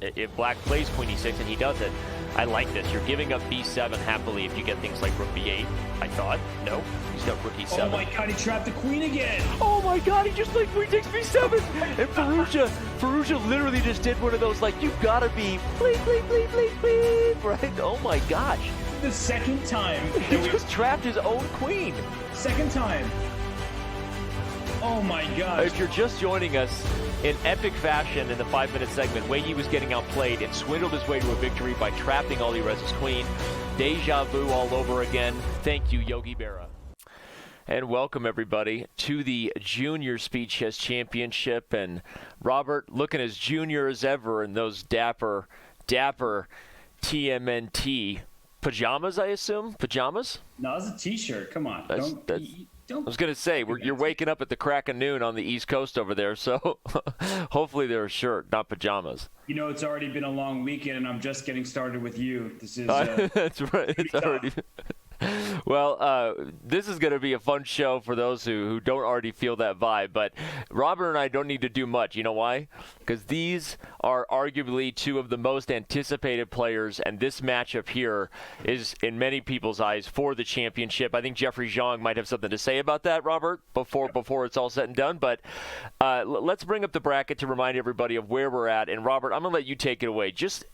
if black plays queen e6 and he does it, I like this. You're giving up b7 happily if you get things like rook b8, I thought. No, he's got rook e7. Oh my god, he trapped the queen again! Oh my god, he just played queen takes b7! And Firouzja literally just did one of those, like, you've got to be bleep, bleep, bleep, bleep, bleep, right? Oh my gosh. The second time. He just trapped his own queen. Second time. Oh my gosh. If you're just joining us, in epic fashion in the 5-minute segment, Wei Yi was getting outplayed and swindled his way to a victory by trapping Alireza's queen. Deja vu all over again. Thank you, Yogi Berra. And welcome, everybody, to the Junior Speed Chess Championship. And Robert, looking as junior as ever in those dapper TMNT pajamas, I assume? Pajamas? No, it's a t-shirt. Come on. I was going to say, you're waking up at the crack of noon on the East Coast over there, so hopefully they're a shirt, not pajamas. You know, it's already been a long weekend, and I'm just getting started with you. This is that's right. It's already. Well, this is going to be a fun show for those who don't already feel that vibe. But Robert and I don't need to do much. You know why? Because these are arguably two of the most anticipated players, and this matchup here is, in many people's eyes, for the championship. I think Jeffrey Zhang might have something to say about that, Robert, before it's all said and done. But let's bring up the bracket to remind everybody of where we're at. And Robert, I'm going to let you take it away. Just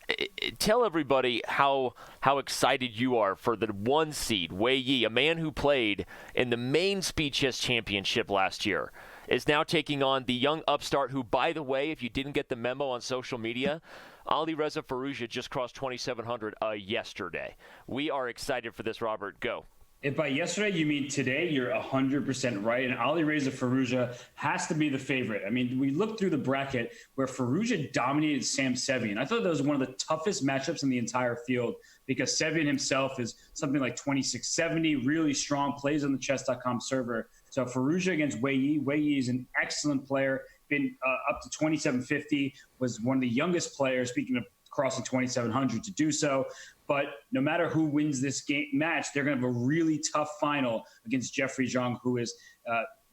tell everybody how excited you are for the 1 seed. Wei Yi, a man who played in the main Speed Chess Championship last year, is now taking on the young upstart who, by the way, if you didn't get the memo on social media, Alireza Firouzja just crossed 2,700 yesterday. We are excited for this, Robert. Go. If by yesterday you mean today, you're 100% right. And Alireza Firouzja has to be the favorite. I mean, we looked through the bracket where Firouzja dominated Sam Sevian. I thought that was one of the toughest matchups in the entire field because Sevian himself is something like 2670, really strong, plays on the Chess.com server. So Firouzja against Wei Yi. Wei Yi is an excellent player, been up to 2750, was one of the youngest players, speaking of crossing 2,700 to do so. But no matter who wins this match, they're going to have a really tough final against Jeffrey Zhang, who is,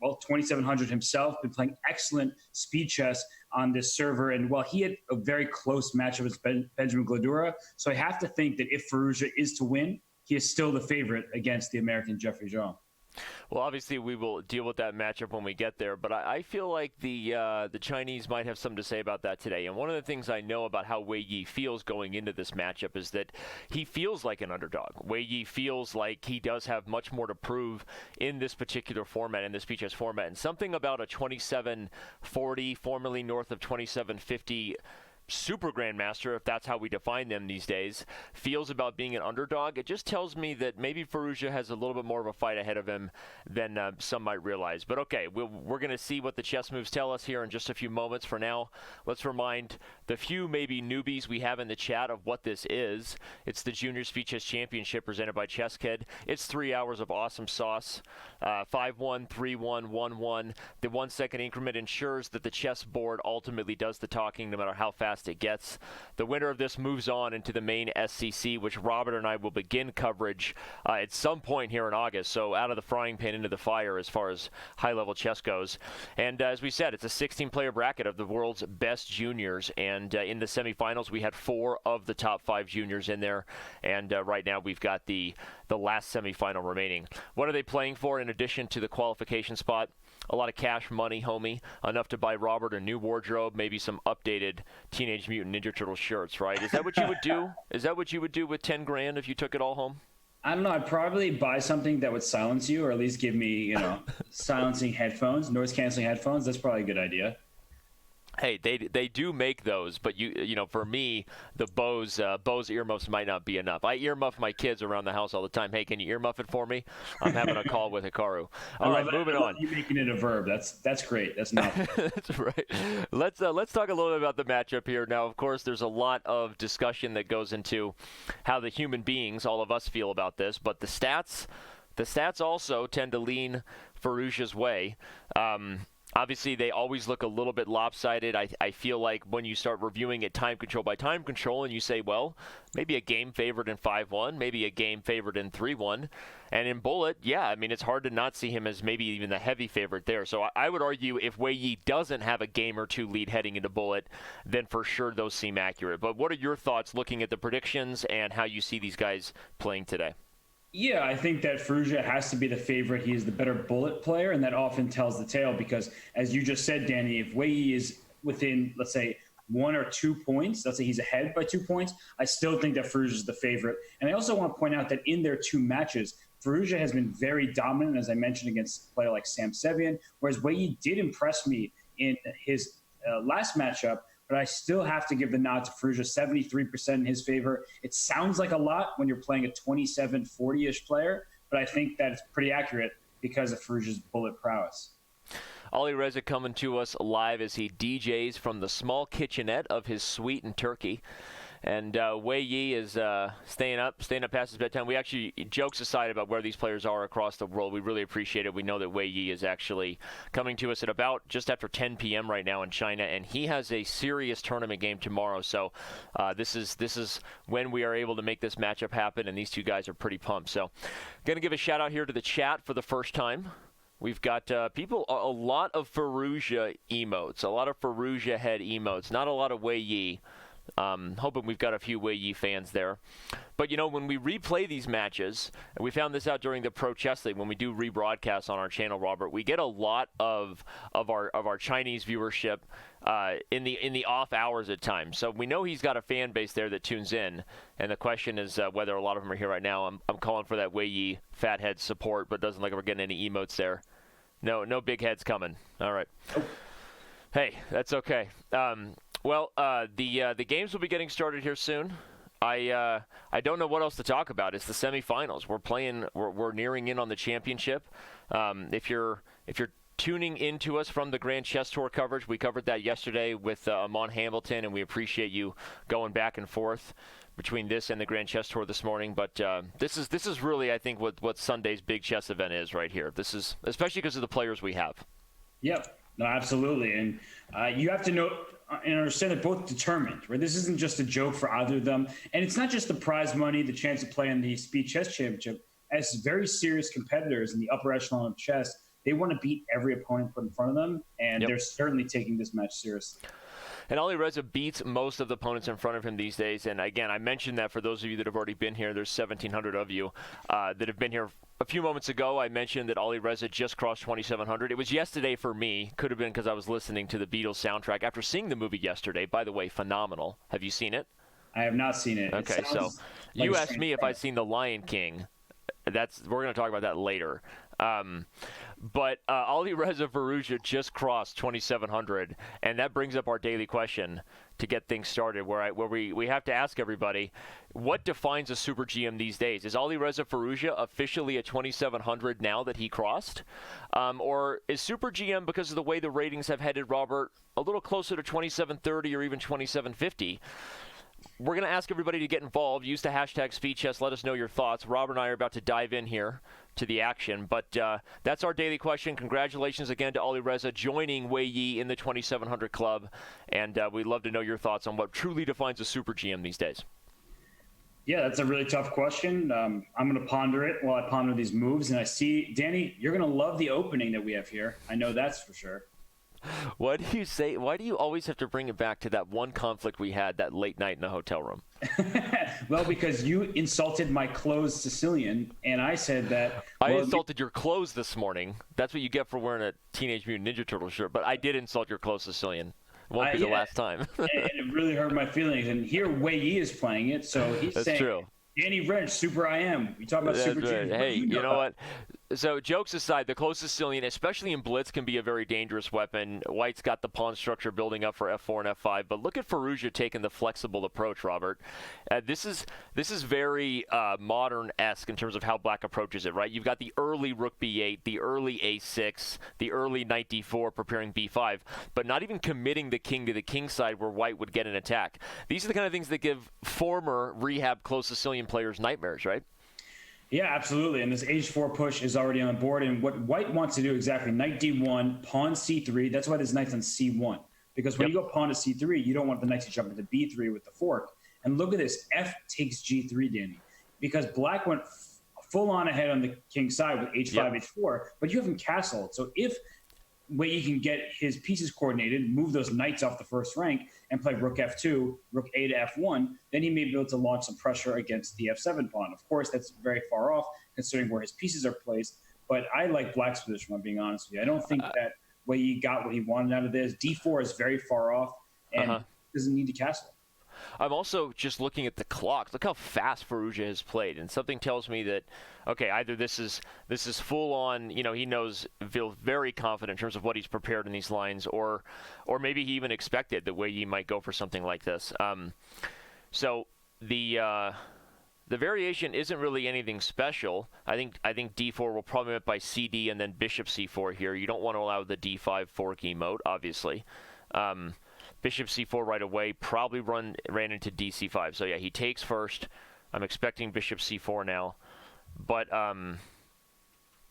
2,700 himself, been playing excellent speed chess on this server. And while he had a very close matchup with Benjamin Gladura, so I have to think that if Firouzja is to win, he is still the favorite against the American Jeffrey Zhang. Well, obviously, we will deal with that matchup when we get there, but I feel like the Chinese might have something to say about that today. And one of the things I know about how Wei Yi feels going into this matchup is that he feels like an underdog. Wei Yi feels like he does have much more to prove in this particular format, in this Speed Chess format. And something about a 2740, formerly north of 2750 super grandmaster, if that's how we define them these days, feels about being an underdog. It just tells me that maybe Firouzja has a little bit more of a fight ahead of him than some might realize. But okay, we're going to see what the chess moves tell us here in just a few moments. For now, let's remind the few maybe newbies we have in the chat of what this is. It's the Junior Speed Chess Championship presented by ChessKid. It's 3 hours of awesome sauce. 5-1, 3-1, 1-1. The 1 second increment ensures that the chess board ultimately does the talking no matter how fast it gets. The winner of this moves on into the main SCC, which Robert and I will begin coverage at some point here in August. So out of the frying pan into the fire as far as high-level chess goes. And as we said, it's a 16-player bracket of the world's best juniors. And in the semifinals, we had 4 of the top 5 juniors in there. And right now, we've got the last semifinal remaining. What are they playing for in addition to the qualification spot? A lot of cash money, homie. Enough to buy Robert a new wardrobe, maybe some updated Teenage Mutant Ninja Turtle shirts, right? Is that what you would do? Is that what you would do with 10 grand if you took it all home? I don't know. I'd probably buy something that would silence you, or at least give me, silencing headphones, noise-canceling headphones. That's probably a good idea. Hey, they do make those, but for me, the Bose earmuffs might not be enough. I earmuff my kids around the house all the time. Hey, can you earmuff it for me? I'm having a call with Hikaru. All right, moving on. You making it a verb? That's great. That's enough. That's right. Let's talk a little bit about the matchup here. Now, of course, there's a lot of discussion that goes into how the human beings, all of us, feel about this, but the stats also tend to lean Firouzja's way. Obviously, they always look a little bit lopsided. I feel like when you start reviewing it time control by time control and you say, well, maybe a game favored in 5-1, maybe a game favored in 3-1. And in Bullet, yeah, I mean, it's hard to not see him as maybe even the heavy favorite there. So I would argue if Wei Yi doesn't have a game or two lead heading into Bullet, then for sure those seem accurate. But what are your thoughts looking at the predictions and how you see these guys playing today? Yeah, I think that Firouzja has to be the favorite. He is the better bullet player, and that often tells the tale because, as you just said, Danny, if Wei Yi is within, let's say, 1 or 2 points, let's say he's ahead by 2 points, I still think that Firouzja is the favorite. And I also want to point out that in their 2 matches, Firouzja has been very dominant, as I mentioned, against a player like Sam Sevian, whereas Wei Yi did impress me in his last matchup. But I still have to give the nod to Firouzja, 73% in his favor. It sounds like a lot when you're playing a 27-40-ish player, but I think that it's pretty accurate because of Firouzja's bullet prowess. Alireza coming to us live as he DJs from the small kitchenette of his suite in Turkey. And Wei Yi is staying up past his bedtime. We actually, jokes aside about where these players are across the world, we really appreciate it. We know that Wei Yi is actually coming to us at about just after 10 p.m. right now in China, and he has a serious tournament game tomorrow. So this is when we are able to make this matchup happen, and these two guys are pretty pumped. So going to give a shout-out here to the chat for the first time. We've got people, a lot of Firouzja emotes, a lot of Firouzja head emotes, not a lot of Wei Yi. Hoping we've got a few Wei Yi fans there. But, you know, when we replay these matches, and we found this out during the Pro Chess League, when we do rebroadcasts on our channel, Robert, we get a lot of our Chinese viewership in the off hours at times. So we know he's got a fan base there that tunes in. And the question is whether a lot of them are here right now. I'm calling for that Wei Yi fathead support, but doesn't look like we're getting any emotes there. No big heads coming. All right. Hey, that's okay. Well, the games will be getting started here soon. I don't know what else to talk about. It's the semifinals. We're nearing in on the championship. If you're tuning into us from the Grand Chess Tour coverage, we covered that yesterday with Amon Hamilton, and we appreciate you going back and forth between this and the Grand Chess Tour this morning. But this is really, I think, what Sunday's big chess event is right here. This is especially because of the players we have. Yep. No, absolutely. And you have to know and understand they're both determined, right? This isn't just a joke for either of them. And it's not just the prize money, the chance to play in the Speed Chess Championship. As very serious competitors in the upper echelon of chess, they want to beat every opponent put in front of them. And they're certainly taking this match seriously. And Alireza beats most of the opponents in front of him these days. And again, I mentioned that for those of you that have already been here, there's 1,700 of you that have been here. A few moments ago, I mentioned that Alireza just crossed 2,700. It was yesterday for me. Could have been because I was listening to the Beatles soundtrack after seeing the movie yesterday. By the way, phenomenal. Have you seen it? I have not seen it. Okay, so you asked me if I'd seen The Lion King. We're going to talk about that later. But Alireza Firouzja just crossed 2,700, and that brings up our daily question to get things started, where we have to ask everybody, what defines a Super GM these days? Is Alireza Firouzja officially at 2,700 now that he crossed? Or is Super GM, because of the way the ratings have headed, Robert, a little closer to 2,730 or even 2,750? We're going to ask everybody to get involved. Use the hashtag SpeedChess. Let us know your thoughts. Robert and I are about to dive in here to the action. But that's our daily question. Congratulations again to Alireza joining Wei Yi in the 2,700 club. And we'd love to know your thoughts on what truly defines a Super GM these days. Yeah, that's a really tough question. I'm going to ponder it while I ponder these moves. And I see, Danny, you're going to love the opening that we have here. I know that's for sure. What do you say? Why do you always have to bring it back to that one conflict we had that late night in the hotel room? Well, because you insulted my clothes Sicilian, and I said that... I insulted your clothes this morning. That's what you get for wearing a Teenage Mutant Ninja Turtle shirt. But I did insult your clothes Sicilian. It won't be the last time. And it really hurt my feelings. And here Wei Yi is playing it, so he's That's saying... true. Danny Rensch, Super I Am. You talk about Super right. GM. Hey, you know what? So jokes aside, the close Sicilian, especially in blitz, can be a very dangerous weapon. White's got the pawn structure building up for f4 and f5, but look at Firouzja taking the flexible approach, Robert. This is very modern-esque in terms of how Black approaches it, right? You've got the early rook b8, the early a6, the early knight d4 preparing b5, but not even committing the king to the king side where White would get an attack. These are the kind of things that give former rehab close Sicilian players nightmares, right? Yeah, absolutely. And this h4 push is already on the board. And what white wants to do exactly, knight d1, pawn c3. That's why this knight's on c1. Because when you go pawn to c3, you don't want the knight to jump into b3 with the fork. And look at this, f takes g3, Danny. Because black went full on ahead on the king's side with h5, h4, but you haven't castled. So if Wei can get his pieces coordinated, move those knights off the first rank, and play rook f2, rook a to f1, then he may be able to launch some pressure against the f7 pawn. Of course, that's very far off considering where his pieces are placed, but I like black's position, if I'm being honest with you. I don't think that Wei got what he wanted out of this. d4 is very far off and doesn't need to castle. I'm also just looking at the clock. Look how fast Firouzja has played, and something tells me that, okay, either this is full on, he feels very confident in terms of what he's prepared in these lines, or maybe he even expected the way he might go for something like this. So the variation isn't really anything special. I think d4 will probably be met by cd and then bishop c4 here. You don't want to allow the d5 fork emote, obviously. Bishop c4 right away, probably ran into dc5. So yeah, he takes first. I'm expecting bishop c4 now. But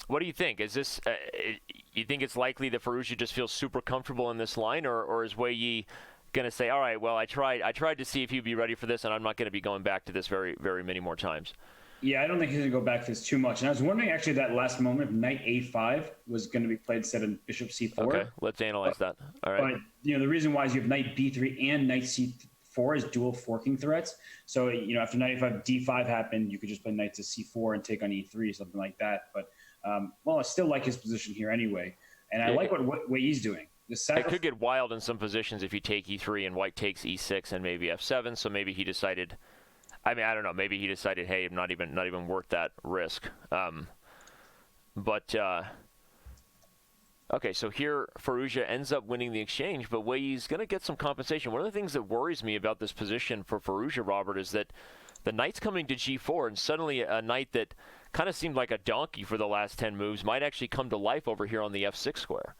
what do you think? Is this you think it's likely that Firouzja just feels super comfortable in this line, or is Wei Yi going to say, all right, well, I tried to see if he'd be ready for this, and I'm not going to be going back to this very, very many more times? Yeah, I don't think he's going to go back to this too much. And I was wondering, actually, that last moment, if knight a5 was going to be played instead of bishop c4. Okay, let's analyze that. All right. But, the reason why is you have knight b3 and knight c4 as dual forking threats. So, after knight a5, d5 happened, you could just play knight to c4 and take on e3, something like that. But, I still like his position here anyway. And I like what he's doing. It could get wild in some positions if you take e3 and white takes e6 and maybe f7. So maybe he decided... I don't know. Maybe he decided, hey, not even worth that risk. Okay, so here Firouzja ends up winning the exchange, but Wei's going to get some compensation. One of the things that worries me about this position for Firouzja, Robert, is that the knight's coming to g4, and suddenly a knight that kind of seemed like a donkey for the last 10 moves might actually come to life over here on the f6 square.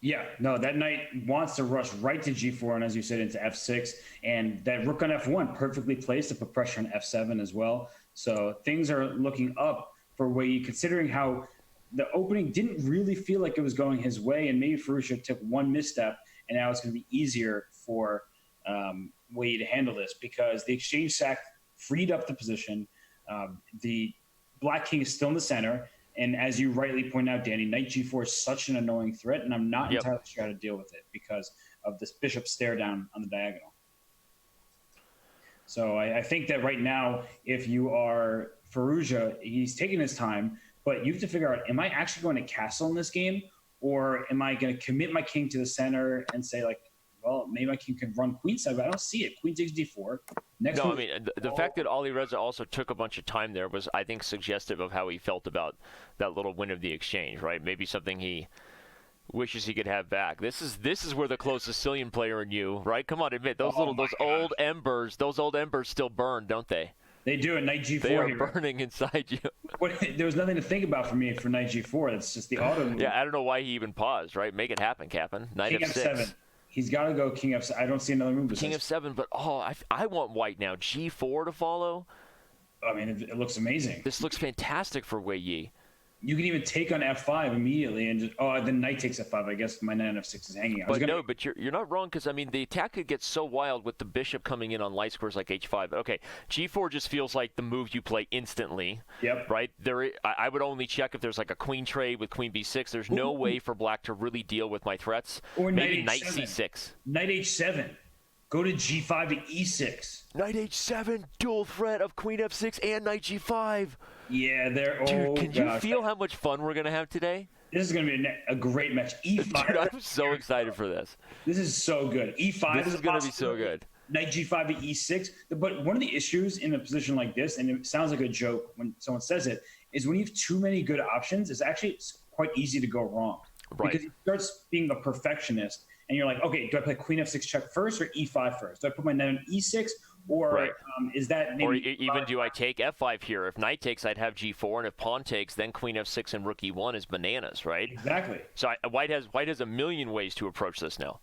Yeah, no, that knight wants to rush right to g4 and, as you said, into f6. And that rook on f1 perfectly placed to put pressure on f7 as well. So things are looking up for Wei, considering how the opening didn't really feel like it was going his way. And maybe Firouzja took one misstep, and now it's going to be easier for Wei to handle this because the exchange sack freed up the position. The black king is still in the center. And as you rightly point out, Danny, knight g4 is such an annoying threat, and I'm not entirely sure how to deal with it because of this bishop stare down on the diagonal. So I think that right now, if you are Firouzja, he's taking his time, but you have to figure out, am I actually going to castle in this game, or am I going to commit my king to the center and say, like, well, maybe my king can run queenside, but I don't see it. Queen takes d4. The fact that Alireza also took a bunch of time there was, I think, suggestive of how he felt about that little win of the exchange, right? Maybe something he wishes he could have back. This is where the close Sicilian player in you, right? Come on, admit those old embers still burn, don't they? They do at knight g4. They are burning inside you. There was nothing to think about for me for knight g4. That's just the auto move. Yeah, I don't know why he even paused, right? Make it happen, Captain. Knight king f6. f7. He's got to go king f7. I don't see another move. King f7, but I want white now. g4 to follow. I mean, it looks amazing. This looks fantastic for Wei Yi. You can even take on f5 immediately and just the knight takes f5. I guess my knight on f6 is hanging. But you're not wrong, because I mean the attack could get so wild with the bishop coming in on light squares like h5. Okay, g4 just feels like the move you play instantly. Yep. Right there, I would only check if there's like a queen trade with queen b6. There's no way for black to really deal with my threats. Or maybe knight c6. Knight h7. Go to g5 to e6. Knight h7, dual threat of queen f6 and knight g5. Yeah, Dude, can you feel how much fun we're going to have today? This is going to be a great match. E5. Dude, I'm so excited for this. This is so good. E5 This is going to be so good. Knight g5 to e6. But one of the issues in a position like this, and it sounds like a joke when someone says it, is when you have too many good options, it's actually quite easy to go wrong. Right. Because you start being a perfectionist, and you're like, okay, do I play queen f6 check first or e5 first? Do I put my knight on e6, or is that maybe... Or even do I take f5 here? If knight takes, I'd have g4, and if pawn takes, then queen f6 and rook e1 is bananas, right? Exactly. So white has a million ways to approach this now.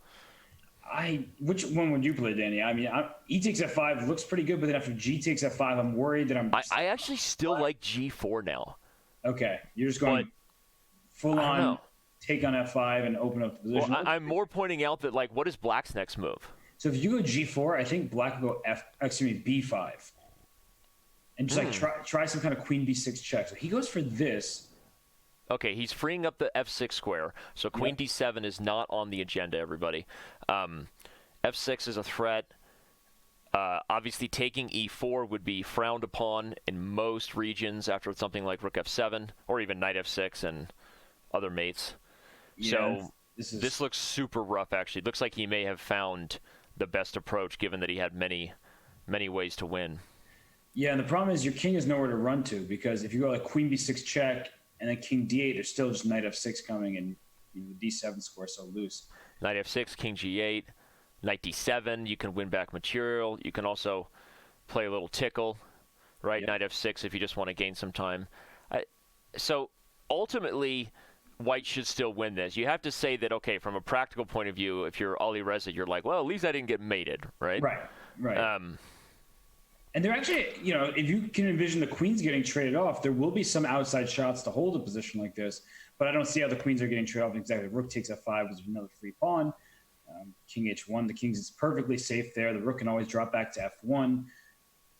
Which one would you play, Danny? I mean, E takes F5 looks pretty good, but then after G takes F5, I'm worried that I actually still like G4 now. Okay, you're just going full on take on F5 and open up the position. Well, I'm more pointing out that, like, what is Black's next move? So if you go G4, I think Black will go B5, and just like try some kind of Queen B6 check. So he goes for this. Okay, he's freeing up the F6 square, so Queen D7 is not on the agenda, everybody. F6 is a threat. Obviously, taking E4 would be frowned upon in most regions after something like Rook F7 or even Knight F6 and other mates. Yeah, so this looks super rough, actually. It looks like he may have found the best approach, given that he had many ways to win. Yeah, and the problem is your king has nowhere to run to, because if you go like Queen B6 check and then King D8, there's still just Knight F6 coming, and the D7 score is so loose. Knight F6, King G8, Knight D7. You can win back material. You can also play a little tickle, right? Yep. Knight F6 if you just want to gain some time. So ultimately, White should still win this. You have to say that, okay, from a practical point of view, if you're Alireza, you're like, well, at least I didn't get mated, right? Right. And they're actually, if you can envision the queens getting traded off, there will be some outside shots to hold a position like this. But I don't see how the queens are getting traded off exactly. Rook takes F5 is another free pawn. King H1, the king's is perfectly safe there. The rook can always drop back to F1.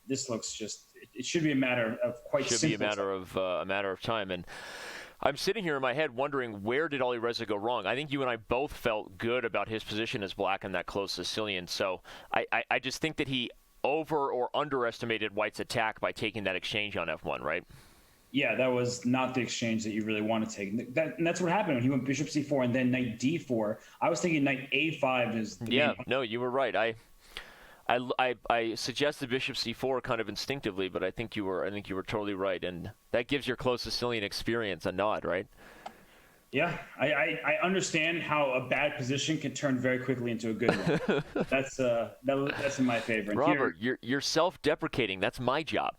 This looks just, it should be a matter of quite simple. Should be a matter of time. And I'm sitting here in my head wondering, where did Alireza go wrong? I think you and I both felt good about his position as Black in that close Sicilian. So I just think that he over or underestimated White's attack by taking that exchange on F1, right? Yeah, that was not the exchange that you really want to take. And that's what happened when he went Bishop C4 and then Knight D4. I was thinking Knight A5 is the main. No, you were right. I suggested Bishop C4 kind of instinctively, but I think you were totally right, and that gives your close Sicilian experience a nod, right? Yeah, I understand how a bad position can turn very quickly into a good one. That's in my favor. And Robert, you're self-deprecating. That's my job.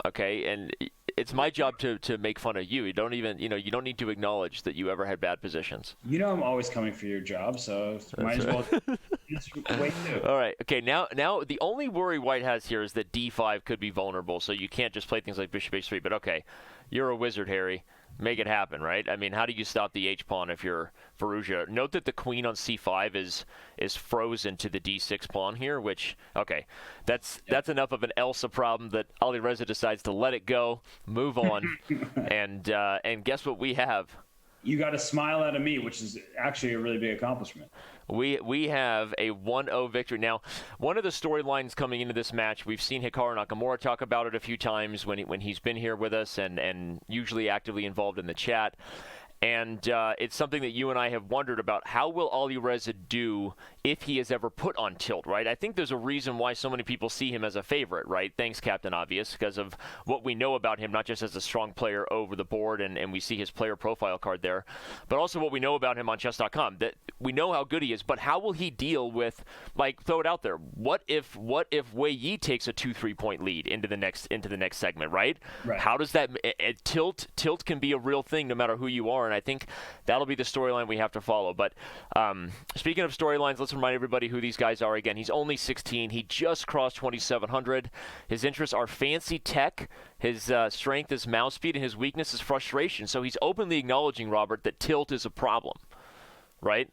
Okay, and it's my job to make fun of you. You don't even you don't need to acknowledge that you ever had bad positions. I'm always coming for your job, so might as well just wait too. All right. Okay. Now the only worry White has here is that D5 could be vulnerable, so you can't just play things like Bishop H3. But okay, you're a wizard, Harry. Make it happen, right? I mean, how do you stop the H-pawn if you're Firouzja? Note that the queen on C5 is frozen to the D6 pawn here, which, okay, that's enough of an Elsa problem that Alireza decides to let it go, move on, and guess what we have? You got a smile out of me, which is actually a really big accomplishment. We have a 1-0 victory. Now, one of the storylines coming into this match, we've seen Hikaru Nakamura talk about it a few times when he's been here with us and usually actively involved in the chat. And it's something that you and I have wondered about. How will Alireza do if he is ever put on tilt, right? I think there's a reason why so many people see him as a favorite, right? Thanks, Captain Obvious, because of what we know about him, not just as a strong player over the board, and we see his player profile card there, but also what we know about him on Chess.com, that we know how good he is, but how will he deal with, like, throw it out there, what if Wei Yi takes a 2-3 point lead into the next segment, right? How does that tilt can be a real thing no matter who you are, and I think that'll be the storyline we have to follow. But speaking of storylines, let's remind everybody who these guys are again. He's only 16. He just crossed 2,700. His interests are fancy tech. His strength is mouse speed, and his weakness is frustration. So he's openly acknowledging, Robert, that tilt is a problem, right?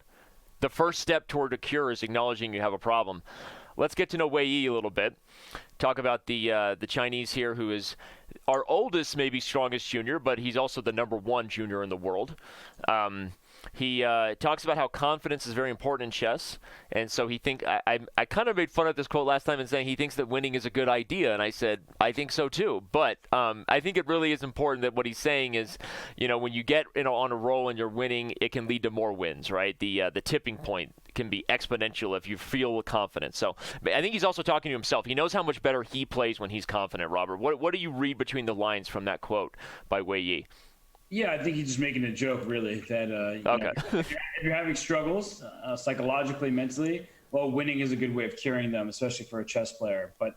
The first step toward a cure is acknowledging you have a problem. Let's get to know Wei Yi a little bit. Talk about the Chinese here, who is our oldest, maybe strongest junior, but he's also the #1 junior in the world. He talks about how confidence is very important in chess, and so I kind of made fun of this quote last time in saying he thinks that winning is a good idea, and I said I think so too. But I think it really is important that what he's saying is, when you get on a roll and you're winning, it can lead to more wins, right? The tipping point can be exponential if you feel confident. So I think he's also talking to himself. He knows how much better he plays when he's confident. Robert, what do you read between the lines from that quote by Wei Yi? Yeah, I think he's just making a joke, really, that if you're having struggles psychologically, mentally, well, winning is a good way of curing them, especially for a chess player. But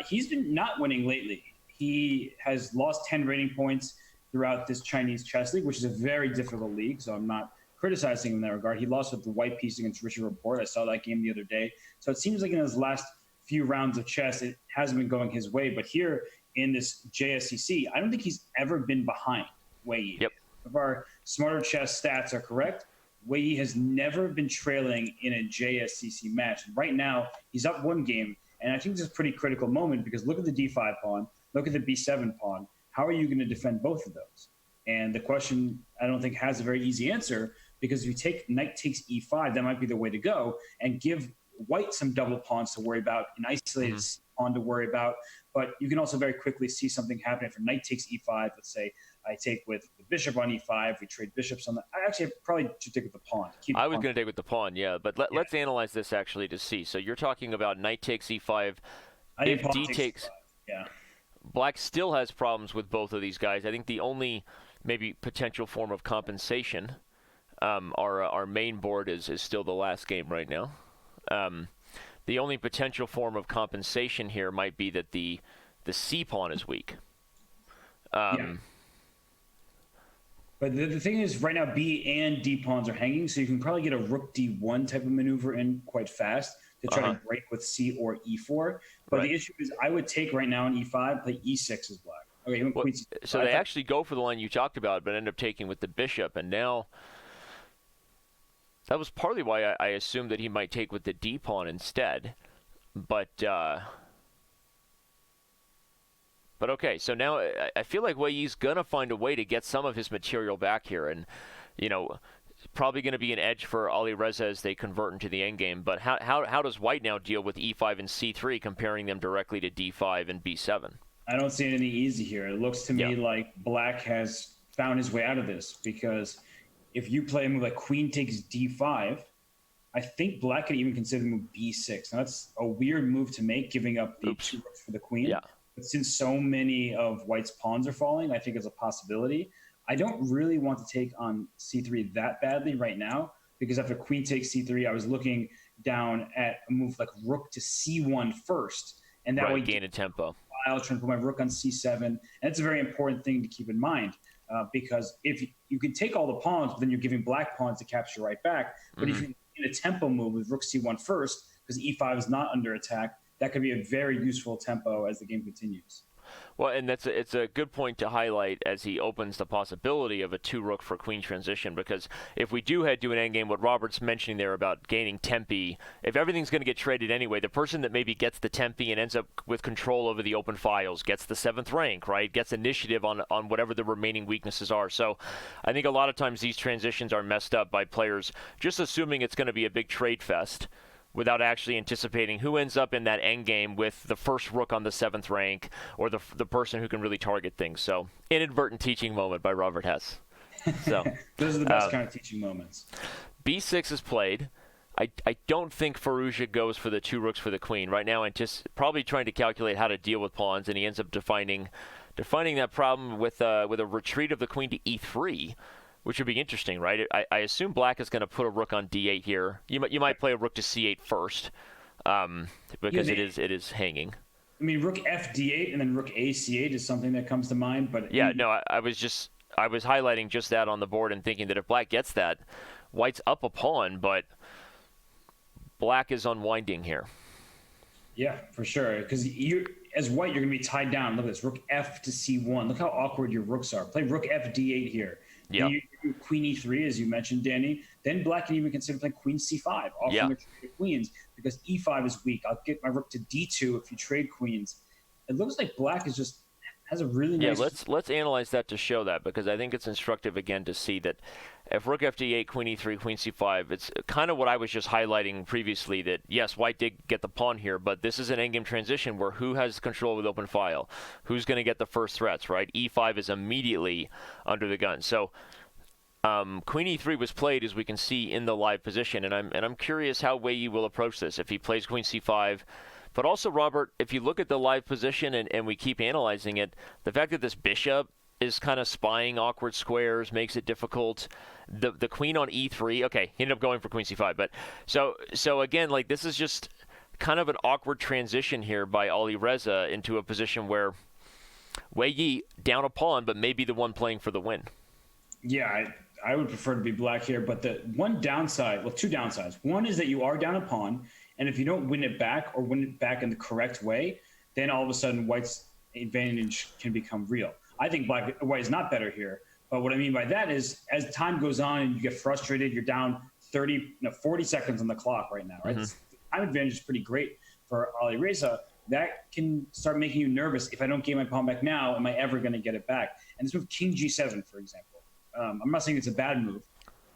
he's been not winning lately. He has lost 10 rating points throughout this Chinese chess league, which is a very difficult league, so I'm not criticizing him in that regard. He lost with the white piece against Richard Rapport. I saw that game the other day. So it seems like in his last few rounds of chess, it hasn't been going his way. But here in this JSCC, I don't think he's ever been behind Wei Yi. Yep. If our Smarter Chess stats are correct, Wei Yi has never been trailing in a JSCC match. Right now, he's up one game, and I think this is a pretty critical moment because look at the D5 pawn, look at the B7 pawn. How are you going to defend both of those? And the question, I don't think, has a very easy answer because if you take knight takes E5, that might be the way to go and give white some double pawns to worry about, an isolated pawn to worry about. But you can also very quickly see something happening. If knight takes E5, let's say I take with the bishop on E5, we trade bishops on that. I actually probably should take with the pawn. I was going to take with the pawn, yeah. But let's analyze this actually to see. So you're talking about knight takes E5. If D takes... Yeah. Black still has problems with both of these guys. I think the only maybe potential form of compensation, our main board is still the last game right now. The only potential form of compensation here might be that the C pawn is weak. Yeah. But the thing is, right now, B and D pawns are hanging, so you can probably get a rook D1 type of maneuver in quite fast to try to break with C or E4. But the issue is, I would take right now on E5, play E6 as black. Okay, well, so they actually go for the line you talked about, but end up taking with the bishop, and now that was partly why I assumed that he might take with the D pawn instead. But okay, so now I feel like Wei Yi's gonna find a way to get some of his material back here, and probably going to be an edge for Alireza as they convert into the endgame. But how does White now deal with E5 and C3, comparing them directly to D5 and B7? I don't see anything easy here. It looks to me like Black has found his way out of this, because if you play a move like Queen takes D5, I think Black could even consider the move B6. Now, that's a weird move to make, giving up the two rooks for the Queen. Yeah. But since so many of White's pawns are falling, I think it's a possibility. I don't really want to take on C3 that badly right now, because after Queen takes C3, I was looking down at a move like Rook to C1 first, and that way gain a tempo. I'll try to put my Rook on C7, and it's a very important thing to keep in mind, because if you can take all the pawns, but then you're giving Black pawns to capture right back. But if you get a tempo move with Rook C1 first, because E5 is not under attack, that could be a very useful tempo as the game continues. Well, and it's a good point to highlight as he opens the possibility of a two-rook for queen transition, because if we do head to an endgame, what Robert's mentioning there about gaining tempi, if everything's going to get traded anyway, the person that maybe gets the tempi and ends up with control over the open files gets the 7th rank, right? Gets initiative on whatever the remaining weaknesses are. So I think a lot of times these transitions are messed up by players just assuming it's going to be a big trade fest, without actually anticipating who ends up in that end game with the first rook on the 7th rank, or the person who can really target things. So, inadvertent teaching moment by Robert Hess. So those are the best kind of teaching moments. B6 is played. I don't think Firouzja goes for the two rooks for the queen. Right now, probably trying to calculate how to deal with pawns, and he ends up defining that problem with a retreat of the queen to E3. Which would be interesting, right? I assume Black is going to put a rook on D8 here. You might play a rook to C8 first, because it is hanging. I mean, rook F D8 and then rook A C8 is something that comes to mind. But I was highlighting just that on the board and thinking that if Black gets that, White's up a pawn, but Black is unwinding here. Yeah, for sure. Because as White, you're going to be tied down. Look at this, rook F to C1. Look how awkward your rooks are. Play rook F D8 here. Yeah. You do Queen E3, as you mentioned, Danny. Then Black can even consider playing Queen C5, offering a trade of queens, because E5 is weak. I'll get my rook to D2 if you trade queens. It looks like Black has a really nice... Yeah, let's analyze that to show that, because I think it's instructive again to see that if rook F8, Queen E3, Queen C5, it's kind of what I was just highlighting previously, that yes, White did get the pawn here, but this is an endgame transition where who has control with open file? Who's going to get the first threats, right? E5 is immediately under the gun. So Queen E3 was played, as we can see, in the live position, and I'm curious how Wei Yi will approach this. If he plays Queen C5, but also, Robert, if you look at the live position and we keep analyzing it, the fact that this bishop is kind of spying awkward squares makes it difficult. The queen on E3, okay, he ended up going for Queen C5, but so again, like, this is just kind of an awkward transition here by Alireza into a position where Wei Yi down a pawn, but maybe the one playing for the win. Yeah, I would prefer to be black here, but the one downside, well, two downsides. One is that you are down a pawn, and if you don't win it back or win it back in the correct way, then all of a sudden white's advantage can become real. I think white is not better here, but what I mean by that is as time goes on and you get frustrated, you're down 40 seconds on the clock right now, right? Mm-hmm. The time advantage is pretty great for Alireza. That can start making you nervous. If I don't get my pawn back now, am I ever going to get it back? And this move, King G7, for example. I'm not saying it's a bad move,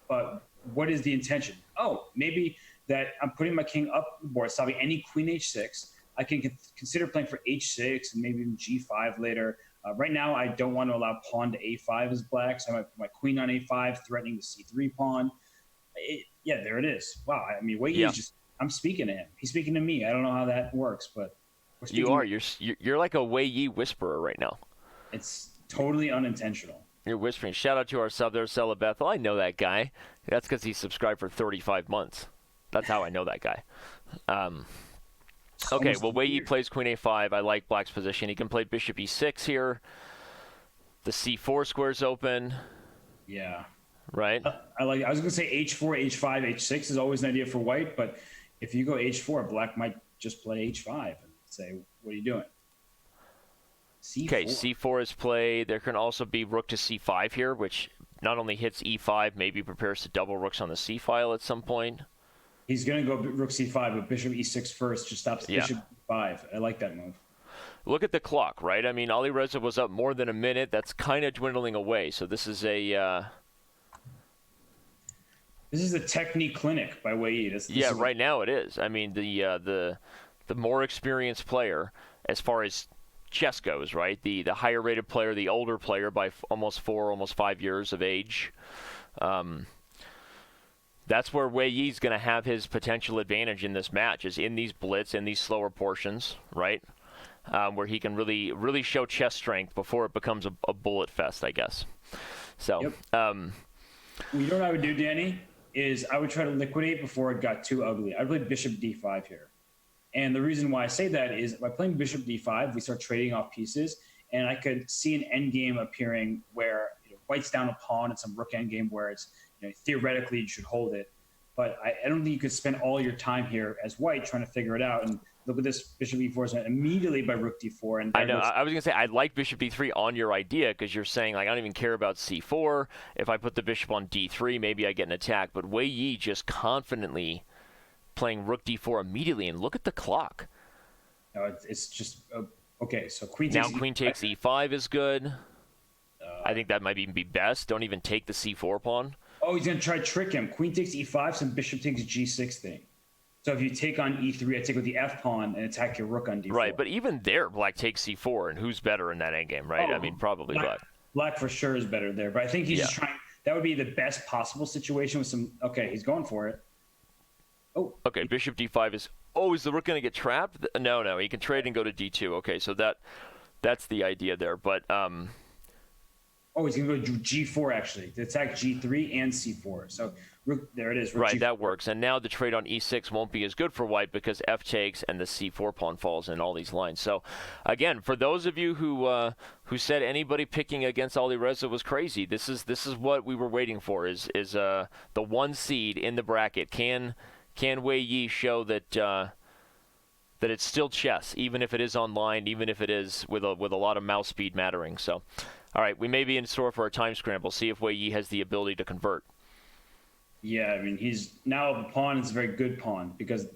but what is the intention? Oh, maybe that I'm putting my king up the board, stopping any queen h6. I can consider playing for h6 and maybe even g5 later. Right now, I don't want to allow pawn to a5 as black, so I might put my queen on a5, threatening the c3 pawn. Yeah, there it is. Wow, I mean, Wei is just, I'm speaking to him. He's speaking to me. I don't know how that works, but we're speaking. You are. You're like a Wei Yi whisperer right now. It's totally unintentional. You're whispering. Shout out to our sub there, Stella Bethel. I know that guy. That's because he subscribed for 35 months. That's how I know that guy. Okay, well, Wei Yi plays queen a5. I like black's position. He can play bishop e6 here. The c4 square's open. Yeah. Right? I was going to say h4, h5, h6 is always an idea for white, but if you go h4, black might just play h5 and say, what are you doing? C4. Okay, c4 is played. There can also be rook to c5 here, which not only hits e5, maybe prepares to double rooks on the c file at some point. He's going to go rook c5, but bishop e6 first just stops bishop e5. I like that move. Look at the clock, right? I mean, Alireza was up more than a minute. That's kind of dwindling away. So this is a... This is a technique clinic by Wei Yi. Right now it is. I mean, the more experienced player, as far as chess goes, right? The higher rated player, the older player by almost 5 years of age. That's where Wei Yi's going to have his potential advantage in this match, is in these blitz, in these slower portions, right? Where he can really show chess strength before it becomes a bullet fest, I guess. So, you know what I would do, Danny? Is I would try to liquidate before it got too ugly. I'd play bishop d5 here. And the reason why I say that is by playing bishop d5, we start trading off pieces, and I could see an endgame appearing where white's down a pawn and some rook endgame where it's theoretically you should hold it. But I don't think you could spend all your time here as white trying to figure it out. And look at this, bishop e4 is immediately by rook d4. And I know. I was going to say, I'd like bishop d3 on your idea because you're saying, like, I don't even care about c4. If I put the bishop on d3, maybe I get an attack. But Wei Yi just confidently playing rook d4 immediately. And look at the clock. No, it's just, okay, so queen takes takes queen takes e5 is good. I think that might even be best. Don't even take the c4 pawn. Oh, he's going to try to trick him. Queen takes e5, some bishop takes g6 thing. So if you take on e3, I take with the f pawn and attack your rook on d4. Right, but even there, black takes c4, and who's better in that endgame, right? I mean, probably black. Black for sure is better there, but I think he's just trying. That would be the best possible situation with some. Okay, he's going for it. Oh. Okay, bishop d5 is. Oh, is the rook going to get trapped? No, he can trade and go to d2. Okay, so that's the idea there, but. Oh, he's going to go to g4 actually to attack g3 and c4. So there it is. Right, G4. That works. And now the trade on e6 won't be as good for white because f takes and the c4 pawn falls in all these lines. So again, for those of you who said anybody picking against Alireza was crazy, this is what we were waiting for. Is the one seed in the bracket? Can Wei Yi show that that it's still chess, even if it is online, even if it is with a lot of mouse speed mattering. So. All right, we may be in store for a time scramble. See if Wei Yi has the ability to convert. Yeah, I mean, he's now the pawn is a very good pawn because,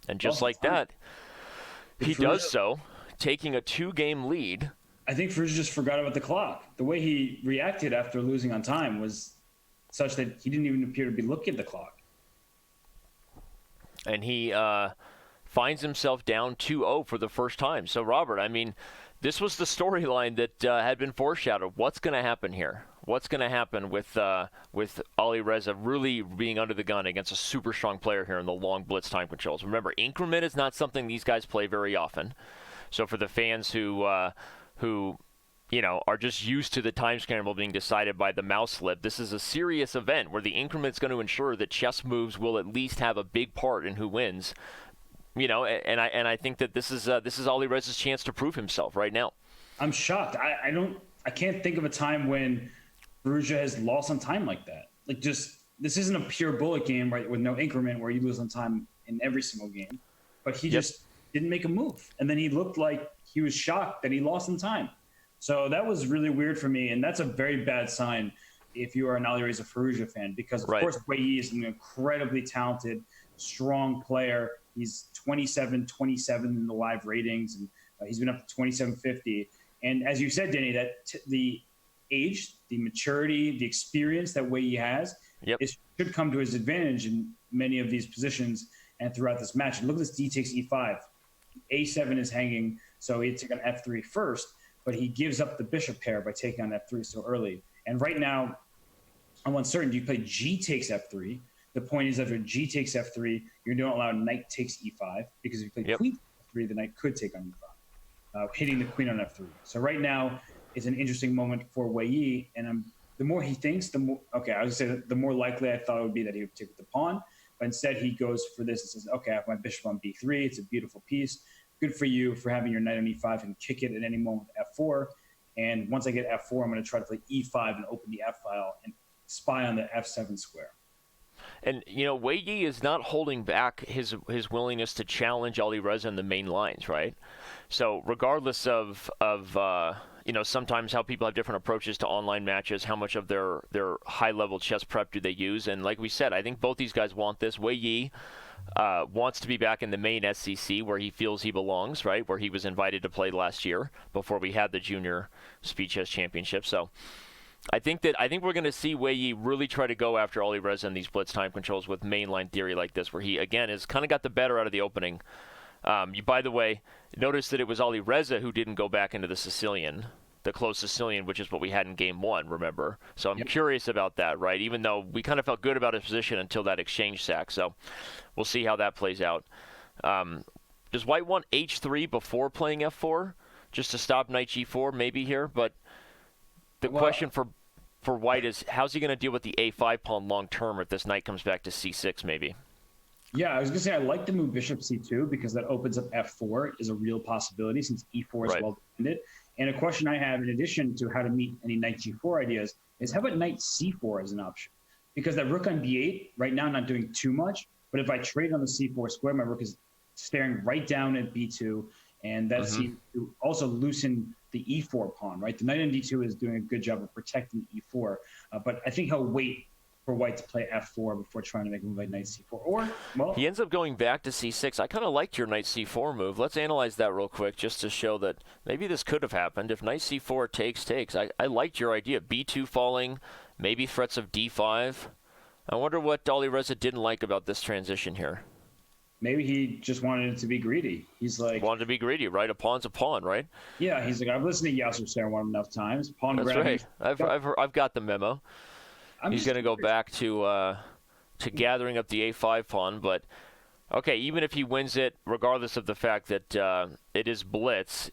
and just like that, he does so, taking a 2-game lead. I think Firouzja just forgot about the clock. The way he reacted after losing on time was such that he didn't even appear to be looking at the clock. And he finds himself down 2-0 for the first time. So, Robert, I mean, this was the storyline that had been foreshadowed. What's going to happen here? What's going to happen with Alireza really being under the gun against a super strong player here in the long blitz time controls? Remember, increment is not something these guys play very often. So for the fans who are just used to the time scramble being decided by the mouse slip, this is a serious event where the increment is going to ensure that chess moves will at least have a big part in who wins. And I think that this is Alireza's chance to prove himself right now. I'm shocked. I can't think of a time when Firouzja has lost on time like that. Like, just this isn't a pure bullet game, right, with no increment where you lose on time in every single game. But he just didn't make a move. And then he looked like he was shocked that he lost in time. So that was really weird for me. And that's a very bad sign if you are an Alireza Firouzja fan, because, of course, Wei Yi is an incredibly talented, strong player. He's 27-27 in the live ratings, and he's been up to 2750. And as you said, Danny, that the age, the maturity, the experience that Wei Yi has, it should come to his advantage in many of these positions and throughout this match. And look at this D takes E5. A7 is hanging, so he took on F3 first, but he gives up the bishop pair by taking on F3 so early. And right now, I'm uncertain. Do you play G takes F3? The point is, after G takes F3, you're not allowed knight takes E5, because if you play queen F3, the knight could take on E5, hitting the queen on F3. So right now is an interesting moment for Wei Yi, and the more he thinks, the more, I was going to say that the more likely I thought it would be that he would take with the pawn, but instead he goes for this and says, okay, I have my bishop on B3. It's a beautiful piece. Good for you for having your knight on E5 and kick it at any moment with F4. And once I get F4, I'm going to try to play E5 and open the F file and spy on the F7 square. And, Wei Yi is not holding back his willingness to challenge Alireza in the main lines, right? So regardless of sometimes how people have different approaches to online matches, how much of their high-level chess prep do they use? And like we said, I think both these guys want this. Wei Yi wants to be back in the main SCC where he feels he belongs, right? Where he was invited to play last year before we had the Junior Speed Chess Championship. So I think we're going to see Wei Yi really try to go after Alireza in these blitz time controls with mainline theory like this, where he, again, has kind of got the better out of the opening. By the way, notice that it was Alireza who didn't go back into the Sicilian, the closed Sicilian, which is what we had in game one, remember? So I'm curious about that, right? Even though we kind of felt good about his position until that exchange sack. So we'll see how that plays out. Does White want H3 before playing F4? Just to stop Knight G4 maybe here? But the question for White is, how's he going to deal with the A5 pawn long term if this knight comes back to C6 maybe? Yeah, I was going to say I like the move bishop C2 because that opens up F4 is a real possibility since E4 is well defended. And a question I have in addition to how to meet any knight G4 ideas is, how about knight C4 as an option? Because that rook on B8 right now not doing too much, but if I trade on the C4 square, my rook is staring right down at B2, and that seems to also loosen the E4 pawn, right? The knight on D2 is doing a good job of protecting E4, but I think he'll wait for White to play F4 before trying to make a move like knight C4. Or, well, he ends up going back to C6. I kind of liked your knight C4 move. Let's analyze that real quick just to show that maybe this could have happened. If knight C4 takes. I liked your idea. B2 falling, maybe threats of D5. I wonder what Alireza didn't like about this transition here. Maybe he just wanted it to be greedy. He's like... Wanted to be greedy, right? A pawn's a pawn, right? Yeah, he's like, I've listened to Yasser Serenwan enough times. Pawn That's grabbing. right. I've got the memo. He's going to go back to gathering up the A5 pawn, but okay, even if he wins it, regardless of the fact that it is blitz,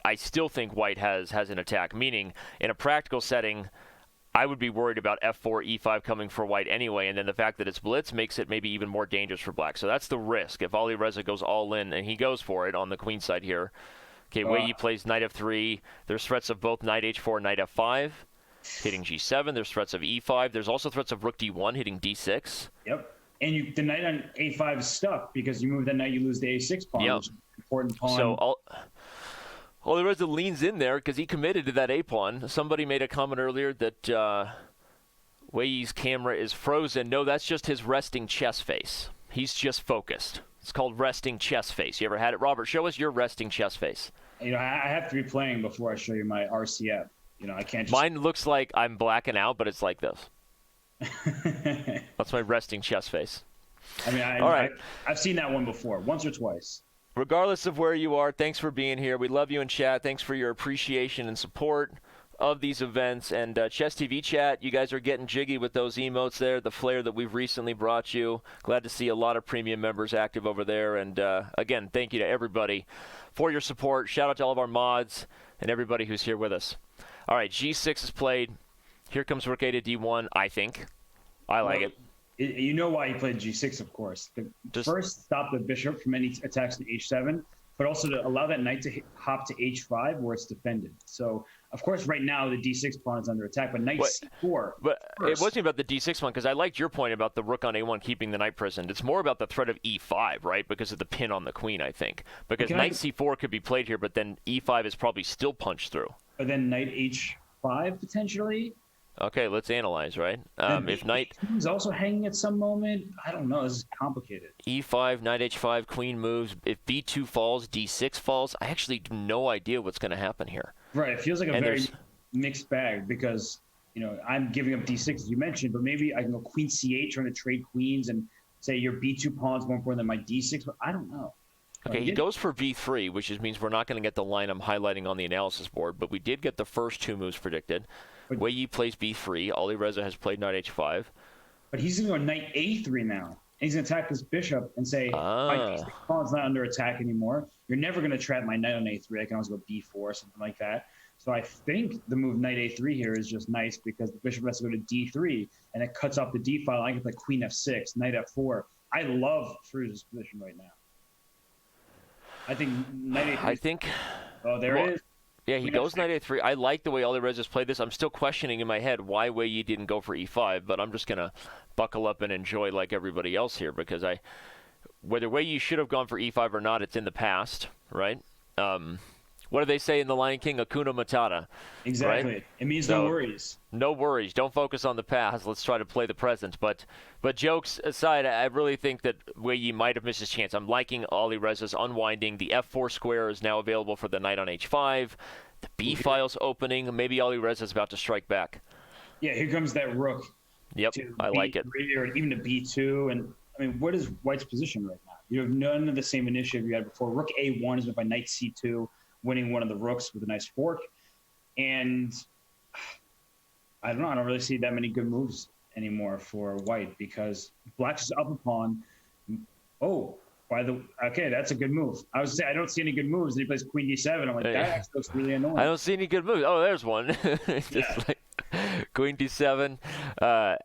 I still think White has an attack. Meaning, in a practical setting, I would be worried about F4, E5 coming for White anyway, and then the fact that it's blitz makes it maybe even more dangerous for Black. So that's the risk. If Alireza goes all in, and he goes for it on the queen side here. Okay, Wei Yi plays knight F3. There's threats of both knight H4, knight F5. Hitting G7, there's threats of E5. There's also threats of rook D1 hitting D6. Yep. And the knight on A5 is stuck because you move that knight, you lose the A6 pawn, which is an important pawn. So Alireza leans in there because he committed to that A pawn. Somebody made a comment earlier that Wei Yi's camera is frozen. No, that's just his resting chess face. He's just focused. It's called resting chess face. You ever had it? Robert, show us your resting chess face. I have to be playing before I show you my RCF. I can't just... Mine looks like I'm blacking out, but it's like this. That's my resting chess face. I mean, all right. I've seen that one before, once or twice. Regardless of where you are, thanks for being here. We love you in chat. Thanks for your appreciation and support of these events. And Chess TV chat, you guys are getting jiggy with those emotes there, the flair that we've recently brought you. Glad to see a lot of premium members active over there. And again, thank you to everybody for your support. Shout out to all of our mods and everybody who's here with us. All right, G6 is played. Here comes rook A to D1, I think. I like it. You know why he played G6, of course. First, stop the bishop from any attacks to H7. but also to allow that knight to hop to h5 where it's defended. So, of course, right now the d6 pawn is under attack, but knight c4. But it wasn't about the d6 one, because I liked your point about the rook on a1 keeping the knight prisoned. It's more about the threat of e5, right, because of the pin on the queen, I think. Because knight c4 could be played here, but then e5 is probably still punched through. But then knight h5 potentially? Okay, let's analyze, right? If knight... He's also hanging at some moment. I don't know. This is complicated. e5, knight h5, queen moves. If b2 falls, d6 falls. I actually have no idea what's going to happen here. Right. It feels like a very mixed bag because, I'm giving up d6, as you mentioned, but maybe I can go queen c8, trying to trade queens and say your b2 pawn is more important than my d6, but I don't know. Okay, he goes for b3, which means we're not going to get the line I'm highlighting on the analysis board, but we did get the first two moves predicted. Wei Yi plays b3. Alireza has played knight h5. But he's going to go knight a3 now. And he's going to attack this bishop and say, my d6 pawn's not under attack anymore. You're never going to trap my knight on a3. I can always go b4, something like that. So I think the move knight a3 here is just nice because the bishop has to go to d3, and it cuts off the d file. I can play queen f6, knight f4. I love Firouzja's position right now. I think knight a3. Oh, there it is. Yeah, he goes knight a3. I like the way Alireza's played this. I'm still questioning in my head why Wei Yi didn't go for e5, but I'm just going to buckle up and enjoy like everybody else here because whether Wei Yi should have gone for e5 or not, it's in the past, right? What do they say in The Lion King? Hakuna Matata. Exactly. Right? It means no worries. No worries. Don't focus on the past. Let's try to play the present. But jokes aside, I really think that Wei Yi might have missed his chance. I'm liking Alireza's unwinding. The f4 square is now available for the knight on h5. The b file's opening. Maybe Alireza's about to strike back. Yeah, here comes that rook. Yep, I like it. Or even to b2. And, what is White's position right now? You have none of the same initiative you had before. Rook a1 is with by knight c2. Winning one of the rooks with a nice fork. And I don't know, I don't really see that many good moves anymore for White because Black's is up a pawn. Okay, that's a good move. I was saying I don't see any good moves, and he plays queen d7. I'm like, that actually looks really annoying. I don't see any good moves. Oh, there's one. Queen d7.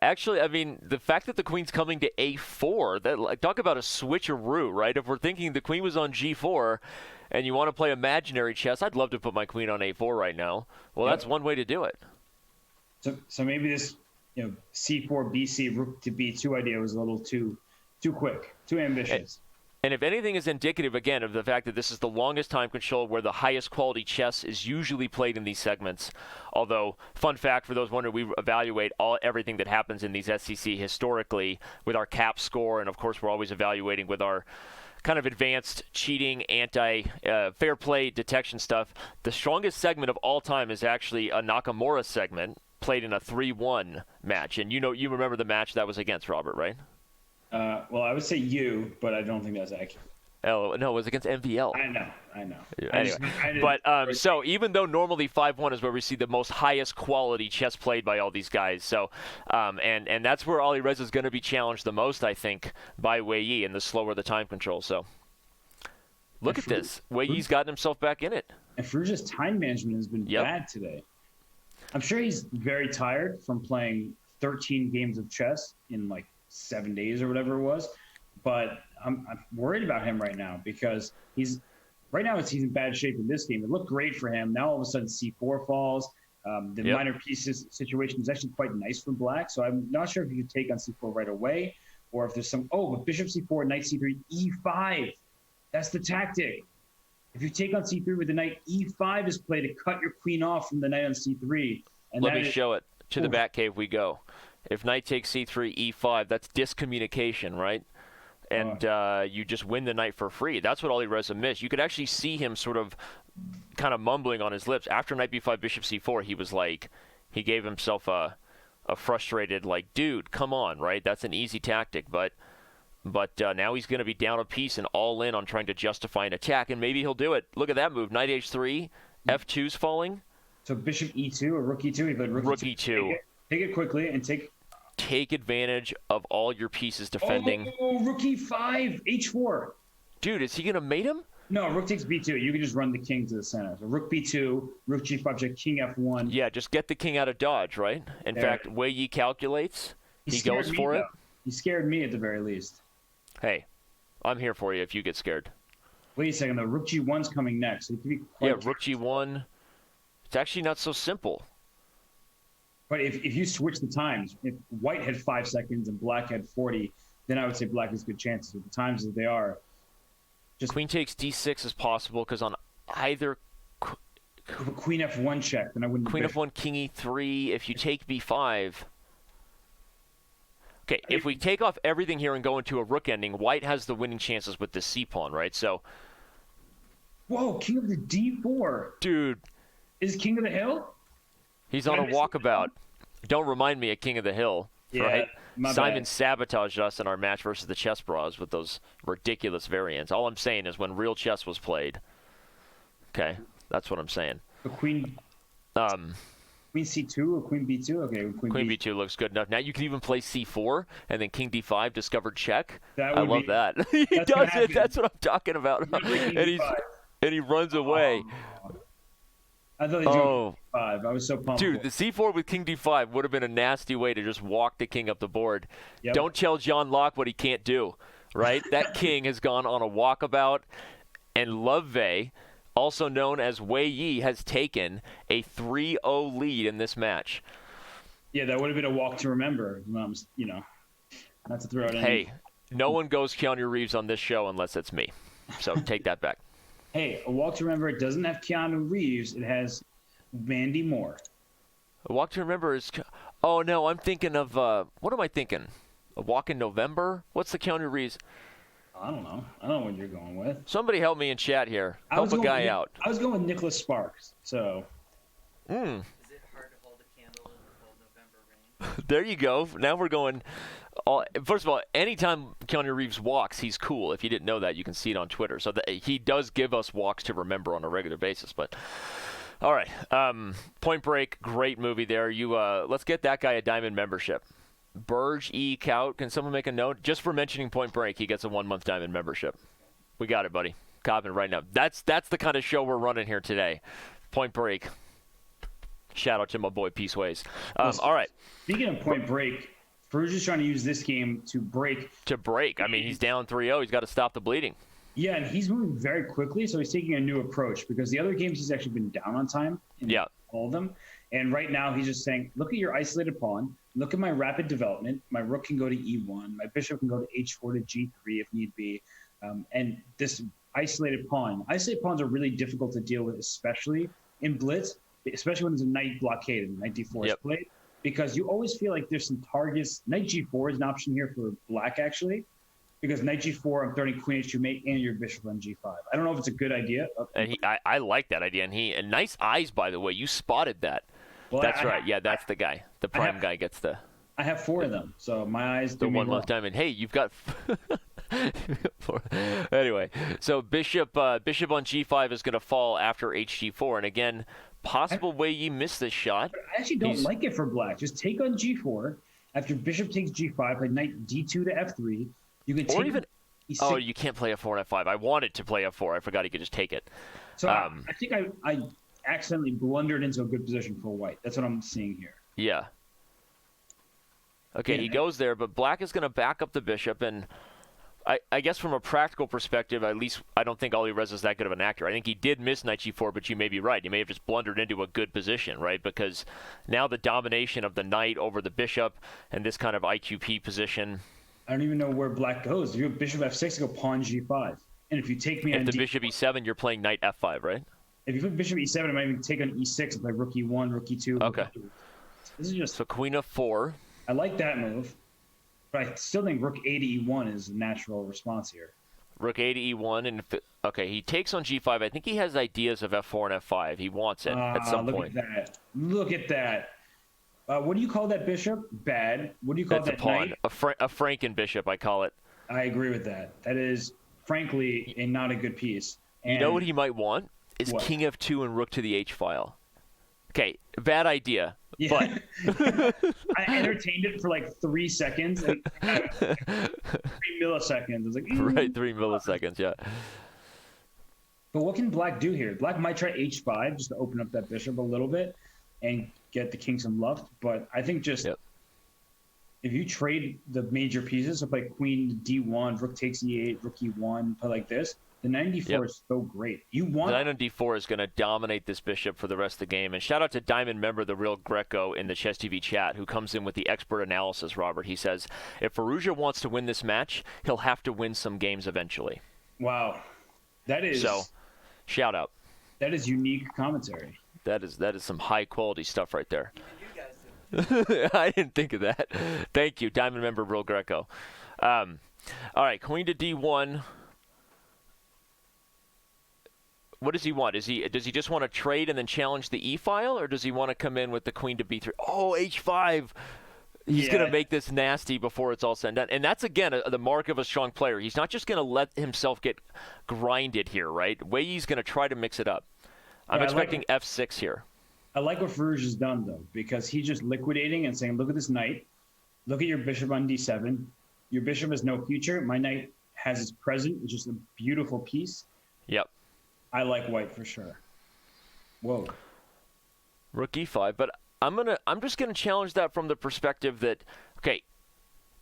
Actually, the fact that the queen's coming to a4, talk about a switcheroo, right? If we're thinking the queen was on g4, and you want to play imaginary chess, I'd love to put my queen on a4 right now. Well, that's one way to do it. So maybe this, c4, bc, rook to b2 idea was a little too quick, too ambitious. And if anything is indicative, again, of the fact that this is the longest time control where the highest quality chess is usually played in these segments. Although, fun fact for those wondering, we evaluate everything that happens in these SCC historically with our cap score, and of course we're always evaluating with our kind of advanced cheating, fair play detection stuff. The strongest segment of all time is actually a Nakamura segment played in a 3-1 match. And you remember the match that was against, Robert, right? Well, I would say you, but I don't think that's accurate. Oh, no, it was against MVL. I know. Anyway, so even though normally 5-1 is where we see the most highest quality chess played by all these guys, so and that's where Alireza is going to be challenged the most, I think, by Wei Yi in the slower the time control. So look at this. Wei Yi's gotten himself back in it. And Firouzja's time management has been bad today. I'm sure he's very tired from playing 13 games of chess in like 7 days or whatever it was. But I'm worried about him right now because he's in bad shape in this game. It looked great for him. Now all of a sudden c4 falls. The minor pieces situation is actually quite nice for Black. So I'm not sure if you could take on c4 right away or if there's some, with bishop c4, knight c3, e5. That's the tactic. If you take on c3 with the knight, e5 is played to cut your queen off from the knight on c3. And let me show it. To the back cave we go. If knight takes c3, e5, that's discommunication, right? And you just win the knight for free. That's what Alireza missed. You could actually see him sort of kind of mumbling on his lips. After knight b5, bishop c4, he was like, he gave himself a frustrated, like, dude, come on, right? That's an easy tactic. But now he's going to be down a piece and all in on trying to justify an attack, and maybe he'll do it. Look at that move. Knight h3, f2's falling. So bishop e2 or rook e2? He played rook e2. Take it quickly and take advantage of all your pieces defending. Rook e5, h4. Dude, is he going to mate him? No, rook takes b2. You can just run the king to the center. So rook b2, rook g5, check, king f1. Yeah, just get the king out of dodge, right? In fact, Wei Yi calculates. He goes for it. He scared me at the very least. Hey, I'm here for you if you get scared. Wait a second, though. Rook G1's coming next. So it could be quite Rook G1. It's actually not so simple. But if you switch the times, if white had 5 seconds and black had 40, then I would say black has good chances. With the times as they are, just Queen takes D6 is possible because on either Queen F1 check, then I wouldn't. Queen F1, King E3. If you take B5. Okay, if we take off everything here and go into a rook ending, white has the winning chances with the C pawn, right? So. Whoa, King of the D4. Dude. Is King of the Hill? He's on a walkabout. Don't remind me of King of the Hill, right? Simon sabotaged us in our match versus the Chess Bras with those ridiculous variants. All I'm saying is when real chess was played. Okay, that's what I'm saying. The Queen C2 or Queen B2? Okay, Queen B2 looks good enough. Now you can even play C4 and then King D5, discovered check. I love that. He does it. That's what I'm talking about. And he runs away. I thought he drew D5. I was so pumped. Dude, the C4 with King D5 would have been a nasty way to just walk the king up the board. Yep. Don't tell John Locke what he can't do, right? That king has gone on a walkabout, and Love, also known as Wei Yi, has taken a 3-0 lead in this match. Yeah, that would have been a walk to remember. Not to throw it in. Hey, no one goes Keanu Reeves on this show unless it's me. So take that back. Hey, a walk to remember, it doesn't have Keanu Reeves. It has Mandy Moore. A walk to remember is... Oh, no, I'm thinking of... what am I thinking? A Walk in November? What's the Keanu Reeves? I don't know. I don't know what you're going with. Somebody help me in chat here. Help a guy out. I was going with Nicholas Sparks, so... Is it hard to hold a candle in the cold November rain? There you go. Now we're going... First of all, anytime Keanu Reeves walks, he's cool. If you didn't know that, you can see it on Twitter. So he does give us walks to remember on a regular basis. But all right, Point Break, great movie there. Let's get that guy a diamond membership. Burge E. Kaut, can someone make a note? Just for mentioning Point Break, he gets a 1-month diamond membership. We got it, buddy. Copping right now. That's the kind of show we're running here today. Point Break. Shout out to my boy Peace Ways. All right. Speaking of Point Break, Firouzja's trying to use this game to break. I mean, he's down 3-0. He's got to stop the bleeding. Yeah, and he's moving very quickly, so he's taking a new approach because the other games he's actually been down on time in all of them. And right now he's just saying, look at your isolated pawn. Look at my rapid development. My rook can go to E1. My bishop can go to H4 to G3 if need be. And this isolated pawn. Isolated pawns are really difficult to deal with, especially in blitz, especially when there's a knight blockade and knight D4 is played. Because you always feel like there's some targets. Knight G4 is an option here for black, actually. Because Knight G4, I'm throwing Queen H2 mate and your bishop on G5. I don't know if it's a good idea. And I like that idea. And nice eyes, by the way. You spotted that. Well, that's right. Yeah, that's the guy. The prime guy gets the... I have 4 of them, so my eyes do the 1-month diamond. Hey, you've got... 4. Anyway, so bishop on G5 is going to fall after HG4. And again... Possible way you missed this shot. I actually don't like it for black. Just take on G4. After bishop takes G5, play knight D2 to F3. You can take even. Oh, you can't play F4 and F5. I wanted to play F4. I forgot he could just take it. So I think I accidentally blundered into a good position for white. That's what I'm seeing here. Yeah. Okay, he goes there, but black is going to back up the bishop, and I guess from a practical perspective, at least I don't think Alireza is that good of an actor. I think he did miss knight G4, but you may be right. He may have just blundered into a good position, right? Because now the domination of the knight over the bishop and this kind of IQP position. I don't even know where black goes. If you have bishop F6, go pawn G5. And if you take me on the bishop E7, you're playing knight F5, right? If you put bishop E7, I might even take on E6 and play rook E1, rook E2. Okay. This is just... So queen F4. I like that move. But I still think rook A to E1 is a natural response here. Rook A to E1, and okay, he takes on G5. I think he has ideas of F4 and F5. He wants it at some point. Look at that. Look at that. What do you call that bishop? Bad. What do you call That's that a pawn. knight? A Franken bishop, I call it. I agree with that. That is, frankly, not a good piece. And you know what he might want? Is what? King F2 and rook to the H file. Okay, bad idea. Yeah. But I entertained it for like 3 seconds. 3 milliseconds. I was like, right, 3 milliseconds, yeah. But what can black do here? Black might try H5 just to open up that bishop a little bit and get the king some luck. But I think just if you trade the major pieces, so play queen to D1, rook takes E8, rook E1, play like this, The 94 is so great. You want the knight on d4 is going to dominate this bishop for the rest of the game. And shout out to Diamond member, the real Greco in the Chess TV chat, who comes in with the expert analysis, Robert. He says, if Firouzja wants to win this match, he'll have to win some games eventually. Wow. That is so. Shout out. That is unique commentary. That is some high quality stuff right there. Even you guys did. I didn't think of that. Thank you, Diamond member, real Greco. All right, queen to d1. What does he want? Does he just want to trade and then challenge the e-file, or does he want to come in with the queen to b3? Oh, h5. He's going to make this nasty before it's all said and done. And that's, again, the mark of a strong player. He's not just going to let himself get grinded here, right? Weiyi's going to try to mix it up. I'm expecting f6 here. I like what Firouzja's done, though, because he's just liquidating and saying, look at this knight. Look at your bishop on d7. Your bishop has no future. My knight has its present, which is a beautiful piece. Yep. I like white for sure. Whoa. Rook e5, but I'm just gonna challenge that from the perspective that, okay,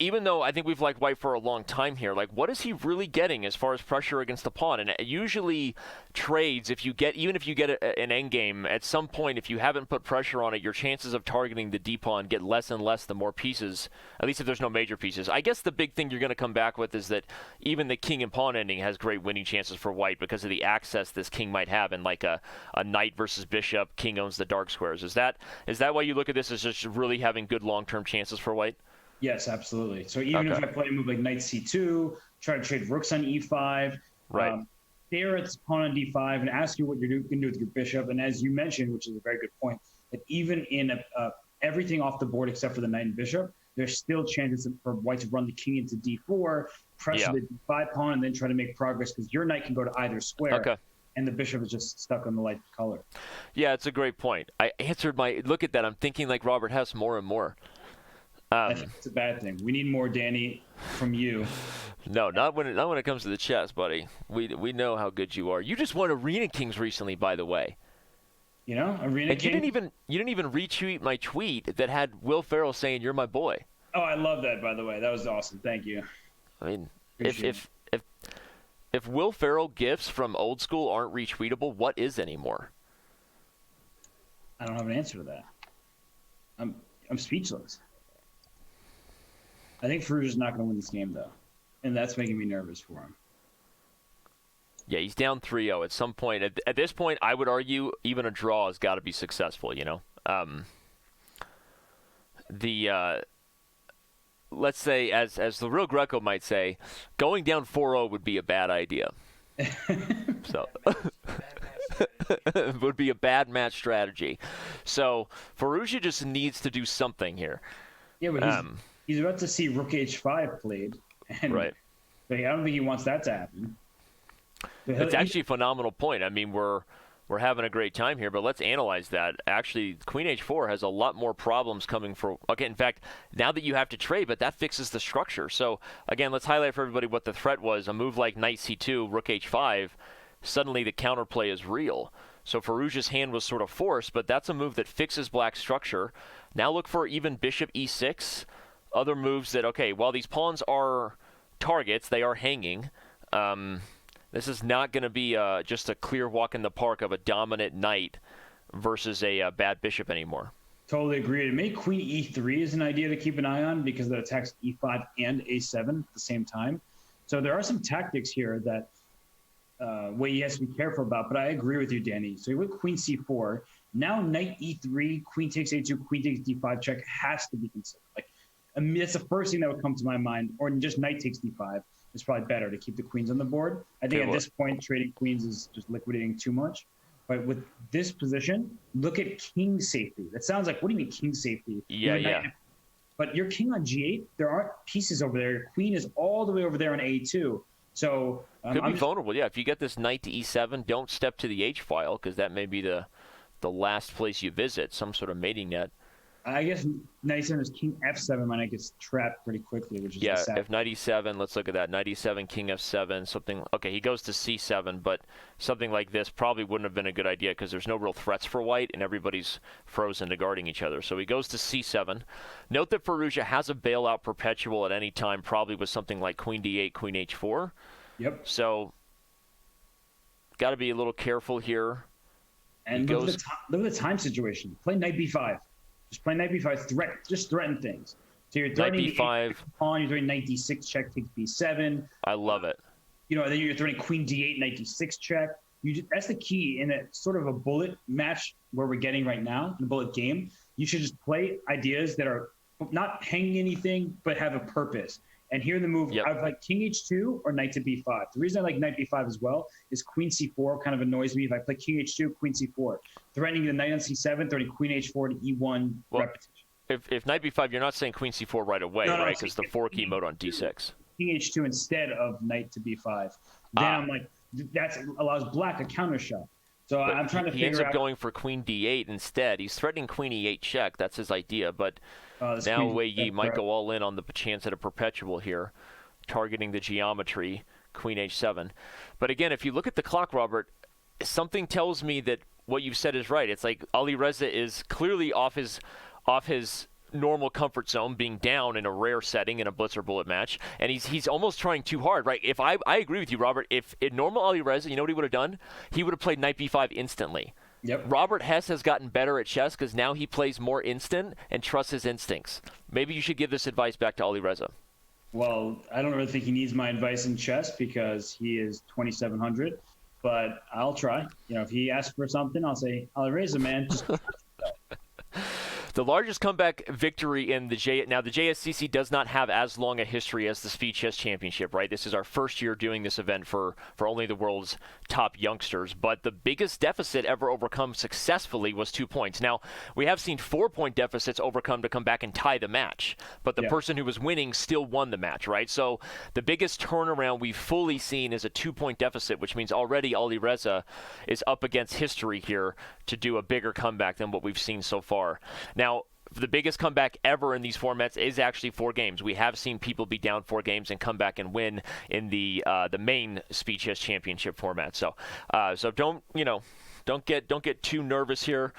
even though I think we've liked white for a long time here, like, what is he really getting as far as pressure against the pawn? And usually trades, even if you get an endgame, at some point, if you haven't put pressure on it, your chances of targeting the d-pawn get less and less the more pieces, at least if there's no major pieces. I guess the big thing you're going to come back with is that even the king and pawn ending has great winning chances for white because of the access this king might have in like a knight versus bishop, king owns the dark squares. Is that why you look at this as just really having good long-term chances for white? Yes, absolutely. So even if I play a move like knight c2, try to trade rooks on e5, right. Stare at pawn on d5 and ask you what you're going to do with your bishop. And as you mentioned, which is a very good point, that even in everything off the board except for the knight and bishop, there's still chances for white to run the king into d4, pressure the d5 pawn, and then try to make progress because your knight can go to either square. Okay. And the bishop is just stuck on the light color. Yeah, it's a great point. I answered look at that. I'm thinking like Robert Hess more and more. I think it's a bad thing. We need more Danny from you. No, not when it comes to the chess, buddy. We know how good you are. You just won Arena Kings recently, by the way. You know, Arena Kings. You didn't even retweet my tweet that had Will Ferrell saying you're my boy. Oh, I love that, by the way. That was awesome. Thank you. I mean, if Will Ferrell gifs from old school aren't retweetable, what is anymore? I don't have an answer to that. I'm speechless. I think Firouzja's not going to win this game, though. And that's making me nervous for him. Yeah, he's down 3-0. At some point, at this point, I would argue even a draw has got to be successful, you know? Let's say, as the real Greco might say, going down 4-0 would be a bad idea. So it would be a bad match strategy. So Firouzja just needs to do something here. Yeah, but he's about to see Rook H5 played. And right. But I don't think he wants that to happen. It's actually a phenomenal point. I mean, we're having a great time here, but let's analyze that. Actually, Queen H4 has a lot more problems coming for... Okay, in fact, now that you have to trade, but that fixes the structure. So, again, let's highlight for everybody what the threat was. A move like Knight C2, Rook H5, suddenly the counterplay is real. So Firouzja's hand was sort of forced, but that's a move that fixes black's structure. Now look for even Bishop E6. Other moves that, okay, while these pawns are targets, they are hanging. This is not going to be just a clear walk in the park of a dominant knight versus a bad bishop anymore. Totally agree. Maybe Queen E3 is an idea to keep an eye on because that attacks E5 and A7 at the same time. So there are some tactics here that Weiyi has to be careful about, but I agree with you, Danny. So you went Queen C4. Now Knight E3, Queen takes A2, Queen takes D5 check has to be considered. Like, I mean, that's the first thing that would come to my mind. Or just Knight takes D5 is probably better to keep the queens on the board. I think at this point, trading queens is just liquidating too much. But with this position, look at king safety. That sounds like, what do you mean king safety? Yeah. But your king on G8, there aren't pieces over there. Your queen is all the way over there on A2. So could be vulnerable. Yeah, if you get this knight to E7, don't step to the H file because that may be the last place you visit, some sort of mating net. I guess knight E7 is king F7. My knight gets trapped pretty quickly, which is if knight E7, let's look at that. Knight E7, king F7, something. Okay, he goes to C7, but something like this probably wouldn't have been a good idea because there's no real threats for white and everybody's frozen to guarding each other. So he goes to C7. Note that Firouzja has a bailout perpetual at any time, probably with something like queen D8, queen H4. Yep. So got to be a little careful here. And look at the time situation. Play knight b5. Just play knight b5. Just threaten things. So you're threatening knight b5. Pawn. You're threatening knight d6 check takes b7. I love it. Then you're threatening queen d8, knight d6 check. That's the key in a sort of a bullet match where we're getting right now, in a bullet game. You should just play ideas that are not hanging anything, but have a purpose. And here in the move, I like king h2 or knight to b5. The reason I like knight b5 as well is queen c4 kind of annoys me. If I play king h2, queen c4, threatening the knight on c7, threatening queen h4 to e1 repetition. If knight b5, you're not saying queen c4 right away, right? Because the fork mode on d6. King h2 instead of knight to b5. Then I'm like, that allows black a counter shot. So I'm trying to figure out. He ends up going for queen d8 instead. He's threatening queen e8 check. That's his idea. But now Wei Yi might go all in on the chance at a perpetual here, targeting the geometry, queen h7. But again, if you look at the clock, Robert, something tells me that what you've said is right. It's like Alireza is clearly off his normal comfort zone, being down in a rare setting in a blitz or bullet match, and he's almost trying too hard, right? If I agree with you, Robert. If in normal Alireza, you know what he would have done? He would have played knight b5 instantly. Yep. Robert Hess has gotten better at chess because now he plays more instant and trusts his instincts. Maybe you should give this advice back to Alireza. Well, I don't really think he needs my advice in chess because he is 2,700, but I'll try. If he asks for something, I'll say, Alireza, man, just The largest comeback victory in the now the JSCC does not have as long a history as the Speed Chess Championship, right? This is our first year doing this event for only the world's top youngsters, but the biggest deficit ever overcome successfully was 2 points. Now, we have seen 4-point deficits overcome to come back and tie the match, but the person who was winning still won the match, right? So the biggest turnaround we've fully seen is a 2-point deficit, which means already Alireza is up against history here to do a bigger comeback than what we've seen so far. Now, the biggest comeback ever in these formats is actually 4 games. We have seen people be down 4 games and come back and win in the main Speed Chess Championship format. So don't get too nervous here,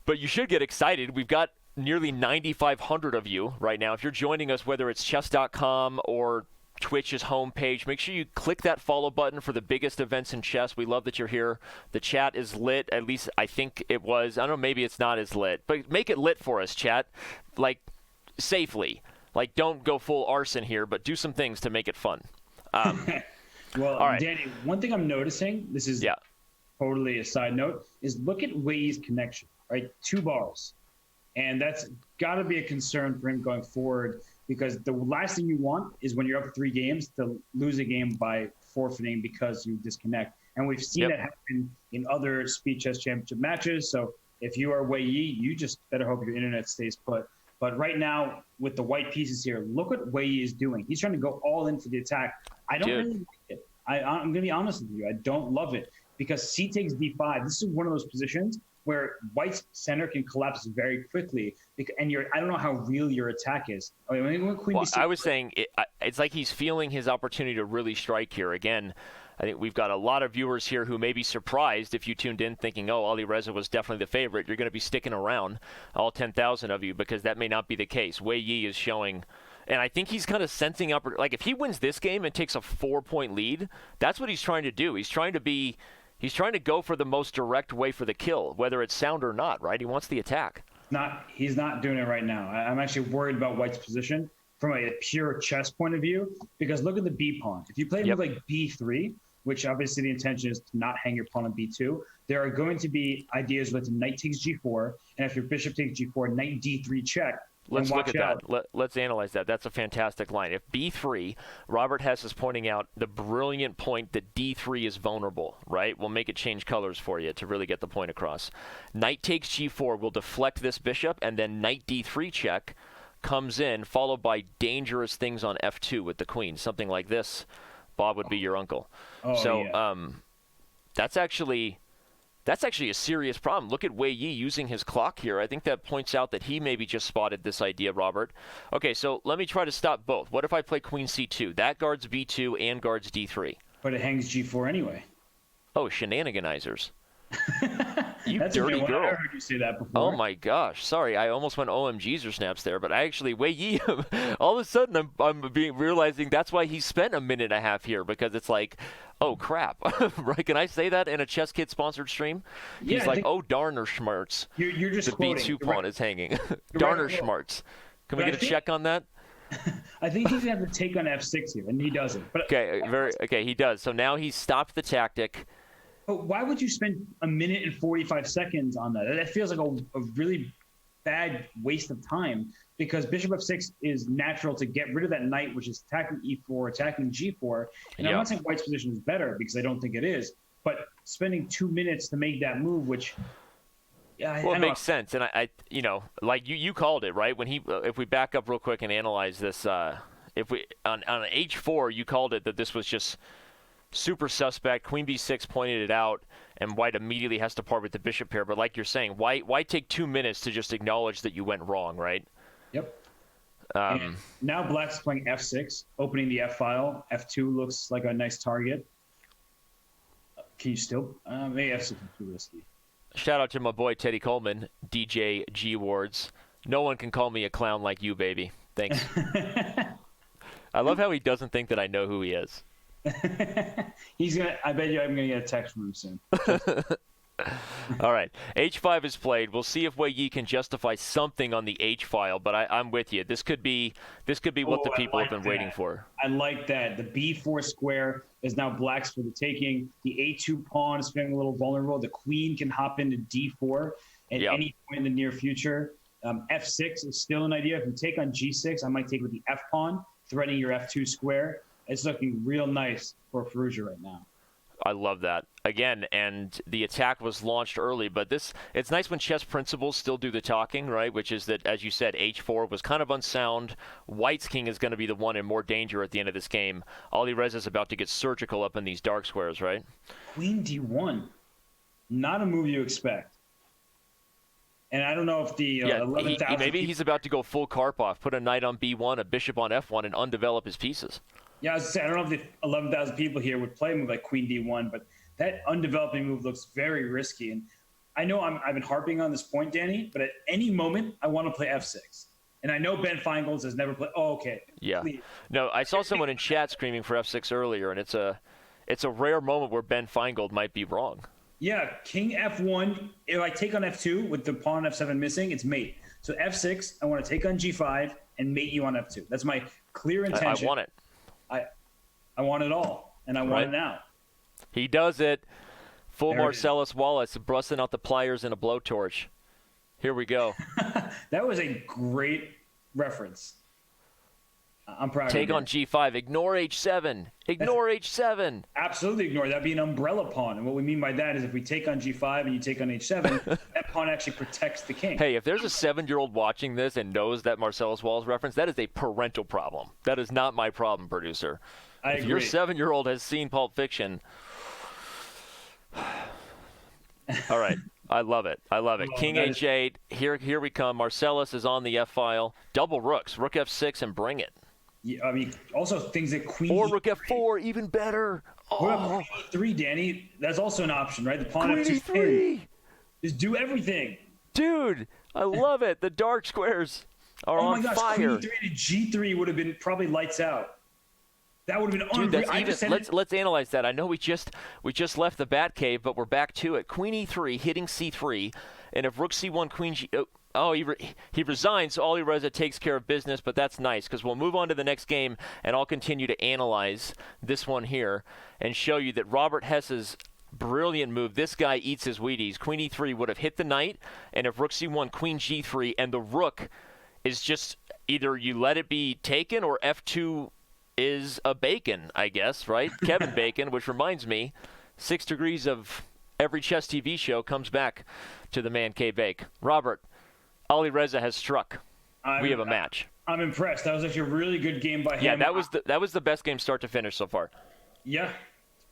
but you should get excited. We've got nearly 9,500 of you right now. If you're joining us, whether it's Chess.com or Twitch's homepage, make sure you click that follow button for the biggest events in chess. We love that you're here. The chat is lit. At least I think it was. I don't know, maybe it's not as lit, but make it lit for us, chat. Like, safely. Like, don't go full arson here, but do some things to make it fun. Well, all right. Danny, one thing I'm noticing, this is totally a side note, is look at Wei Yi's connection, right? 2 bars. And that's got to be a concern for him going forward, because the last thing you want is when you're up 3 games to lose a game by forfeiting because you disconnect. And we've seen that happen in other Speed Chess Championship matches. So if you are Wei Yi, you just better hope your internet stays put. But right now, with the white pieces here, look what Wei Yi is doing. He's trying to go all in for the attack. I don't really like it. I'm going to be honest with you. I don't love it, because c takes d5. This is one of those positions where white's center can collapse very quickly, and I don't know how real your attack is. I was saying it's like he's feeling his opportunity to really strike here. Again, I think we've got a lot of viewers here who may be surprised if you tuned in thinking, oh, Alireza was definitely the favorite. You're going to be sticking around, all 10,000 of you, because that may not be the case. Wei Yi is showing, and I think he's kind of sensing up, like if he wins this game and takes a 4-point lead, that's what he's trying to do. He's trying to go for the most direct way for the kill, whether it's sound or not, right? He wants the attack. He's not doing it right now. I'm actually worried about white's position from a pure chess point of view, because look at the b pawn. If you play a move like b3, which obviously the intention is to not hang your pawn on b2, there are going to be ideas with knight takes g4, and if your bishop takes g4, knight d3 check. Let's look at that. Let's analyze that. That's a fantastic line. If b3, Robert Hess is pointing out the brilliant point that d3 is vulnerable, right? We'll make it change colors for you to really get the point across. Knight takes g4 will deflect this bishop, and then knight d3 check comes in, followed by dangerous things on f2 with the queen. Something like this, Bob would be your uncle. That's actually a serious problem. Look at Wei Yi using his clock here. I think that points out that he maybe just spotted this idea, Robert. Okay, so let me try to stop both. What if I play queen c2? That guards b2 and guards d3. But it hangs g4 anyway. Oh, shenaniganizers. You That's dirty okay. girl. I heard you say that before. Oh my gosh, sorry, I almost went OMGs or snaps there, but I actually Wei Yi. All of a sudden, I'm realizing that's why he spent a minute and a half here, because it's like, oh crap, right? Can I say that in a Chess Kid sponsored stream? Yeah, He's like, oh darner schmarts. You're just The quoting. B2 pawn is hanging. right. Darner schmarts. Can we But I get a think- check on that? I think he's gonna have to take on f6 here, and he doesn't. But Okay, he does. So now he's stopped the tactic. But why would you spend a minute and 45 seconds on that? That feels like a really bad waste of time, because bishop f6 is natural to get rid of that knight, which is attacking e4, attacking g4. And I'm not saying white's position is better, because I don't think it is. But spending 2 minutes to make that move, which It makes sense, and I like you called it right when if we back up real quick and analyze this, if we on h4, you called it that this was just super suspect. Queen b6 pointed it out, and white immediately has to part with the bishop pair. But like you're saying, why take 2 minutes to just acknowledge that you went wrong, right? Yep. And now black's playing f6, opening the f file. f2 looks like a nice target. Can you still? Maybe f6 is too risky. Shout out to my boy Teddy Coleman, DJ G Wards. No one can call me a clown like you, baby. Thanks. I love how he doesn't think that I know who he is. I bet you I'm gonna get a text from him soon. All right, h5 is played. We'll see if Wei Yi can justify something on the h file, but I'm with you. This could be what the people have been waiting for. I like that. The b4 square is now black's for the taking. The a2 pawn is feeling a little vulnerable. The queen can hop into d4 at any point in the near future. f6 is still an idea. If you take on g6, I might take with the f pawn, threatening your f2 square. It's looking real nice for Firouzja right now. I love that. Again, and the attack was launched early, but it's nice when chess principles still do the talking, right? Which is that, as you said, h4 was kind of unsound. White's king is going to be the one in more danger at the end of this game. Alireza is about to get surgical up in these dark squares, right? Queen d1. Not a move you expect. And I don't know if the 11,000... maybe he's about to go full Karpov, put a knight on b1, a bishop on f1, and undevelop his pieces. Yeah, I was saying, I don't know if the 11,000 people here would play a move like Queen D1, but that undeveloping move looks very risky. And I know I've been harping on this point, Danny, but at any moment, I want to play F6. And I know Ben Feingold has never played. Oh, okay. Yeah. Please. No, I saw someone in chat screaming for F6 earlier, and it's a rare moment where Ben Feingold might be wrong. Yeah, King F1. If I take on F2 with the pawn F7 missing, it's mate. So F6, I want to take on G5 and mate you on F2. That's my clear intention. I want it. I want it all, and I want it now. He does it. Full There it Marcellus Wallace busting out the pliers and a blowtorch. Here we go. That was a great reference. I'm proud Take of you. on G5. Ignore H7. Ignore H7. Absolutely ignore. That'd be an umbrella pawn. And what we mean by that is if we take on G5 and you take on H7, that pawn actually protects the king. Hey, if there's a 7-year-old watching this and knows that Marcellus Wallace reference, that is a parental problem. That is not my problem, producer. I If your agree. 7-year-old has seen Pulp Fiction, all right. I love it. I love it. Oh, King that is- H8. Here we come. Marcellus is on the F file. Double rooks. Rook F6 and bring it. Yeah, I mean, also things that Queen Or E3. Rook F4, even better. What about Oh, Queen E3, Danny? That's also an option, right? The pawn Queen F2 pin. E3. Just do everything. Dude, I love it. The dark squares are Oh on my gosh, fire. Queen E3 to G3 would have been probably lights out. That would have been Dude, unreal. that's I even, just said let's analyze that. I know we just left the bat cave, but we're back to it. Queen E3 hitting C3, and if Rook C1, Queen G. He resigns. So Alireza takes care of business, but that's nice because we'll move on to the next game, and I'll continue to analyze this one here and show you that Robert Hess's brilliant move. This guy eats his Wheaties. Queen E3 would have hit the knight, and if Rook C1, Queen G3, and the Rook is just either you let it be taken or F2 is a bacon, I guess, right? Kevin Bacon, which reminds me, 6 degrees of every chess TV show comes back to the man K-Bake. Robert, Alireza has struck. We have a match. I'm impressed. That was actually a really good game by him. Yeah, that was the best game start to finish so far. Yeah,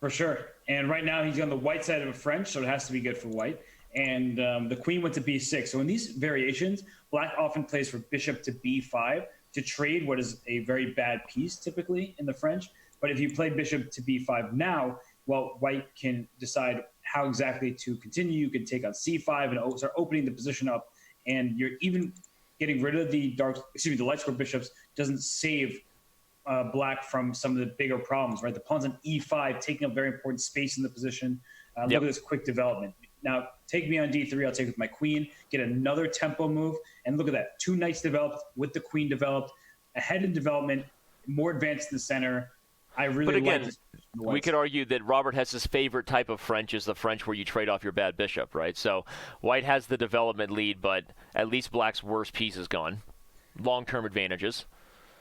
for sure. And right now he's on the white side of a French, so it has to be good for white. And the queen went to b6. So in these variations, black often plays for bishop to b5 to trade what is a very bad piece typically in the French. But if you play bishop to b5 now, well, white can decide how exactly to continue. You can take on c5 and start opening the position up, and you're even getting rid of the light square bishops doesn't save black from some of the bigger problems, right? The pawn's on e5, taking up very important space in the position. Look at this quick development. Now, take me on d3, I'll take with my queen, get another tempo move, and look at that. 2 knights developed with the queen developed, ahead in development, more advanced in the center. I really but again, like this. We could argue that Robert Hess's favorite type of French is the French where you trade off your bad bishop, right? So white has the development lead, but at least black's worst piece is gone. Long-term advantages.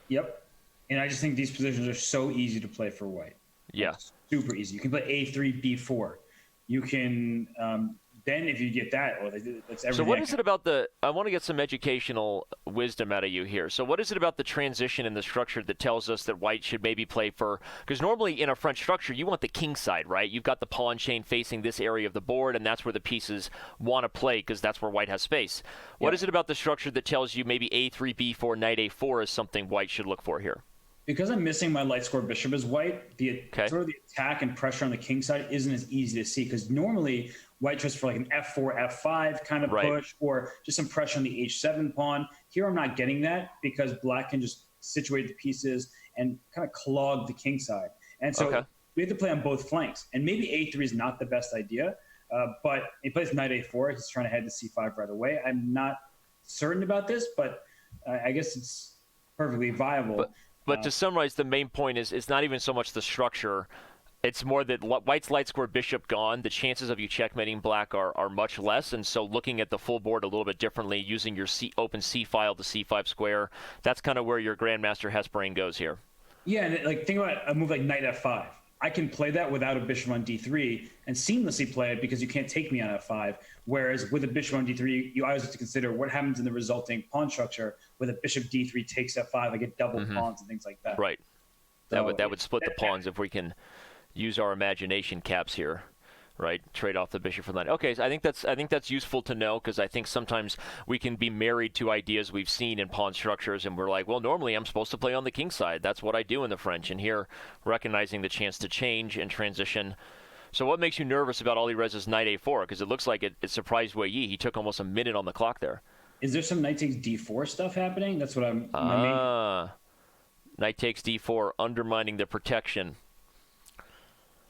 Yep. And I just think these positions are so easy to play for white. Yeah. Super easy. You can play a3, b4. You can then if you get that, well, that's everything. So what is it about I want to get some educational wisdom out of you here. So what is it about the transition in the structure that tells us that white should maybe play for, because normally in a French structure, you want the king side, right? You've got the pawn chain facing this area of the board, and that's where the pieces want to play because that's where white has space. What is it about the structure that tells you maybe a3, b4, knight a4 is something white should look for here? Because I'm missing my light square bishop as white, sort of the attack and pressure on the king side isn't as easy to see, because normally white tries for like an f4, f5 kind of push, or just some pressure on the h7 pawn. Here I'm not getting that because black can just situate the pieces and kind of clog the king side. And so we have to play on both flanks. And maybe a3 is not the best idea, but he plays knight a4. He's trying to head to c5 right away. I'm not certain about this, but I guess it's perfectly viable. But to summarize, the main point is it's not even so much the structure. It's more that white's light square bishop gone, the chances of you checkmating black are much less. And so looking at the full board a little bit differently, using your open C file to C5 square, that's kind of where your Grandmaster Hess brain goes here. Yeah, and like think about a move like knight f5. I can play that without a bishop on d3 and seamlessly play it because you can't take me on f5. Whereas with a bishop on d3, you always have to consider what happens in the resulting pawn structure. With a bishop d3 takes f5, I get double pawns and things like that. Right. So that would split the pawns if we can use our imagination caps here. Right, trade off the bishop for that. Okay, so I think that's useful to know, because I think sometimes we can be married to ideas we've seen in pawn structures, and we're like, well, normally I'm supposed to play on the king side. That's what I do in the French. And here, recognizing the chance to change and transition. So what makes you nervous about Alireza's knight a4? Because it looks like it surprised Wei Yi. He took almost a minute on the clock there. Is there some knight takes d4 stuff happening? That's what I'm. Knight takes d4, undermining the protection.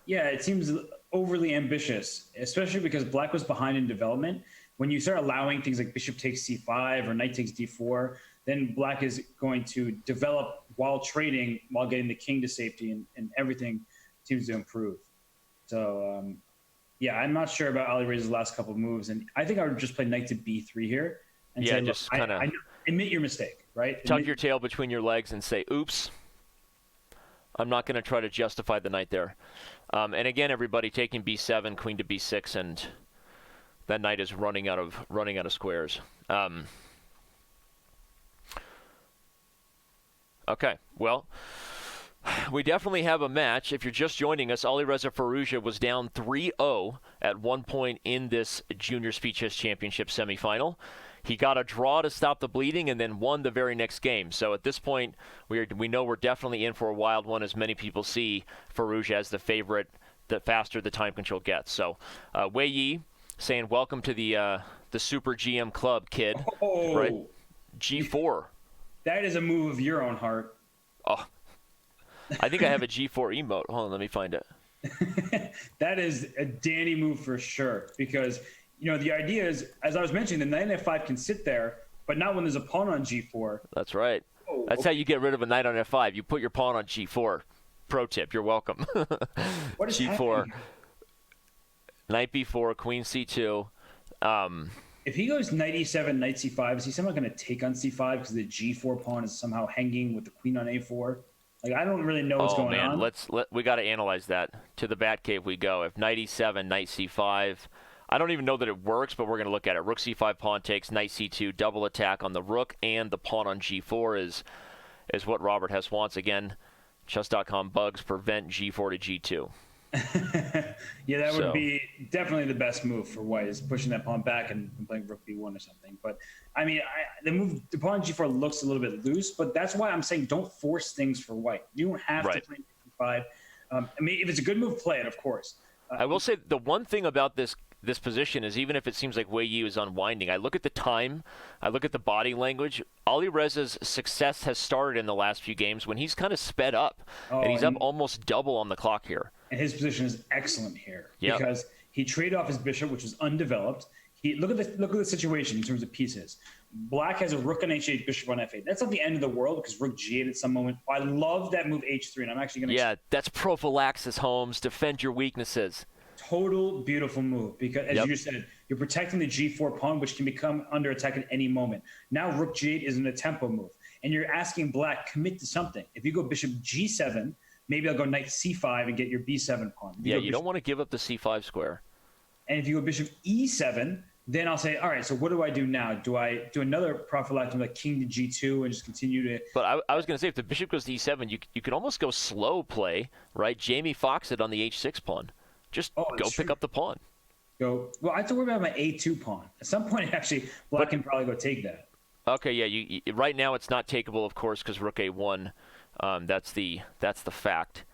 Yeah, it seems overly ambitious, especially because black was behind in development. When you start allowing things like bishop takes c5 or knight takes d4, then black is going to develop while trading, while getting the king to safety, and everything seems to improve. So, yeah, I'm not sure about Alireza's last couple of moves, and I think I would just play knight to b3 here. And say, just kind of admit your mistake, right? Tuck your tail between your legs and say, oops. I'm not going to try to justify the knight there. And again, everybody taking b7, queen to b6, and that knight is running out of squares. Okay, well, we definitely have a match. If you're just joining us, Alireza Firouzja was down 3-0 at one point in this Junior Speed Chess Championship semifinal. He got a draw to stop the bleeding and then won the very next game. So at this point, we know we're definitely in for a wild one, as many people see Firouzja as the favorite, the faster the time control gets. So Wei Yi saying, welcome to the Super GM Club, kid. Oh. Right? G4. That is a move of your own heart. Oh, I think I have a G4 emote. Hold on, let me find it. That is a Danny move for sure, because the idea is, as I was mentioning, the knight on f5 can sit there, but not when there's a pawn on g4. That's right. Oh, that's how you get rid of a knight on f5. You put your pawn on g4. Pro tip, you're welcome. What is g4, happening? Knight b4, queen c2. If he goes knight e7, knight c5, is he somehow going to take on c5 because the g4 pawn is somehow hanging with the queen on a4? Like, I don't really know what's going on. We got to analyze that. To the Batcave we go. If knight e7, knight c5. I don't even know that it works, but we're going to look at it. Rook c5, pawn takes, knight c2, double attack on the rook, and the pawn on g4 is what Robert Hess wants. Again, Chess.com bugs prevent g4 to g2. Yeah, that would be definitely the best move for white, is pushing that pawn back and playing rook b1 or something. But, I mean, the pawn on g4 looks a little bit loose, but that's why I'm saying don't force things for white. You don't have to play b5. I mean, if it's a good move, play it, of course. I will say the one thing about this position is, even if it seems like Wei Yi is unwinding, I look at the time, I look at the body language. Alireza's success has started in the last few games when he's kind of sped up, and he's up almost double on the clock here. And his position is excellent here Yep. because he traded off his bishop, which was undeveloped. Look at the situation in terms of pieces. Black has a rook on h8, bishop on f8. That's not the end of the world because rook g8 at some moment. I love that move h3, and I'm actually going to... Yeah, that's prophylaxis, Holmes. Defend your weaknesses. Total beautiful move because, as you just said, you're protecting the g4 pawn, which can become under attack at any moment. Now rook g8 isn't a tempo move, and you're asking Black, commit to something. If you go bishop g7, maybe I'll go knight c5 and get your b7 pawn. You don't want to give up the c5 square. And if you go bishop e7, then I'll say, all right, so what do I do now? Do I do another prophylactic like king to g2 and just continue to... But I was going to say, if the bishop goes to e7, you could almost go slow play, right? Jamie Foxx it on the h6 pawn. Just go pick up the pawn. Well, I have to worry about my a2 pawn. At some point, actually, Black can probably go take that. Okay, yeah. You right now it's not takeable, of course, because rook a1. That's the fact.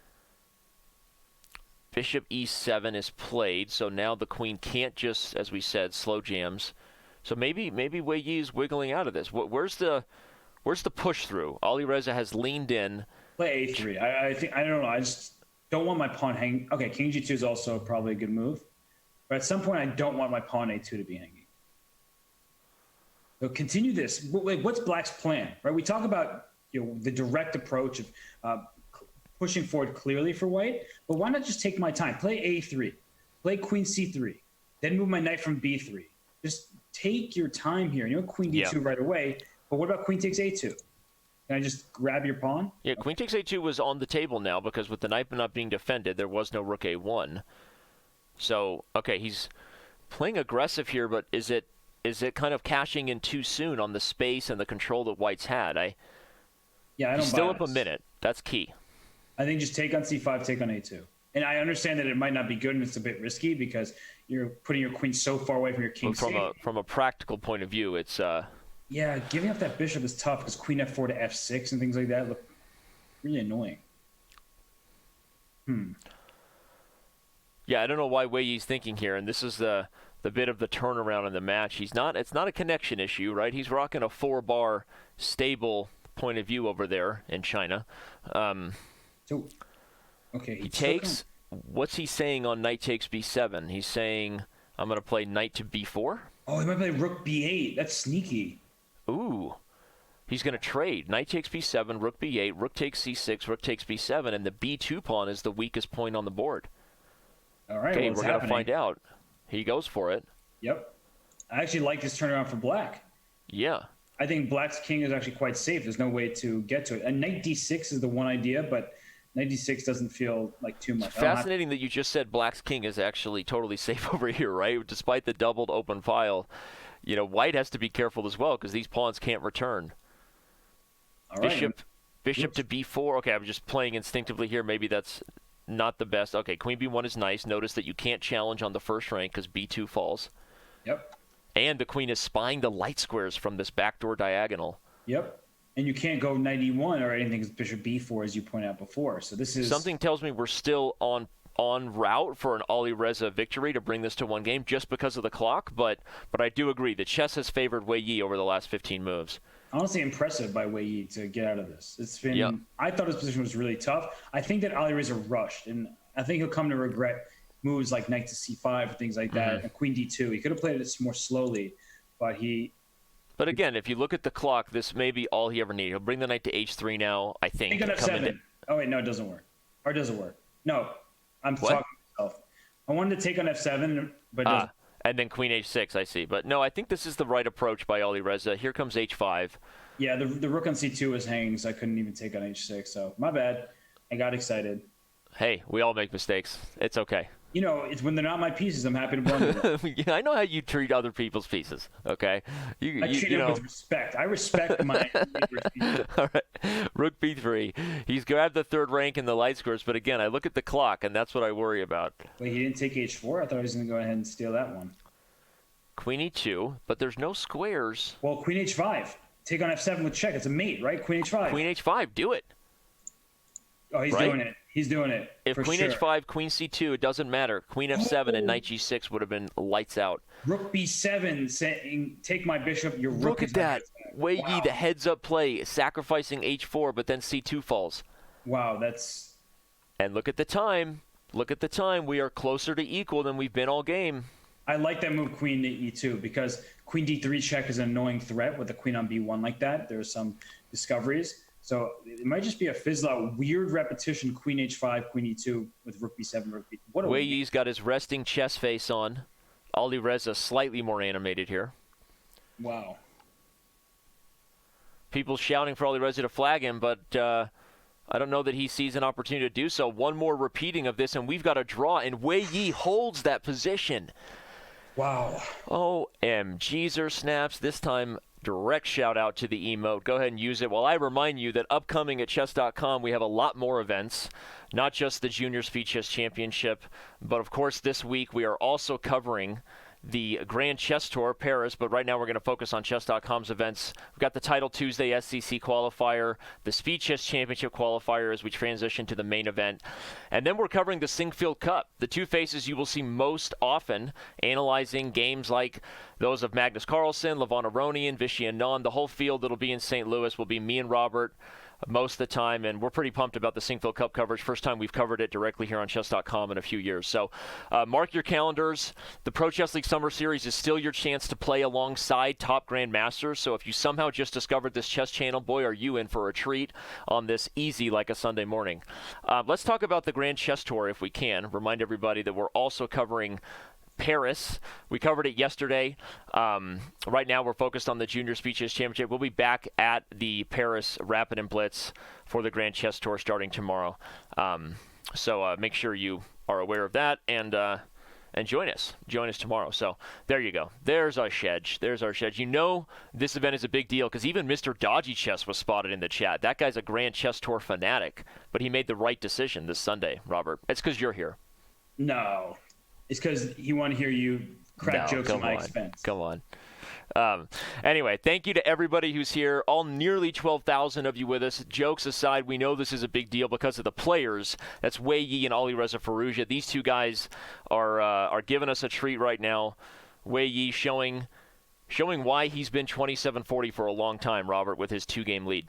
Bishop e7 is played, so now the queen can't just, as we said, slow jams. So maybe Wei Yi is wiggling out of this. Where's the push through? Alireza has leaned in. Play a3. I don't know. I just don't want my pawn hanging. Okay, king g2 is also probably a good move, but at some point I don't want my pawn a2 to be hanging. So continue this. What's Black's plan? Right? We talk about the direct approach of pushing forward clearly for White, but why not just take my time? Play a3, play queen c3, then move my knight from b3. Just take your time here. Queen d2 right away, but what about queen takes a2? Can I just grab your pawn? Yeah, queen takes a2 was on the table now because with the knight not being defended, there was no rook a1. So, okay, he's playing aggressive here, but is it kind of cashing in too soon on the space and the control that White's had? I don't He's still up a minute. That's key. I think just take on c5, take on a2. And I understand that it might not be good and it's a bit risky because you're putting your queen so far away from your king. From a practical point of view, it's yeah, giving up that bishop is tough because queen f4 to f6 and things like that look really annoying. Yeah, I don't know why Wei Yi's thinking here, and this is the bit of the turnaround in the match. It's not a connection issue, right? He's rocking a 4-bar stable point of view over there in China. He takes. What's he saying on knight takes b7? He's saying, I'm going to play knight to b4? Oh, he might play rook b8. That's sneaky. Ooh. He's going to trade. Knight takes b7, rook b8, rook takes c6, rook takes b7, and the b2 pawn is the weakest point on the board. All right, okay, we're going to find out. He goes for it. Yep. I actually like this turnaround for Black. Yeah. I think Black's king is actually quite safe. There's no way to get to it. And knight d6 is the one idea, but knight d6 doesn't feel like too much. It's fascinating that you just said Black's king is actually totally safe over here, right? Despite the doubled open file. White has to be careful as well because these pawns can't return. All right. Bishop to b4. Okay, I'm just playing instinctively here. Maybe that's not the best. Okay, queen b1 is nice. Notice that you can't challenge on the first rank because b2 falls. Yep. And the queen is spying the light squares from this backdoor diagonal. Yep. And you can't go knight e1 or anything because bishop b4, as you pointed out before. So this is... Something tells me we're still on route for an Alireza victory to bring this to one game just because of the clock, but I do agree that chess has favored Wei Yi over the last 15 moves. Honestly impressive by Wei Yi to get out of this. It's been I thought his position was really tough. I think that Alireza rushed, and I think he'll come to regret moves like knight to c5 or things like that, and queen d2. He could have played it more slowly, but he... But again, if you look at the clock, this may be all he ever needed. He'll bring the knight to h3 now, I think. Think on f7. Oh, wait, no, it doesn't work. Or does it work? No, I'm talking to myself. I wanted to take on f7, but it doesn't. And then queen h6, I see. But no, I think this is the right approach by Alireza. Here comes h5. Yeah, the rook on c2 was hanging, so I couldn't even take on h6. So my bad. I got excited. Hey, we all make mistakes. It's okay. It's when they're not my pieces, I'm happy to blunder them. Yeah, I know how you treat other people's pieces, okay? I treat them with respect. I respect my neighbor's pieces. All right, rook b3. He's grabbed the third rank in the light squares, but again, I look at the clock, and that's what I worry about. Wait, he didn't take h4? I thought he was going to go ahead and steal that one. Queen e2, but there's no squares. Well, queen h5. Take on f7 with check. It's a mate, right? Queen h5. Queen h5, do it. Oh, he's doing it. He's doing it. If for queen sure. h5, queen c2, it doesn't matter. Queen f7 and knight g6 would have been lights out. Rook b7 saying, take my bishop, your rook Look is at that. Wei Yi, wow. the heads-up play, sacrificing h4, but then c2 falls. Wow, that's... And look at the time. Look at the time. We are closer to equal than we've been all game. I like that move, queen to e2, because queen d3 check is an annoying threat with the queen on b1 like that. There's some discoveries. So it might just be a fizzle-out, weird repetition, queen h5, queen e2 with rook b7, rook b2. What a Wei Yi's got his resting chess face on. Alireza slightly more animated here. Wow. People shouting for Alireza to flag him, but I don't know that he sees an opportunity to do so. One more repeating of this, and we've got a draw, and Wei Yi holds that position. Wow. OMG's snaps. This time, direct shout out to the emote. Go ahead and use it. While I remind you that upcoming at Chess.com, we have a lot more events, not just the Junior Speed Chess Championship, but of course this week we are also covering the Grand Chess Tour, Paris, but right now we're going to focus on Chess.com's events. We've got the Title Tuesday SCC qualifier, the Speed Chess Championship qualifier as we transition to the main event. And then we're covering the Singfield Cup, the two faces you will see most often, analyzing games like those of Magnus Carlsen, Levon Aronian, Vishy Anand. The whole field that'll be in St. Louis will be me and Robert most of the time, and we're pretty pumped about the Singfield Cup coverage. First time we've covered it directly here on Chess.com in a few years. So mark your calendars. The Pro Chess League Summer Series is still your chance to play alongside top grandmasters. So if you somehow just discovered this chess channel, boy, are you in for a treat on this easy like a Sunday morning. Let's talk about the Grand Chess Tour if we can. Remind everybody that we're also covering Paris. We covered it yesterday. Right now we're focused on the Junior Speed Chess Championship. We'll be back at the Paris Rapid and Blitz for the Grand Chess Tour starting tomorrow. So make sure you are aware of that and join us. Join us tomorrow. So there you go. There's our Shedge. There's our Shedge. You know this event is a big deal because even Mr. Dodgy Chess was spotted in the chat. That guy's a Grand Chess Tour fanatic, but he made the right decision this Sunday, Robert. It's because you're here. No. It's because he want to hear you crack jokes at my expense. Come on. Anyway, thank you to everybody who's here. All nearly 12,000 of you with us. Jokes aside, we know this is a big deal because of the players. That's Wei Yi and Alireza Firouzja. These two guys are giving us a treat right now. Wei Yi showing why he's been 27-40 for a long time, Robert, with his 2-game lead.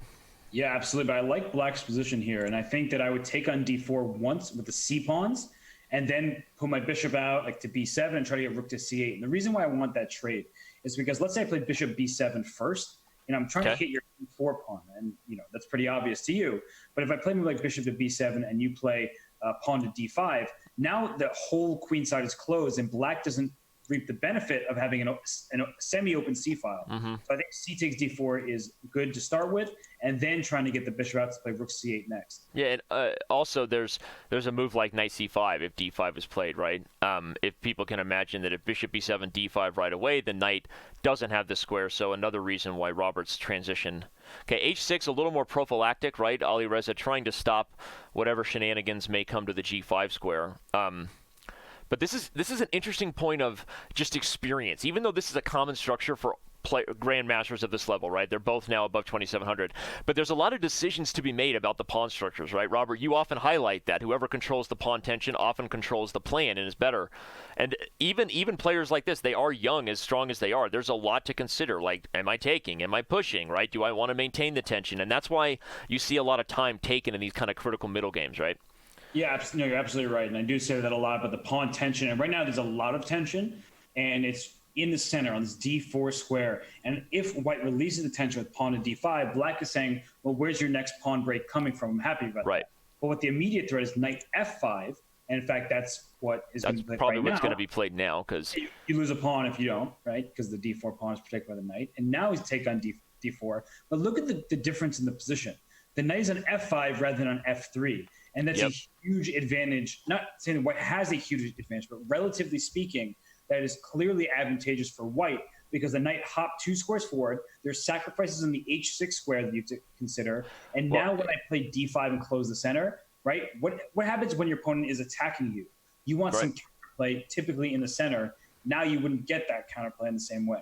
Yeah, absolutely. But I like Black's position here, and I think that I would take on d4 once with the c pawns, and then put my bishop out like to b7 and try to get rook to c8. And the reason why I want that trade is because let's say I play bishop b7 first, and I'm trying to hit your e4 pawn, and that's pretty obvious to you. But if I play like bishop to b7 and you play pawn to d5, now the whole queen side is closed, and Black doesn't reap the benefit of having a semi-open c file. Mm-hmm. So I think c takes d4 is good to start with, and then trying to get the bishop out to play rook c8 next. Yeah, and also there's a move like knight c5 if d5 is played, right? If people can imagine that if bishop b7, d5 right away, the knight doesn't have the square, so another reason why Robert's transition. Okay, h6 a little more prophylactic, right? Alireza trying to stop whatever shenanigans may come to the g5 square. But this is an interesting point of just experience. Even though this is a common structure for grandmasters of this level, right? They're both now above 2,700. But there's a lot of decisions to be made about the pawn structures, right? Robert, you often highlight that. Whoever controls the pawn tension often controls the plan and is better. And even players like this, they are young, as strong as they are. There's a lot to consider, like, am I taking? Am I pushing, right? Do I want to maintain the tension? And that's why you see a lot of time taken in these kind of critical middle games, right? Yeah, no, you're absolutely right. And I do say that a lot about the pawn tension. And right now there's a lot of tension, and it's in the center on this d4 square. And if white releases the tension with pawn to d5, Black is saying, well, where's your next pawn break coming from? I'm happy about that. But what the immediate threat is knight f5. And in fact, that's what is going to be played probably right what's now. going to be played now, because you lose a pawn if you don't, right? Because the d4 pawn is protected by the knight. And now he's take on d4. But look at the difference in the position. The knight is on f5 rather than on f3. And that's a huge advantage. Not saying that white has a huge advantage, but relatively speaking, that is clearly advantageous for white because the knight hopped 2 squares forward. There's sacrifices in the h6 square that you have to consider. And now when I play d5 and close the center, right? What happens when your opponent is attacking you? You want some counterplay typically in the center. Now you wouldn't get that counterplay in the same way.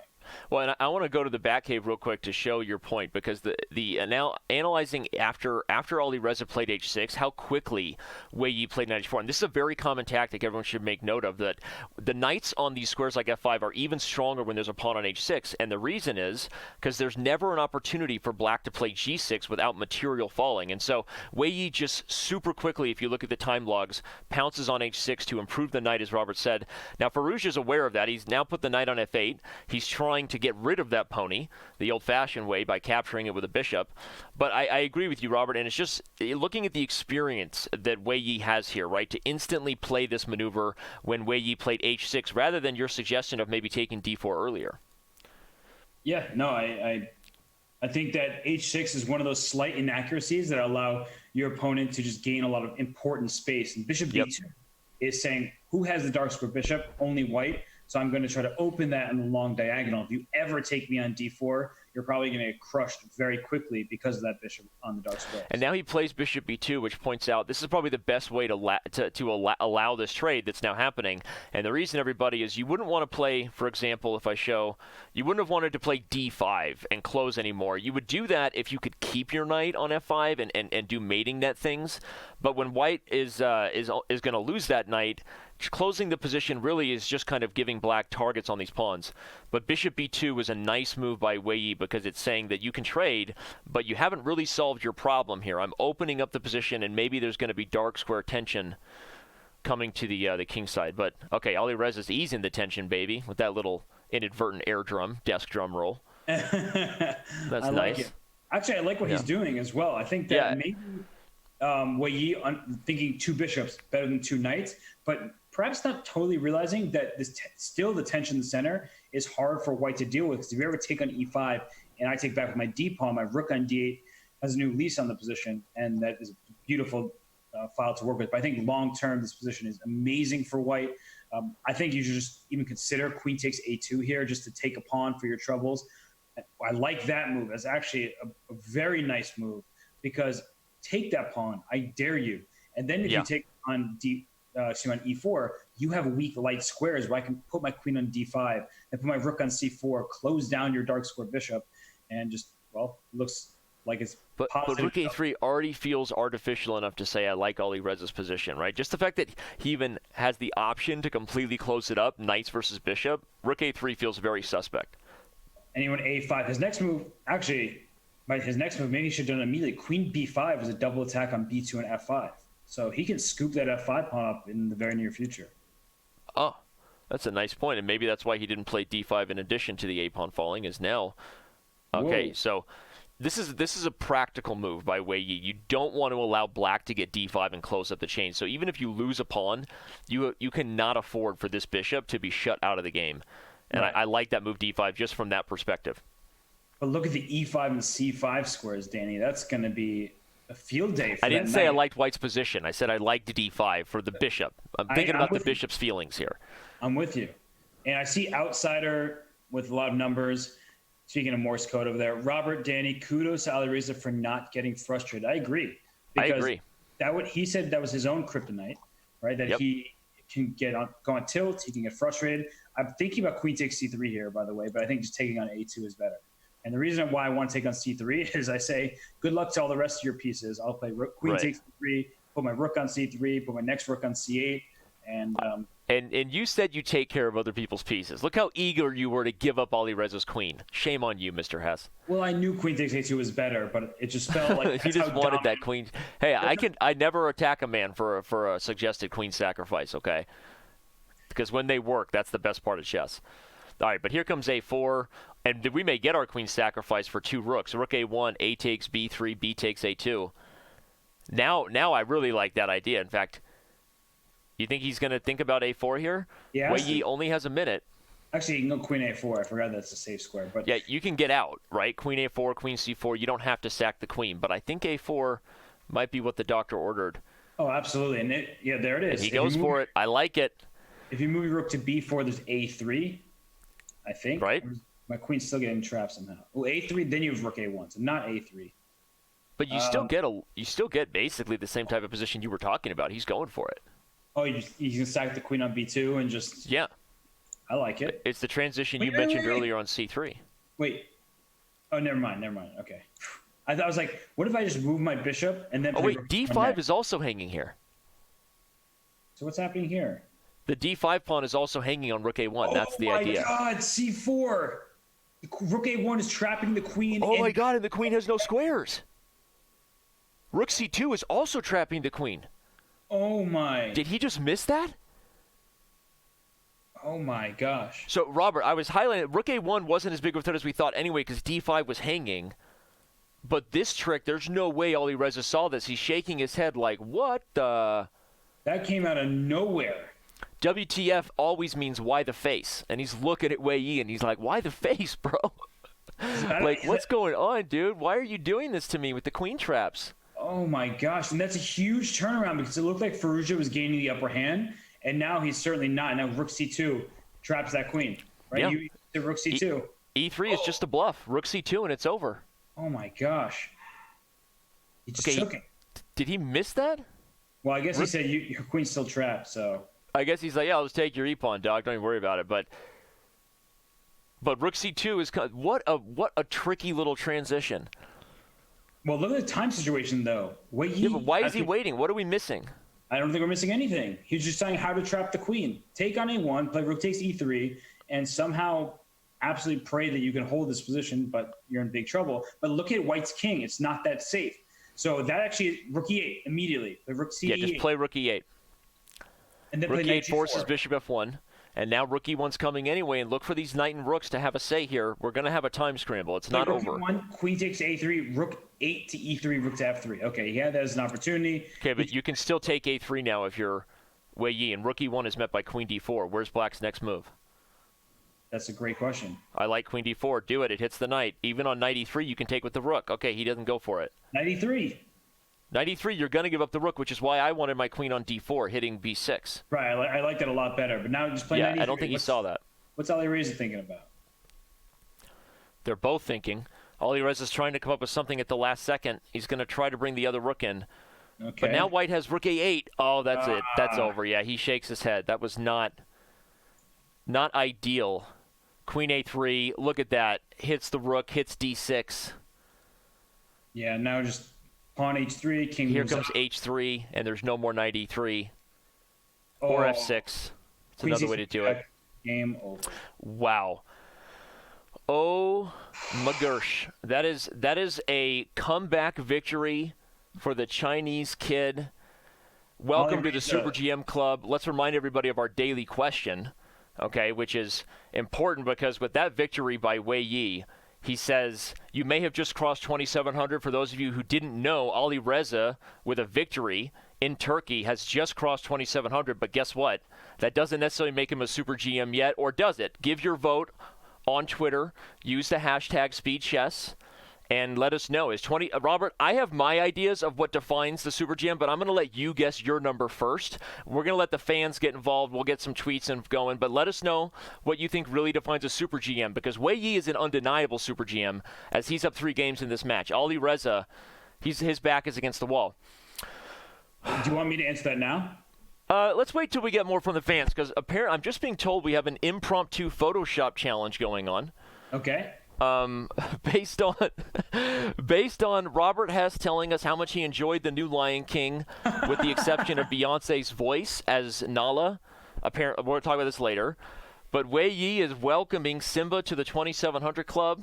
Well, and I want to go to the Batcave real quick to show your point, because now analyzing after Alireza played h6, how quickly Wei Yi played knight h4, and this is a very common tactic everyone should make note of, that the knights on these squares like f5 are even stronger when there's a pawn on h6, and the reason is because there's never an opportunity for black to play g6 without material falling, and so Wei Yi just super quickly, if you look at the time logs, pounces on h6 to improve the knight, as Robert said. Now Firouzja is aware of that. He's now put the knight on f8. He's trying to get rid of that pony the old-fashioned way by capturing it with a bishop. But I agree with you, Robert, and it's just looking at the experience that Wei Yi has here, right, to instantly play this maneuver when Wei Yi played h6 rather than your suggestion of maybe taking d4 earlier. Yeah, no, I think that h6 is one of those slight inaccuracies that allow your opponent to just gain a lot of important space. And bishop b2 is saying, who has the dark square bishop? Only white. So I'm going to try to open that in the long diagonal. If you ever take me on d4, you're probably going to get crushed very quickly because of that bishop on the dark square. And now he plays bishop b2, which points out this is probably the best way to allow this trade that's now happening. And the reason, everybody, is you wouldn't want to play, for example, if I show, you wouldn't have wanted to play d5 and close anymore. You would do that if you could keep your knight on f5 and do mating net things. But when white is going to lose that knight, closing the position really is just kind of giving black targets on these pawns. But bishop b2 was a nice move by Wei Yi because it's saying that you can trade, but you haven't really solved your problem here. I'm opening up the position, and maybe there's going to be dark square tension coming to the king side. But, okay, Alireza's easing the tension, baby, with that little inadvertent air drum, desk drum roll. That's I nice. Like it. Actually, I like what he's doing as well. I think that maybe Wei Yi thinking two bishops better than two knights, but perhaps not totally realizing that still the tension in the center is hard for white to deal with. Because if you ever take on e5 and I take back with my d pawn, my rook on d8 has a new lease on the position, and that is a beautiful file to work with. But I think long term, this position is amazing for white. I think you should just even consider queen takes a2 here just to take a pawn for your troubles. I like that move. That's actually a very nice move, because take that pawn, I dare you. And then if you take on on e4, you have weak light squares where I can put my queen on d5 and put my rook on c4, close down your dark square bishop, and just, well, it looks like it's positive. But rook a3 already feels artificial enough to say I like Alireza's position, right? Just the fact that he even has the option to completely close it up, knights versus bishop, rook a3 feels very suspect. And he went a5. His next move, maybe he should have done it immediately. Queen b5 was a double attack on b2 and f5. So he can scoop that f5 pawn up in the very near future. Oh, that's a nice point. And maybe that's why he didn't play d5 in addition to the a-pawn falling, is now. Okay, whoa. So this is a practical move by Wei Yi. You don't want to allow black to get d5 and close up the chain. So even if you lose a pawn, you cannot afford for this bishop to be shut out of the game. And right. I like that move d5 just from that perspective. But look at the e5 and c5 squares, Danny. That's going to be a field day for I didn't that say knight. I liked white's position. I said I liked d5 for the bishop. I'm thinking about the bishop's feelings here. I'm with you. And I see outsider with a lot of numbers. Speaking of Morse code over there, Robert, Danny, kudos to Alireza for not getting frustrated. I agree. I agree. He said that was his own kryptonite, right? That he can go on tilt, he can get frustrated. I'm thinking about queen takes c3 here, by the way, but I think just taking on a2 is better. And the reason why I want to take on c3 is I say, good luck to all the rest of your pieces. I'll play queen takes c3, put my rook on c3, put my next rook on c8, and you said you take care of other people's pieces. Look how eager you were to give up Alireza's queen. Shame on you, Mr. Hess. Well, I knew queen takes a2 was better, but it just felt like you just wanted that queen. Hey, I never attack a man for a suggested queen sacrifice, okay? Because when they work, that's the best part of chess. All right, but here comes a4, and we may get our queen sacrifice for two rooks. Rook a1, a takes b3, b takes a2. Now I really like that idea. In fact, you think he's going to think about a4 here? Yeah. Wei Yi only has a minute. Actually, you can go queen a4. I forgot that's a safe square. But yeah, you can get out, right? Queen a4, queen c4. You don't have to sack the queen. But I think a4 might be what the doctor ordered. Oh, absolutely. And there it is. And he goes for it. I like it. If you move your rook to b4, there's a3, I think. Right. My queen's still getting trapped somehow. Oh, a3, then you have rook a1, so not a3. But you still get basically the same type of position you were talking about. He's going for it. Oh, you can stack the queen on b2 and just... Yeah. I like it. It's the transition you Wait, mentioned wait. earlier on C3. Wait. Oh, never mind. Okay. I was like, what if I just move my bishop and then Oh, play wait, rook D5 next? is also hanging here. So what's happening here? The D5 pawn is also hanging on rook A1. That's the idea. Oh my god, C4! Rook A1 is trapping the queen. Oh my god, and the queen has no squares. Rook C2 is also trapping the queen. Oh my. Did he just miss that? Oh my gosh. So, Robert, I was highlighting Rook A1 wasn't as big of a threat as we thought anyway because D5 was hanging. But this trick, there's no way Alireza saw this. He's shaking his head like, what the? That came out of nowhere. WTF always means why the face. And he's looking at Wei Yi and he's like, why the face, bro? Like, what's going on, dude? Why are you doing this to me with the queen traps? Oh my gosh. And that's a huge turnaround because it looked like Firouzja was gaining the upper hand. And now he's certainly not. Now Rook C2 traps that queen. Right? Yeah. You the Rook C2. E3 is just a bluff. Rook C2 and it's over. Oh my gosh. He just Okay, took it. Did he miss that? Well, I guess he said your queen's still trapped, so. I guess he's like, yeah, let's take your e-pawn, dog. Don't even worry about it. But Rook C2 is what a tricky little transition. Well, look at the time situation, though. Wait, Yeah, but why is he waiting? What are we missing? I don't think we're missing anything. He's just telling how to trap the queen. Take on A1, play rook takes E3, and somehow absolutely pray that you can hold this position, but you're in big trouble. But look at White's king. It's not that safe. So that actually, rook E8 immediately. The rook C8. Yeah, just play Rook E8. And then Rook play E8 forces Bishop F1. And now Rook E1's coming anyway, and look for these knight and rooks to have a say here. We're going to have a time scramble. It's not rook over. E1, queen takes A3, rook 8 to E3, rook to F3. Okay, he had that as an opportunity. Okay, but you can still take A3 now if you're Wei Yi, and Rook E1 is met by Queen D4. Where's Black's next move? That's a great question. I like Queen D4. Do it. It hits the knight. Even on Knight E3, you can take with the rook. Okay, he doesn't go for it. Knight E3. Knight E3, you're going to give up the rook, which is why I wanted my queen on D4, hitting B6. Right, I like that a lot better. But now just play Yeah, Knight E3. I don't think he saw that. What's Alireza thinking about? They're both thinking. Alireza's trying to come up with something at the last second. He's going to try to bring the other rook in. Okay. But now White has Rook A8. Oh, that's it. That's over. Yeah, he shakes his head. That was not ideal. Queen A3. Look at that. Hits the rook. Hits D6. Yeah, now just pawn H3, king Here moves comes up. H3, and there's no more Knight E3 Oh, or F6. It's queen another C6 way to do it. check. Game over. Wow. Oh my gosh. That is a comeback victory for the Chinese kid. Welcome to the Super GM Club. Let's remind everybody of our daily question, okay, which is important because with that victory by Wei Yi, he says, you may have just crossed 2,700. For those of you who didn't know, Alireza, with a victory in Turkey, has just crossed 2,700. But guess what? That doesn't necessarily make him a Super GM yet, or does it? Give your vote on Twitter. Use the hashtag SpeedChess. And let us know. Robert, I have my ideas of what defines the Super GM, but I'm going to let you guess your number first. We're going to let the fans get involved. We'll get some tweets and going, but let us know what you think really defines a Super GM, because Wei Yi is an undeniable Super GM as he's up 3 games in this match. Alireza, his back is against the wall. Do you want me to answer that now? Let's wait till we get more from the fans, because apparently I'm just being told we have an impromptu Photoshop challenge going on. Okay. Based on Robert Hess telling us how much he enjoyed the new Lion King, with the exception of Beyonce's voice as Nala. Apparently, we'll talk about this later. But Wei Yi is welcoming Simba to the 2700 Club.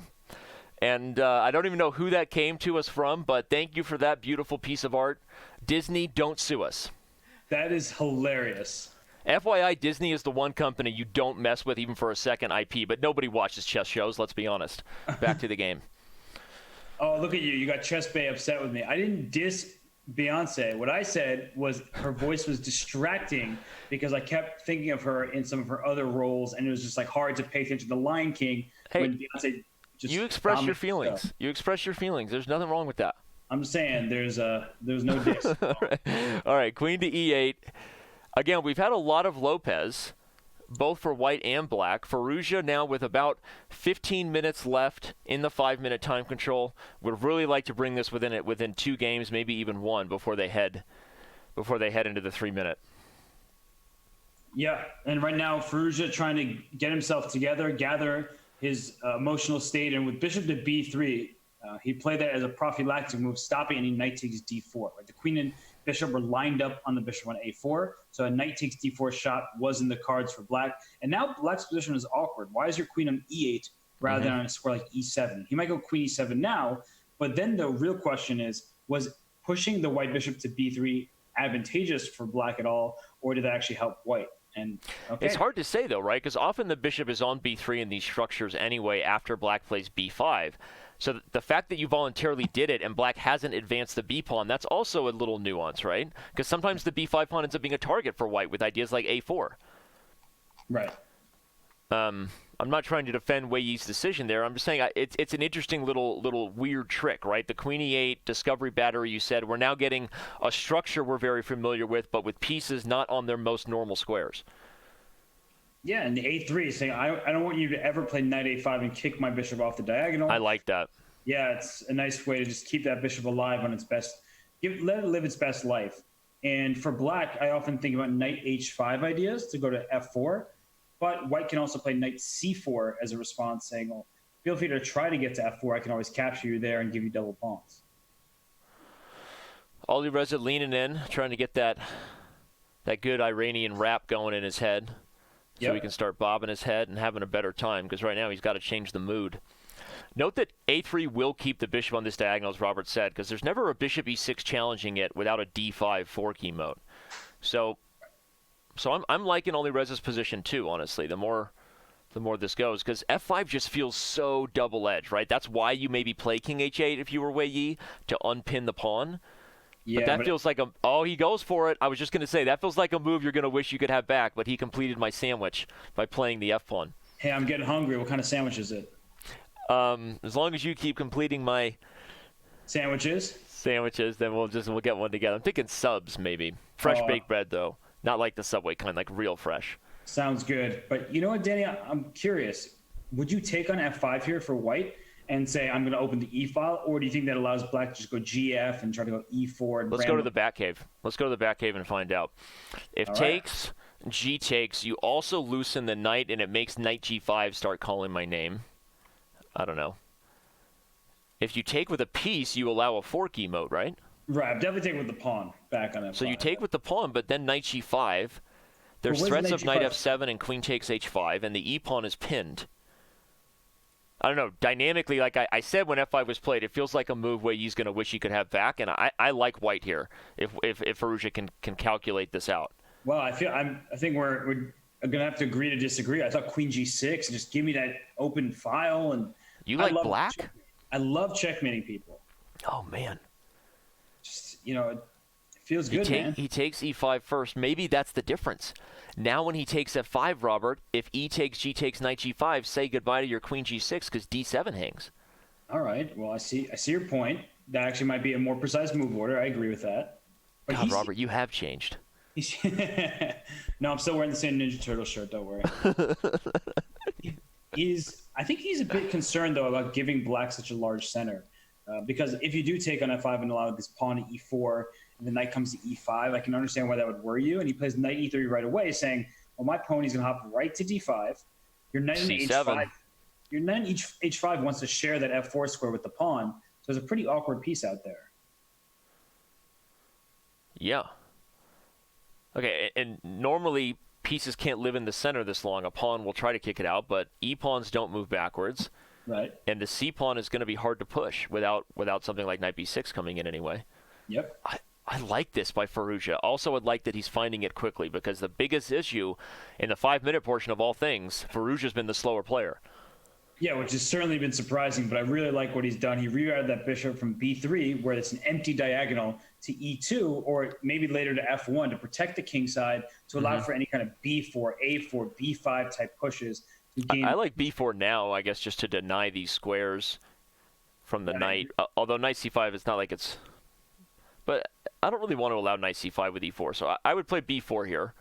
And I don't even know who that came to us from, but thank you for that beautiful piece of art. Disney, don't sue us. That is hilarious. FYI, Disney is the one company you don't mess with even for a second IP, but nobody watches chess shows, let's be honest. Back to the game. Oh, look at you. You got Chess Bay upset with me. I didn't diss Beyonce. What I said was her voice was distracting because I kept thinking of her in some of her other roles, and it was just like hard to pay attention to The Lion King when Beyonce just you express your dominated feelings. stuff. You express your feelings. There's nothing wrong with that. I'm saying there's no diss. All right, Queen to E8. Again, we've had a lot of Lopez, both for white and black. Firouzja now with about 15 minutes left in the 5-minute time control. Would really like to bring this within 2 games, maybe even 1, before they head into the 3-minute. Yeah, and right now Firouzja trying to get himself together, gather his emotional state, and with bishop to b3, he played that as a prophylactic move, stopping any knight takes d4. Right? The queen and bishop were lined up on the bishop on a4, so a knight takes d4 shot was in the cards for black. And now black's position is awkward. Why is your queen on e8 rather than on a square like e7? He might go queen e7 now, but then the real question is, was pushing the white bishop to b3 advantageous for black at all, or did that actually help white? And It's hard to say, though, right? Because often the bishop is on b3 in these structures anyway after black plays b5. So the fact that you voluntarily did it and black hasn't advanced the b pawn, that's also a little nuance, right? Because sometimes the b5 pawn ends up being a target for white with ideas like a4. Right. I'm not trying to defend Wei Yi's decision there. I'm just saying it's an interesting little weird trick, right? The queen e8 discovery battery, you said, we're now getting a structure we're very familiar with, but with pieces not on their most normal squares. Yeah, and the a3 is saying, I don't want you to ever play knight a5 and kick my bishop off the diagonal. I like that. Yeah, it's a nice way to just keep that bishop alive on its best, let it live its best life. And for black, I often think about knight h5 ideas to go to f4. But white can also play knight c4 as a response, saying, well, feel free to try to get to f4. I can always capture you there and give you double pawns. Alireza leaning in, trying to get that good Iranian rap going in his head so he can start bobbing his head and having a better time, because right now he's got to change the mood. Note that a3 will keep the bishop on this diagonal, as Robert said, because there's never a bishop e6 challenging it without a d5 4-key mode. So I'm liking Alireza's position too, honestly, the more this goes, because f5 just feels so double-edged, right? That's why you maybe play king h8 if you were Wei Yi, to unpin the pawn. Yeah, but that feels like he goes for it. I was just going to say, that feels like a move you're going to wish you could have back, but he completed my sandwich by playing the f-pawn. Hey, I'm getting hungry. What kind of sandwich is it? As long as you keep completing my sandwiches, then we'll get one together. I'm thinking subs, maybe. Fresh baked bread, though. Not like the Subway kind, like real fresh. Sounds good. But you know what, Danny? I'm curious. Would you take on f5 here for white and say, I'm going to open the e file? Or do you think that allows black to just go gf and try to go e4? And Let's go to the back cave. Let's go to the back cave and find out. If takes, g takes, you also loosen the knight, and it makes knight g5 start calling my name. I don't know. If you take with a piece, you allow a 4-key mode, right? Right, I'm definitely taking with the pawn back on f5. So you take with the pawn, but then knight g5. There's threats of knight f7 and queen takes h5, and the e-pawn is pinned. I don't know. Dynamically, like I said when f5 was played, it feels like a move where he's going to wish he could have back, and I like white here if Firouzja can calculate this out. Well, I think we're going to have to agree to disagree. I thought queen g6, just give me that open file. And you like black? I love checkmating people. Oh, man. Just, it feels good, man. He takes e5 first. Maybe that's the difference. Now when he takes f5, Robert, if e takes, g takes, knight g5, say goodbye to your queen g6 because d7 hangs. All right. Well, I see your point. That actually might be a more precise move order. I agree with that. But God, Robert, you have changed. No, I'm still wearing the same Ninja Turtle shirt. Don't worry. I think he's a bit concerned, though, about giving black such a large center. Because if you do take on f5 and allow this pawn to e4, and the knight comes to e5, I can understand why that would worry you. And he plays knight e3 right away, saying, well, my pony's going to hop right to d5. Your knight in h5. Your knight in h5 wants to share that f4 square with the pawn. So there's a pretty awkward piece out there. Yeah. Okay, and normally pieces can't live in the center this long. A pawn will try to kick it out, but e-pawns don't move backwards. Right. And the c-pawn is going to be hard to push without something like knight b6 coming in anyway. Yep. I like this by Firouzja. Also, I'd like that he's finding it quickly, because the biggest issue in the 5-minute portion of all things, Firouzja's been the slower player. Yeah, which has certainly been surprising, but I really like what he's done. He rerouted that bishop from b3, where it's an empty diagonal, to e2, or maybe later to f1 to protect the king side, to allow for any kind of b4, a4, b5 type pushes. I like b4 now, I guess, just to deny these squares from the knight. Although knight c5 is not like it's... But I don't really want to allow knight c5 with e4, so I would play b4 here.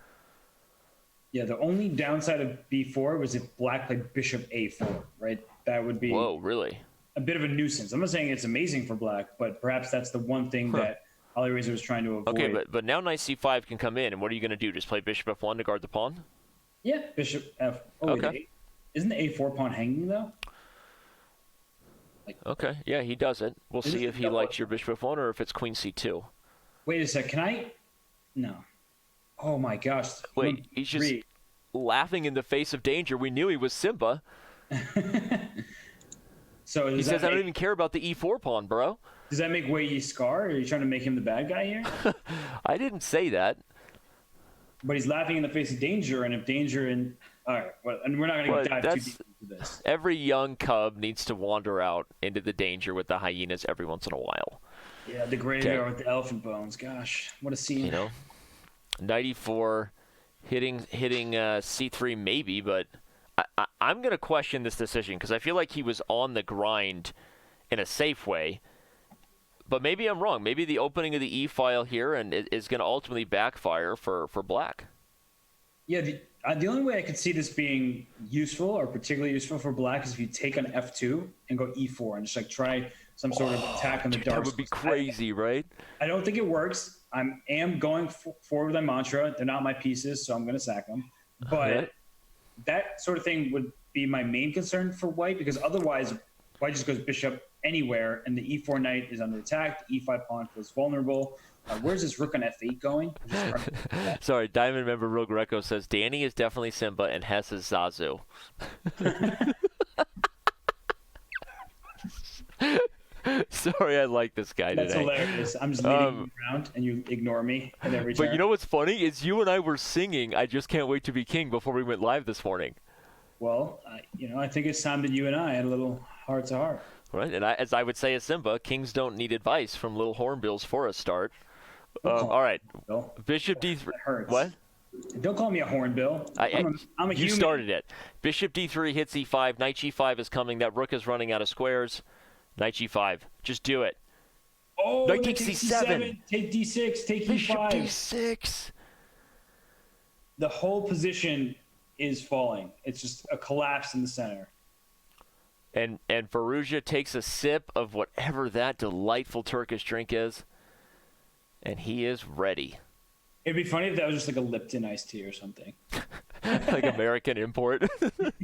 Yeah, the only downside of b4 was if black played bishop a4, right? That would be... Whoa, really? A bit of a nuisance. I'm not saying it's amazing for black, but perhaps that's the one thing that Alireza was trying to avoid. Okay, but now knight c5 can come in, and what are you going to do? Just play bishop f1 to guard the pawn? Yeah, bishop f. Oh, Okay. wait, isn't the a4 pawn hanging though? Okay, yeah, he does it. We'll This see is if he double- likes your bishop f1 or if it's queen c2. Wait a sec. Can I? No. Oh my gosh. Wait, he's just Three. laughing in the face of danger. We knew he was Simba. So He says, I don't even care about the e4 pawn, bro. Does that make Wei Yi scar? Or are you trying to make him the bad guy here? I didn't say that. But he's laughing in the face of danger, and if danger and all right, well, and we're not going But to dive too that's- deep into this. Every young cub needs to wander out into the danger with the hyenas every once in a while. Yeah, the graveyard with the elephant bones. Gosh, what a scene! You know, knight e4, hitting c3 maybe, but I'm going to question this decision because I feel like he was on the grind in a safe way. But maybe I'm wrong. Maybe the opening of the e-file here and is going to ultimately backfire for black. Yeah, the only way I could see this being useful or particularly useful for black is if you take on f2 and go e4 and just like try some sort of attack on the dark. That would be crazy, right? I don't think it works. I am going forward with my mantra. They're not my pieces, so I'm going to sack them. But Right. that sort of thing would be my main concern for white because otherwise white just goes bishop anywhere and the e4 knight is under attack. The e5 pawn feels vulnerable. Where's this rook on f8 going? Sorry, Diamond member Rogue Greco says Danny is definitely Simba and Hess is Zazu. Sorry, I like this guy That's today. hilarious. I'm just leading you around and you ignore me at every turn. But you know what's funny is you and I were singing "I Just Can't Wait to Be King" before we went live this morning. Well, I think it's time that you and I had a little heart to heart. Right, and as I would say as Simba, kings don't need advice from little hornbills for a start. All right, Bill. bishop d3. That hurts. What? Don't call me a hornbill. I'm a you human. started it. Bishop d3 hits e5. Knight g5 is coming. That rook is running out of squares. Knight g5. Just do it. Oh, Knight take takes c7. Take d6. Take Bishop e5. d6. The whole position is falling. It's just a collapse in the center. And Firouzja takes a sip of whatever that delightful Turkish drink is, and he is ready. It'd be funny if that was just like a Lipton iced tea or something. Like American import.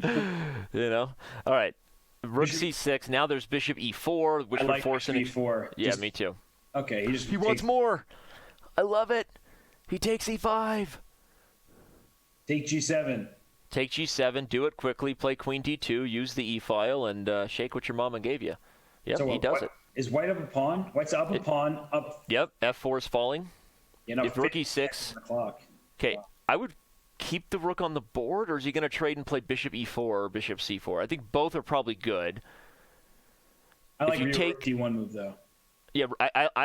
You know? All right. Rook c6. Now there's bishop e4, which I would like force an... e4. Yeah, me too. Okay, He wants more. I love it. He takes e5. Take g7. Take g7, do it quickly, play queen d2, use the e-file, and shake what your mama gave you. Yep, So he does it. Is white up a pawn? White's up a pawn. Up. Yep, f4 is falling. If rook 50 e6. seconds on the clock. Okay, I would keep the rook on the board, or is he going to trade and play bishop e4 or bishop c4? I think both are probably good. I like you your take- rook d1 move though. Yeah,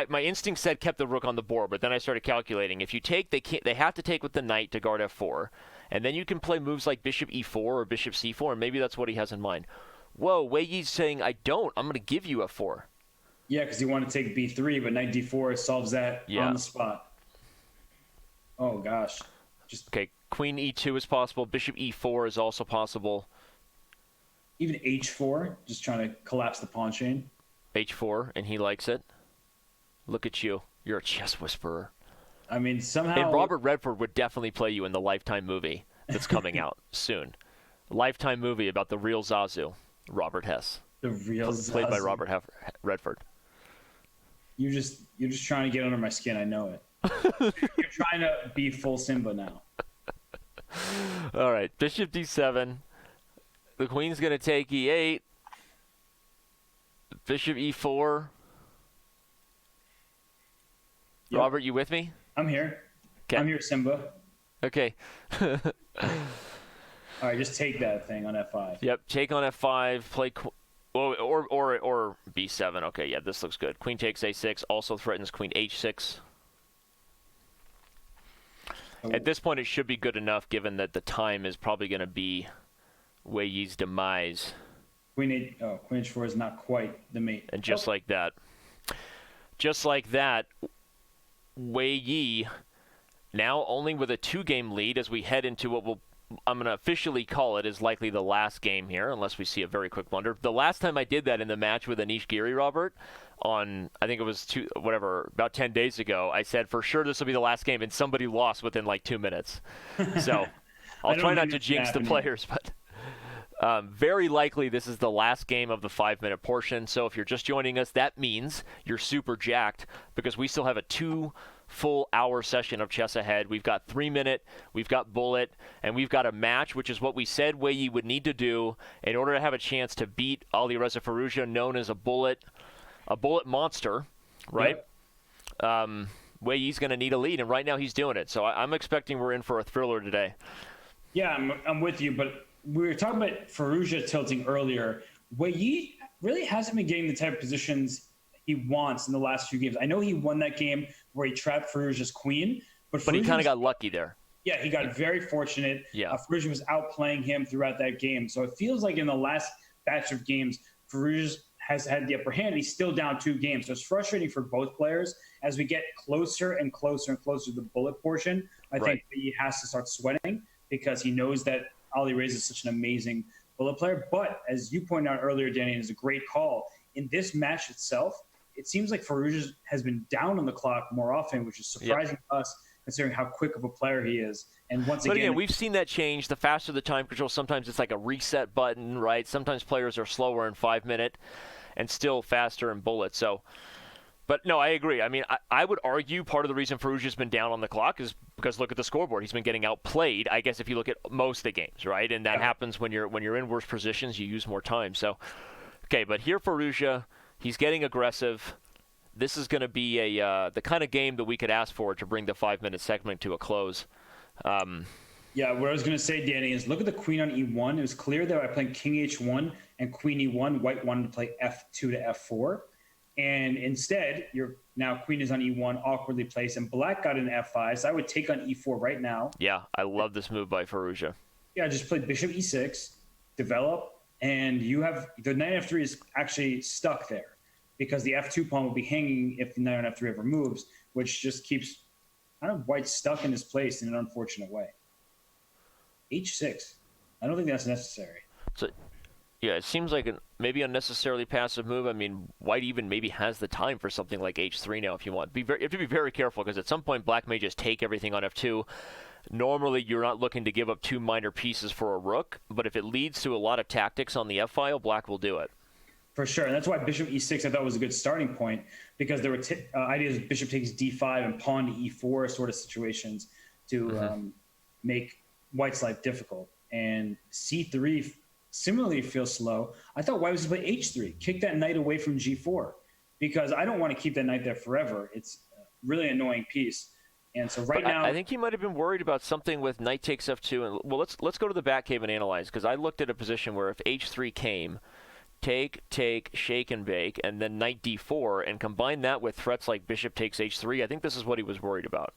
my instinct said kept the rook on the board, but then I started calculating. If you take, they have to take with the knight to guard f4, and then you can play moves like bishop e4 or bishop c4, and maybe that's what he has in mind. Whoa, Wei Yi's saying I don't. I'm going to give you f4. Yeah, because you want to take b3, but knight d4 solves that Yeah. on the spot. Oh gosh. Okay, queen e2 is possible. Bishop e4 is also possible. Even h4, just trying to collapse the pawn chain. H4, and he likes it. Look at you. You're a chess whisperer. I mean, somehow. And Robert Redford would definitely play you in the Lifetime movie that's coming out soon. Lifetime movie about the real Zazu, Robert Hess, The real played by Zazu. Robert Redford. You're just trying to get under my skin. I know it. You're trying to be full Simba now. All right, bishop d7. The queen's going to take e8. Bishop e4. Yep. Robert, you with me? I'm here. 'Kay. I'm here, Simba. Okay. All right, just take that thing on f5. Yep, take on f5, play or b7. Okay, yeah, this looks good. Queen takes a6, also threatens queen h6. At this point, it should be good enough, given that the time is probably going to be Wei Yi's demise. Queen h4 is not quite the mate. And just like that, Wei Yi, now only with a 2-game lead as we head into what will I'm going to officially call it, is likely the last game here, unless we see a very quick blunder. The last time I did that in the match with Anish Giri, Robert, on, I think it was about 10 days ago, I said for sure this will be the last game, and somebody lost within like 2 minutes. So I'll try not to jinx the players, but very likely this is the last game of the 5-minute portion. So if you're just joining us, that means you're super jacked, because we still have a 2 full hour session of chess ahead. We've got 3-minute, we've got bullet, and we've got a match, which is what we said Weili would need to do in order to have a chance to beat Alireza Firouzja, known as a bullet monster, right? Yep. Weiyi's going to need a lead, and right now he's doing it. So I'm expecting we're in for a thriller today. Yeah, I'm with you, but we were talking about Firouzja tilting earlier. Weili really hasn't been getting the type of positions he wants in the last few games. I know he won that game where he trapped Firouzja's queen, but he kind of got lucky there. Yeah, he got very fortunate. Yeah. Firouzja was outplaying him throughout that game. So it feels like in the last batch of games, Firouzja has had the upper hand. He's still down 2 games. So it's frustrating for both players as we get closer and closer and closer to the bullet portion. I think he has to start sweating, because he knows that Alireza is such an amazing bullet player. But as you pointed out earlier, Danny, and it's a great call, in this match itself, it seems like Firouzja has been down on the clock more often, which is surprising to us, considering how quick of a player he is. And once again, we've seen that change. The faster the time control, sometimes it's like a reset button, right? Sometimes players are slower in 5-minute and still faster in bullet. So, but no, I agree. I mean, I would argue part of the reason Firouzja's been down on the clock is because look at the scoreboard. He's been getting outplayed, I guess, if you look at most of the games, right? And that happens when you're in worse positions, you use more time. So, okay, but here Firouzja, he's getting aggressive. This is going to be the kind of game that we could ask for to bring the 5-minute segment to a close. Yeah, what I was going to say, Danny, is look at the queen on e1. It was clear that by playing king h1 and queen e1, white wanted to play f2 to f4. And instead, now queen is on e1, awkwardly placed, and black got an f5. So I would take on e4 right now. Yeah, I love this move by Firouzja. Yeah, just play bishop e6, develop, and you have the knight on f3 is actually stuck there, because the f2 pawn will be hanging if the knight on f3 ever moves, which just keeps white stuck in his place in an unfortunate way. h6. I don't think that's necessary. So, yeah, it seems like a maybe unnecessarily passive move. I mean, white even maybe has the time for something like h3 now if you want. You have to be very careful, because at some point black may just take everything on f2. Normally, you're not looking to give up 2 minor pieces for a rook, but if it leads to a lot of tactics on the f-file, black will do it. For sure. And that's why bishop e6 I thought was a good starting point, because there were ideas of bishop takes d5 and pawn to e4 sort of situations to make white's life difficult. And c3 similarly feels slow. I thought white was going to play h3, kick that knight away from g4, because I don't want to keep that knight there forever. It's a really annoying piece. And so now, I think he might have been worried about something with knight takes f2. And well, let's go to the back cave and analyze, because I looked at a position where if h3 came, take, shake and bake, and then knight d4, and combine that with threats like bishop takes h3, I think this is what he was worried about.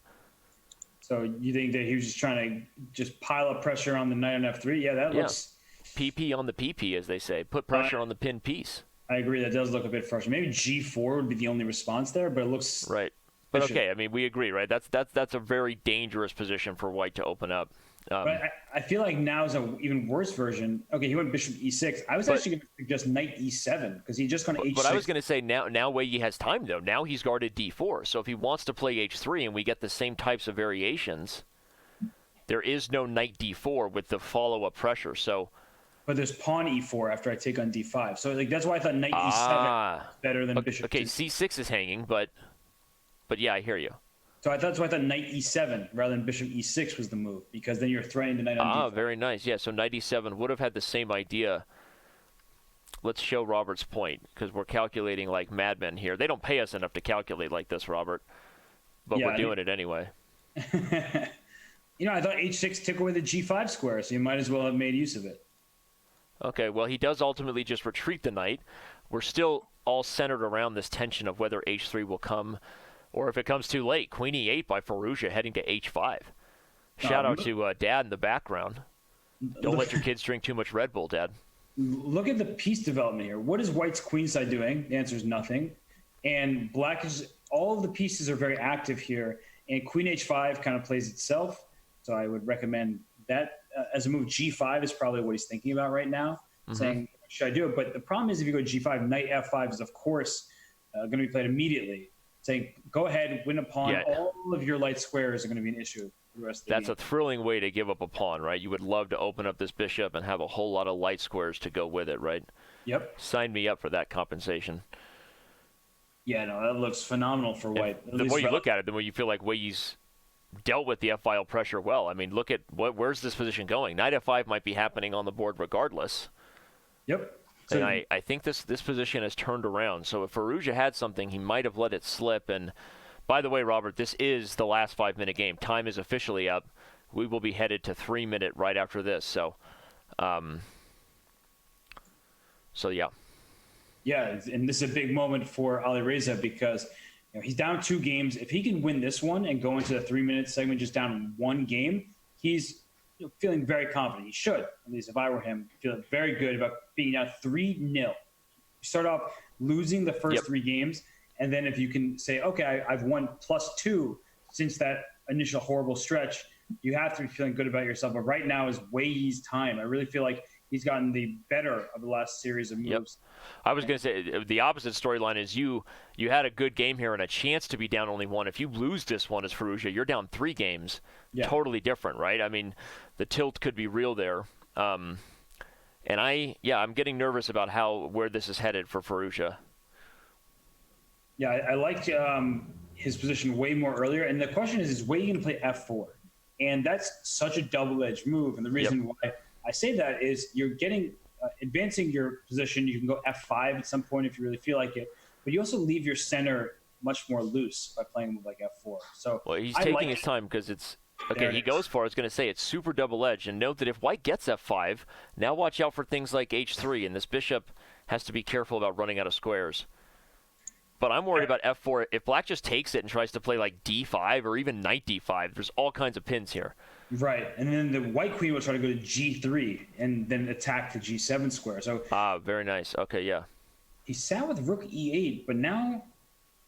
So you think that he was just trying to just pile up pressure on the knight on f3? Yeah, that looks... PP on the PP, as they say. Put pressure on the pinned piece. I agree. That does look a bit frustrating. Maybe g4 would be the only response there, but it looks... Right. But okay, I mean, we agree, right? That's a very dangerous position for white to open up. But I feel like now is an even worse version. Okay, he went bishop e6. I was actually going to suggest knight e7, because he just gone h6. But I was going to say now Weili has time, though. Now he's guarded d4. So if he wants to play h3 and we get the same types of variations, there is no knight d4 with the follow-up pressure. So, but there's pawn e4 after I take on d5. So that's why I thought knight e7 is better than bishop. Okay, c6 is hanging, but yeah, I hear you. So that's why I thought knight e7 rather than bishop e6 was the move, because then you're threatening the knight on d5. Very nice. Yeah, so knight e7 would have had the same idea. Let's show Robert's point, because we're calculating like madmen here. They don't pay us enough to calculate like this, Robert, but we're doing it anyway. I thought h6 took away the g5 square, so you might as well have made use of it. Okay, well, he does ultimately just retreat the knight. We're still all centered around this tension of whether h3 will come, or if it comes too late. Queen e8 by Firouzja heading to h5. Shout out to Dad in the background. Don't let your kids drink too much Red Bull, Dad. Look at the piece development here. What is white's queenside doing? The answer is nothing. And black is, all of the pieces are very active here. And queen h5 kind of plays itself. So I would recommend that as a move, G5 is probably what he's thinking about right now, saying, should I do it? But the problem is if you go G5, knight F5 is, of course, going to be played immediately. Saying, go ahead, win a pawn. Yeah. All of your light squares are going to be an issue for the rest of the That's game. a thrilling way to give up a pawn, right? You would love to open up this bishop and have a whole lot of light squares to go with it, right? Yep. Sign me up for that compensation. Yeah, no, that looks phenomenal for white. The more you look at it, the more you feel like Weiyi's dealt with the f-file pressure well. I mean, look at where's this position going? Knight f5 might be happening on the board regardless. Yep. And I think this position has turned around. So if Firouzja had something, he might have let it slip. And by the way, Robert, this is the last 5-minute game. Time is officially up. We will be headed to 3-minute right after this. So, yeah. Yeah, and this is a big moment for Alireza because he's down 2 games. If he can win this one and go into the 3-minute segment just down 1 game, he's feeling very confident. He should, at least if I were him, feel very good about being down 3-0. You start off losing the first 3 games, and then if you can say, okay, I've won +2 since that initial horrible stretch, you have to be feeling good about yourself. But right now is Weiyi's time. I really feel like he's gotten the better of the last series of moves. Yep. I was going to say the opposite storyline is you had a good game here and a chance to be down only 1. If you lose this one as Firouzja, you're down 3 games. Yeah. Totally different, right? I mean, the tilt could be real there. And I'm getting nervous about where this is headed for Firouzja. Yeah, I liked his position way more earlier. And the question is Weiyi going to play F4? And that's such a double-edged move. And the reason why I say that is you're getting advancing your position. You can go F5 at some point if you really feel like it, but you also leave your center much more loose by playing a move like F4. So he's taking his time because it's okay. He goes for it. I was going to say it's super double-edged, and note that if White gets F5, now watch out for things like H3, and this bishop has to be careful about running out of squares. But I'm worried about F4. If Black just takes it and tries to play like D5 or even Knight D5, there's all kinds of pins here. Right, and then the White Queen will try to go to G3 and then attack the G7 square. So very nice. Okay, yeah. He sat with Rook E8, but now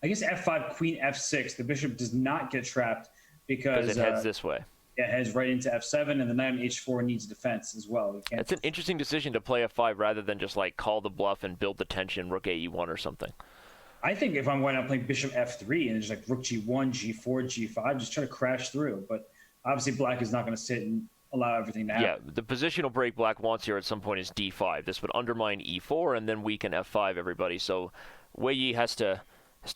I guess F5, Queen F6. The bishop does not get trapped because it heads this way. It heads right into F7, and the knight on H4 needs defense as well. It's an interesting decision to play F5 rather than just like call the bluff and build the tension, Rook AE1 or something. I think if I'm White, I'm playing Bishop F3 and it's like Rook G1, G4, G5, just try to crash through. But obviously Black is not going to sit and allow everything to happen. Yeah, the positional break Black wants here at some point is D5. This would undermine E4 and then weaken F5, everybody. So Weiyi has to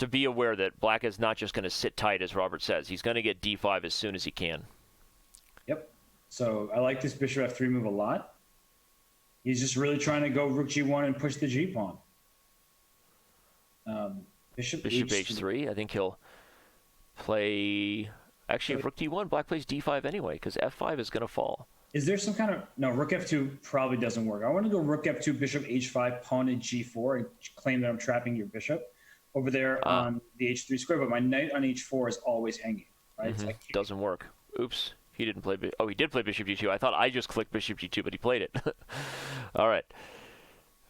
be aware that Black is not just going to sit tight, as Robert says. He's going to get D5 as soon as he can. Yep. So I like this Bishop F3 move a lot. He's just really trying to go Rook G1 and push the G pawn. Bishop H3. I think he'll play. Actually, if Rook D1, Black plays D5 anyway, because F5 is going to fall. Is there some kind of no? Rook F2 probably doesn't work. I want to go Rook F2, Bishop H5, Pawn in G4, and claim that I'm trapping your bishop over there on the H3 square. But my knight on H4 is always hanging. Right? Mm-hmm. Doesn't work. Oops. He didn't play. Oh, he did play Bishop G2. I thought I just clicked Bishop G2, but he played it. All right.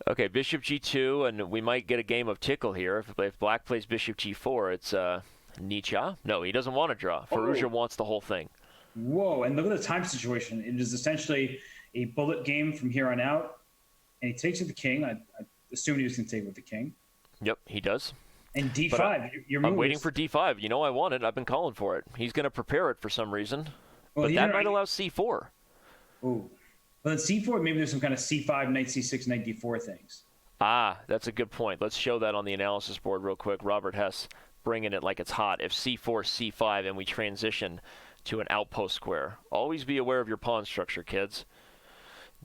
Okay, Bishop G2, and we might get a game of tickle here. If Black plays Bishop G4, it's Nietzsche. No, he doesn't want to draw. Firouzja wants the whole thing. Whoa, and look at the time situation. It is essentially a bullet game from here on out, and he takes with the king. I assumed he was going to take with the king. Yep, he does. And D5, your move I'm waiting for D5. You know I want it. I've been calling for it. He's going to prepare it for some reason. Well, but that might allow C4. Ooh. Well, then C4, maybe there's some kind of C5, Knight C6, Knight D4 things. That's a good point. Let's show that on the analysis board real quick. Robert Hess bringing it like it's hot. If C4, C5, and we transition to an outpost square. Always be aware of your pawn structure, kids.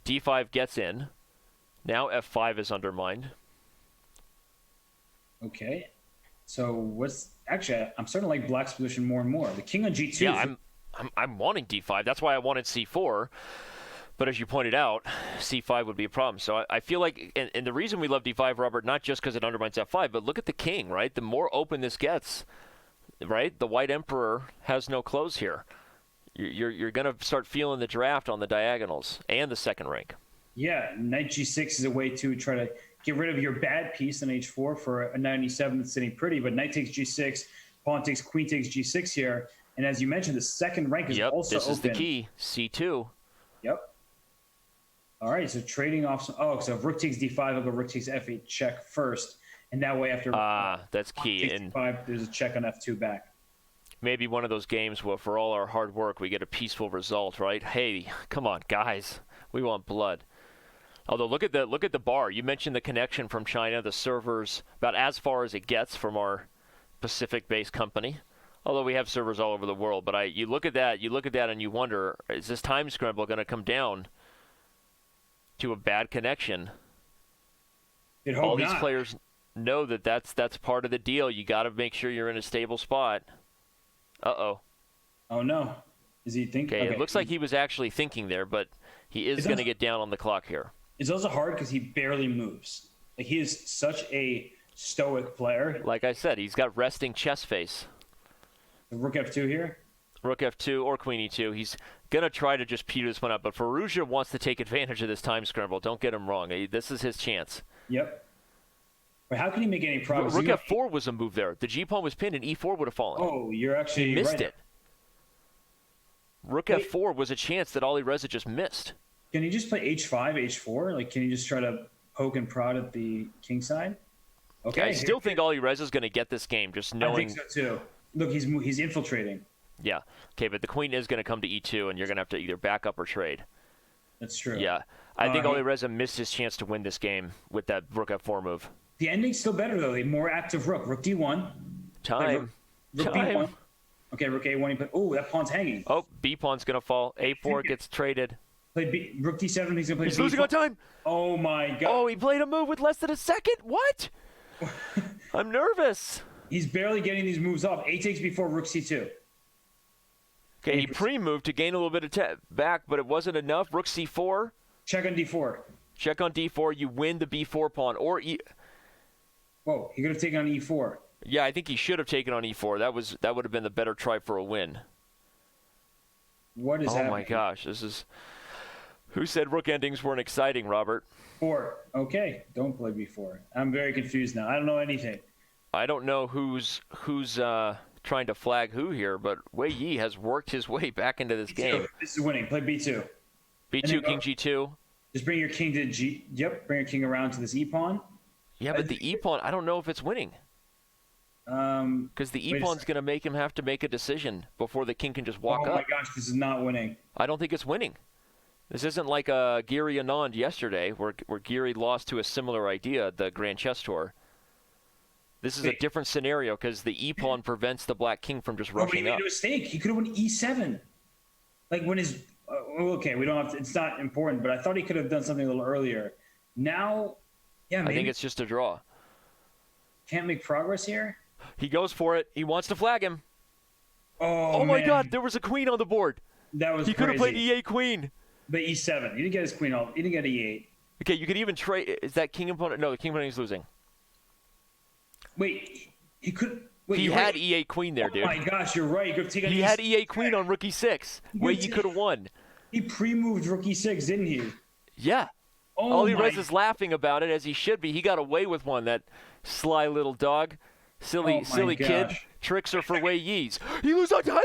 D5 gets in. Now F5 is undermined. Okay. So actually, I'm starting to like Black's position more and more. The king on G2. Yeah, I'm wanting D5. That's why I wanted C4. But as you pointed out, C5 would be a problem. So I feel like, and the reason we love D5, Robert, not just because it undermines F5, but look at the king, right? The more open this gets, right? The White Emperor has no close here. You're going to start feeling the draft on the diagonals and the second rank. Yeah, Knight G6 is a way to try to get rid of your bad piece on H4 for a Knight on E7 that's sitting pretty, but Knight takes G6, Pawn takes, Queen takes G6 here. And as you mentioned, the second rank is also open. This is the key, C2. Yep. All right, so trading off some. Oh, so if rook takes d5, I'll go rook takes f8 check first, and that way after that's key. takes And d5, there's a check on f2 back. maybe one of those games where, for all our hard work, we get a peaceful result, right? Hey, come on, guys, we want blood. Although look at the bar. You mentioned the connection from China. The servers about as far as it gets from our Pacific-based company. Although we have servers all over the world, but you look at that, and you wonder, is this time scramble going to come down to a bad connection? All these players know that's part of the deal. You got to make sure you're in a stable spot. Uh-oh. Oh no, is he thinking? Okay, it looks like he was actually thinking there, but he is going to get down on the clock here. It's also hard because he barely moves. Like, he is such a stoic player. Like I said, he's got resting chess face. Rook f2 here. Rook f2 or queen e2. He's going to try to just peter this one up, but Firouzja wants to take advantage of this time scramble. Don't get him wrong. This is his chance. Yep. But how can he make any progress? Rook f4 was a move there. The g-pawn was pinned and e4 would have fallen. Oh, you're actually He missed right. it. Rook f4 was a chance that Alireza just missed. Can he just play h5, h4? Like, can he just try to poke and prod at the king side? Okay. I still think Alireza is going to get this game, just knowing. I think so too. Look, he's infiltrating. Yeah. Okay, but the queen is going to come to e2, and you're going to have to either back up or trade. That's true. Yeah. I think Alireza missed his chance to win this game with that rook f4 move. The ending's still better, though. A more active rook. Rook d1. Time. Rook b1. Okay, rook a1. Oh, that pawn's hanging. Oh, b-pawn's going to fall. a4 gets traded. Played rook d7. He's going to play He's b4. losing on time. Oh, my God. Oh, he played a move with less than a second? What? I'm nervous. He's barely getting these moves off. A takes b4, rook c2. Okay, he pre-moved to gain a little bit of back, but it wasn't enough. Rook c4. Check on d4. Check on d4. You win the b4 pawn. Or Whoa, he could have taken on e4. Yeah, I think he should have taken on e4. That would have been the better try for a win. What is happening? Oh my gosh, this is. Who said rook endings weren't exciting, Robert? 4. Okay, don't play b4. I'm very confused now. I don't know anything. I don't know who's trying to flag who here, but Wei Yi has worked his way back into this game. This is winning. Play b2. b2, king g2. Just bring your king to g. Yep, bring your king around to this e pawn. Yeah, but the e pawn, I don't know if it's winning. Because the e pawn's going to make him have to make a decision before the king can just walk up. Oh my gosh, this is not winning. I don't think it's winning. This isn't like Giri Anand yesterday, where Giri lost to a similar idea at the Grand Chess Tour. This is a different scenario because the e pawn prevents the black king from just rushing but he made up. a mistake. He could have won e7. Like when his. Okay, we don't have to. It's not important, but I thought he could have done something a little earlier. Now, yeah, maybe I think it's just a draw. Can't make progress here. He goes for it. He wants to flag him. Oh my man. God! There was a queen on the board. That was He could have crazy. played e8 queen. But e7. He didn't get his queen off. He didn't get e8. Okay, you could even trade. Is that king opponent? No, the king opponent is losing. Wait, he could. Wait, He you're had right. e8 queen there, dude. Oh my gosh, you're right. You could take on He had e8 queen on rook e6. Wait, you could have won. He pre-moved rook e6, didn't he? Yeah. Oh Alireza's laughing about it as he should be. He got away with one, that sly little dog. Silly kid. gosh. Tricks are for Wei Yi's. He lose on time?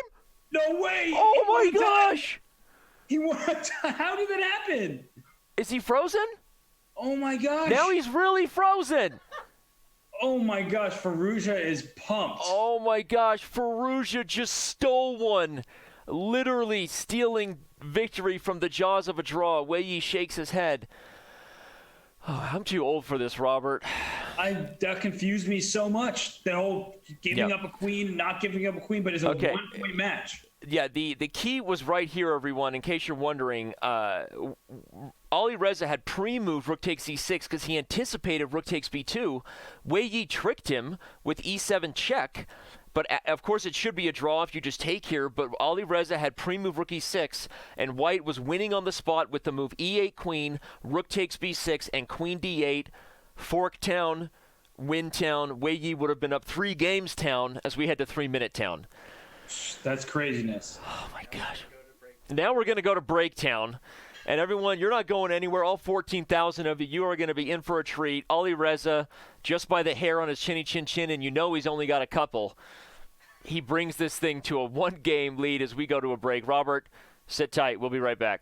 No way! Oh my gosh! He won. How did that happen? Is he frozen? Oh my gosh! Now he's really frozen. Oh my gosh! Firouzja is pumped. Oh my gosh! Firouzja just stole one, literally stealing victory from the jaws of a draw. Wei Yi shakes his head. Oh, I'm too old for this, Robert. That confused me so much. That whole giving up a queen, not giving up a queen, but it's a one-point match. Yeah, the key was right here, everyone. In case you're wondering, Alireza had pre-moved rook takes e6 because he anticipated rook takes b2. Wei Yi tricked him with e7 check, but of course it should be a draw if you just take here. But Alireza had pre-moved rook e6, and White was winning on the spot with the move e8 queen, rook takes b6, and queen d8, fork town, win town. Wei Yi would have been up 3 games town as we had to 3-minute town. That's craziness. Oh my gosh. Now we're going to go to Breaktown. And everyone, you're not going anywhere. All 14,000 of you, you are going to be in for a treat. Alireza, just by the hair on his chinny chin chin, and you know he's only got a couple. He brings this thing to a 1-game lead as we go to a break. Robert, sit tight. We'll be right back.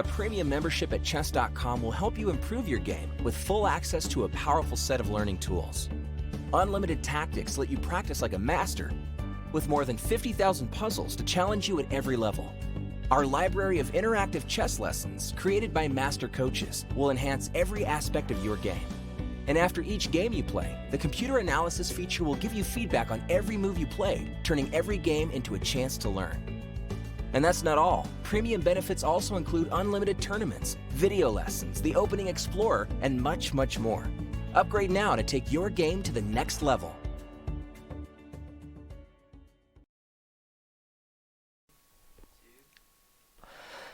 A premium membership at Chess.com will help you improve your game with full access to a powerful set of learning tools. Unlimited tactics let you practice like a master, with more than 50,000 puzzles to challenge you at every level. Our library of interactive chess lessons, created by master coaches, will enhance every aspect of your game. And after each game you play, the computer analysis feature will give you feedback on every move you played, turning every game into a chance to learn. And that's not all. Premium benefits also include unlimited tournaments, video lessons, the Opening Explorer, and much, much more. Upgrade now to take your game to the next level.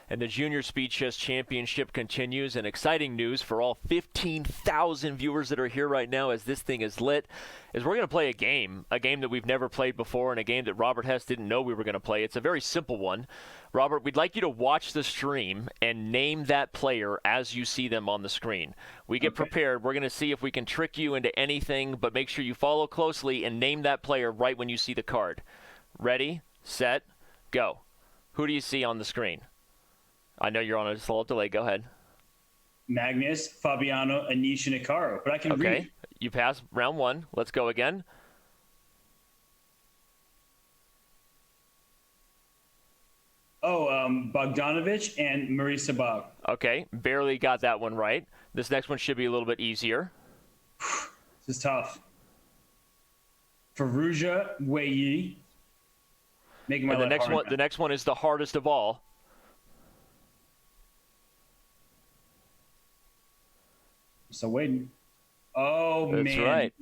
And the Junior Speed Chess Championship continues, and exciting news for all 15,000 viewers that are here right now as this thing is lit, is we're going to play a game that we've never played before, and a game that Robert Hess didn't know we were going to play. It's a very simple one. Robert, we'd like you to watch the stream and name that player as you see them on the screen. We get prepared. We're going to see if we can trick you into anything, but make sure you follow closely and name that player right when you see the card. Ready, set, go. Who do you see on the screen? I know you're on a slow delay. Go ahead. Magnus, Fabiano, Anish, and Hikaru. But I can read. Okay. You passed round one. Let's go again. Bogdanovich and Marisa Bog. Okay. Barely got that one right. This next one should be a little bit easier. This is tough. Firouzja, Wei Yi. Making my And the life next hard one, now. the next one is the hardest of all. So waiting. Oh, That's man. right.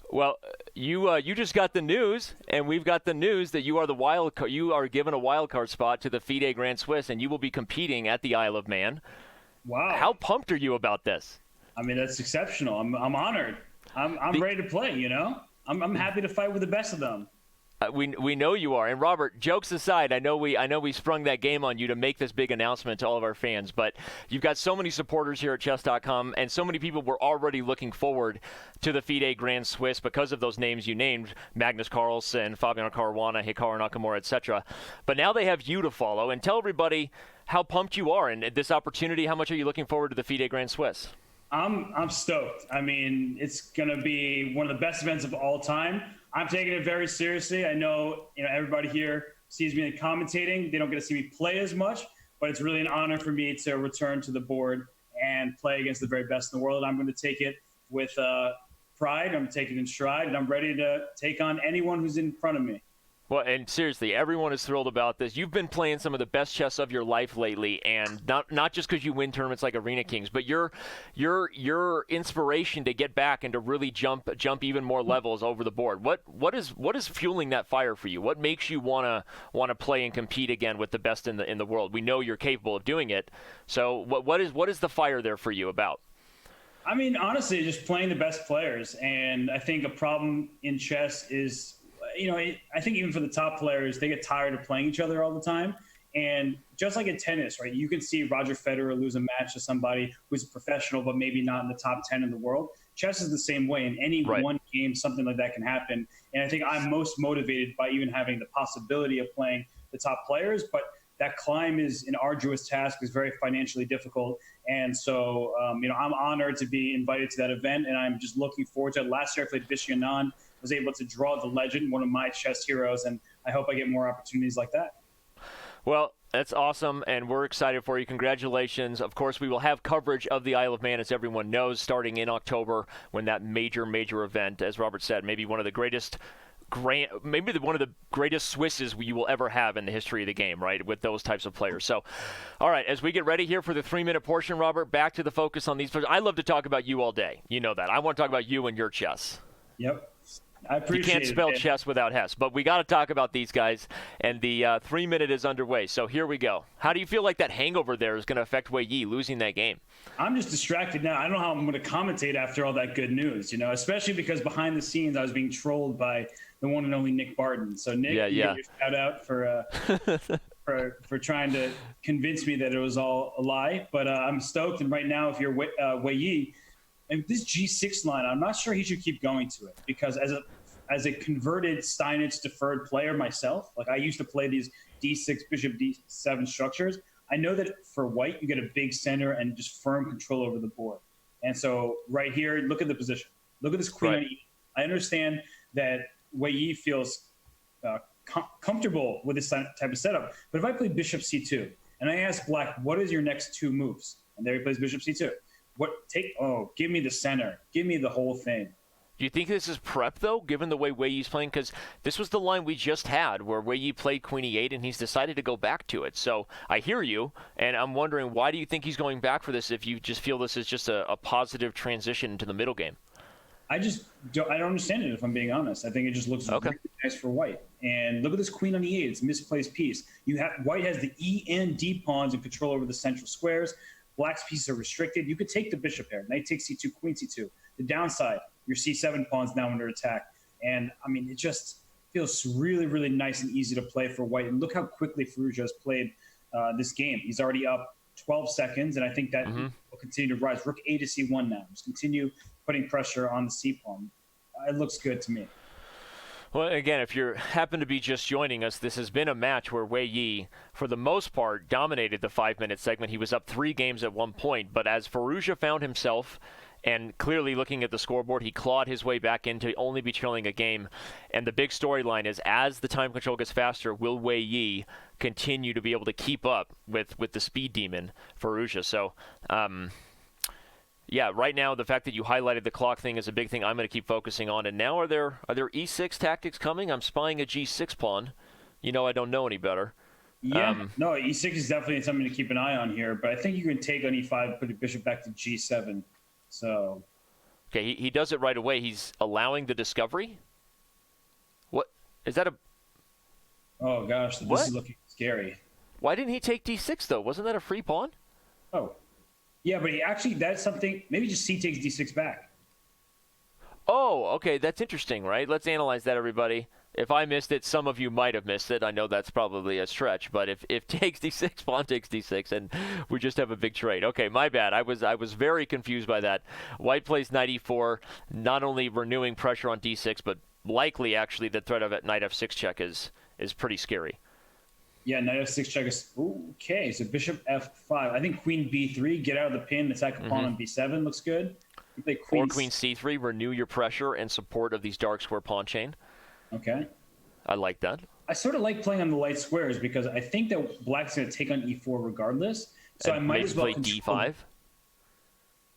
Well, you just got the news, and we've got the news that you are the wild card. You are given a wild card spot to the FIDE Grand Swiss, and you will be competing at the Isle of Man. Wow. How pumped are you about this? I mean, that's exceptional. I'm honored. I'm ready to play, you know? I'm happy to fight with the best of them. We know you are. And Robert, jokes aside, I know we sprung that game on you to make this big announcement to all of our fans, but you've got so many supporters here at Chess.com, and so many people were already looking forward to the FIDE Grand Swiss because of those names you named, Magnus Carlsen, Fabiano Caruana, Hikaru Nakamura, etc. But now they have you to follow, and tell everybody how pumped you are and this opportunity. How much are you looking forward to the FIDE Grand Swiss? I'm stoked. I mean, it's going to be one of the best events of all time. I'm taking it very seriously. I know, everybody here sees me commentating. They don't get to see me play as much, but it's really an honor for me to return to the board and play against the very best in the world. I'm going to take it with pride. I'm going to take it in stride, and I'm ready to take on anyone who's in front of me. Well, and seriously, everyone is thrilled about this. You've been playing some of the best chess of your life lately, and not just because you win tournaments like Arena Kings, but your inspiration to get back and to really jump even more levels over the board. What is fueling that fire for you? What makes you wanna play and compete again with the best in the world? We know you're capable of doing it. So what is the fire there for you about? I mean, honestly, just playing the best players, and I think a problem in chess is, I think even for the top players, they get tired of playing each other all the time. And just like in tennis, right, you can see Roger Federer lose a match to somebody who's a professional, but maybe not in the top 10 in the world. Chess is the same way. In any one game, something like that can happen. And I think I'm most motivated by even having the possibility of playing the top players. But that climb is an arduous task, is very financially difficult. And so, I'm honored to be invited to that event, and I'm just looking forward to it. Last year, I played Vishy Anand, was able to draw the legend, one of my chess heroes, and I hope I get more opportunities like that. Well, that's awesome, and we're excited for you. Congratulations. Of course, we will have coverage of the Isle of Man, as everyone knows, starting in October when that major event, as Robert said, maybe one of the greatest Swisses you will ever have in the history of the game, right, with those types of players. So, all right, as we get ready here for the 3-minute portion, Robert, back to the focus on these players. I love to talk about you all day. You know that. I want to talk about you and your chess. Yep. I appreciate it. You can't spell chess without Hess, but we got to talk about these guys, and the 3-minute is underway. So here we go. How do you feel like that hangover there is going to affect Wei Yi losing that game? I'm just distracted now. I don't know how I'm going to commentate after all that good news, especially because behind the scenes I was being trolled by the one and only Nick Barton. So Nick, shout out for trying to convince me that it was all a lie. But I'm stoked, and right now, if you're Wei Yi, and this G6 line, I'm not sure he should keep going to it, because as a converted Steinitz deferred player myself, like I used to play these D6 bishop D7 structures, I know that for white, you get a big center and just firm control over the board. And so right here, look at the position. Look at this queen on E. I understand that Wei Yi feels comfortable with this type of setup. But if I play bishop c2 and I ask black, what is your next 2 moves? And there he plays bishop c2. Give me the center. Give me the whole thing. Do you think this is prep, though, given the way Wei Yi's playing? Because this was the line we just had where Wei Yi played queen e8, and he's decided to go back to it. So I hear you, and I'm wondering, why do you think he's going back for this if you just feel this is just a positive transition into the middle game? I don't understand it, if I'm being honest. I think it just looks really nice for white. And look at this queen on e8. It's a misplaced piece. White has the E and D pawns and control over the central squares. Black's pieces are restricted. You could take the bishop here. Knight takes c2, queen c2. The downside, your c7 pawn's now under attack. And, I mean, it just feels really, really nice and easy to play for white. And look how quickly Firouzja has played this game. He's already up 12 seconds, and I think that will continue to rise. Rook a to c1 now. Just continue putting pressure on the c-pawn. It looks good to me. Well, again, if you happen to be just joining us, this has been a match where Wei Yi, for the most part, dominated the 5-minute segment. He was up 3 games at one point, but as Firouzja found himself, and clearly looking at the scoreboard, he clawed his way back in to only be trailing a game. And the big storyline is, as the time control gets faster, will Wei Yi continue to be able to keep up with the speed demon, Firouzja? So, yeah, right now the fact that you highlighted the clock thing is a big thing I'm going to keep focusing on. And now are there e6 tactics coming? I'm spying a g6 pawn. You know I don't know any better. Yeah, no, e6 is definitely something to keep an eye on here. But I think you can take on e5, put the bishop back to g7. So, okay, he does it right away. He's allowing the discovery. What is that? Oh gosh, this is looking scary. Why didn't he take d6 though? Wasn't that a free pawn? Oh, yeah, but that's something. Maybe just c takes d6 back. Oh, okay, that's interesting, right? Let's analyze that, everybody. If I missed it, some of you might have missed it. I know that's probably a stretch, but if takes d6, pawn takes d6, and we just have a big trade. Okay, my bad. I was very confused by that. White plays knight e4, not only renewing pressure on d6, but likely actually the threat of knight f6 check is pretty scary. Yeah, knight f6 check is okay. So bishop f5. I think queen b3, get out of the pin, attack a pawn on b7 looks good. You play or queen c3, renew your pressure and support of these dark square pawn chain. Okay. I like that. I sort of like playing on the light squares because I think that black's going to take on e4 regardless. So I might as well play d5.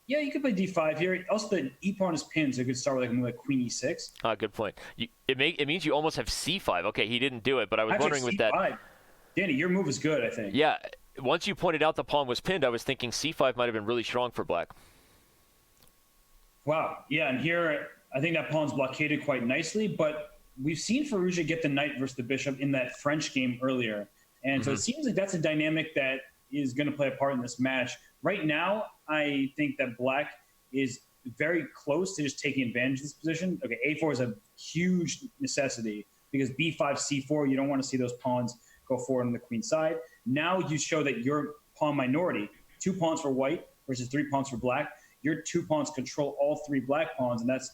Yeah, you could play d5 here. Also, the e pawn is pinned, so you could start with like queen e6. Good point. It means you almost have c5. Okay, he didn't do it, but I was wondering with that. Danny, your move is good, I think. Yeah, once you pointed out the pawn was pinned, I was thinking c5 might have been really strong for black. Wow. Yeah, and here I think that pawn's blockaded quite nicely, but we've seen Firouzja get the knight versus the bishop in that French game earlier. And so it seems like that's a dynamic that is going to play a part in this match. Right now, I think that black is very close to just taking advantage of this position. Okay, a4 is a huge necessity because b5, c4, you don't want to see those pawns go forward on the queen side. Now you show that you're pawn minority. 2 pawns for white versus 3 pawns for black. Your 2 pawns control all 3 black pawns, and that's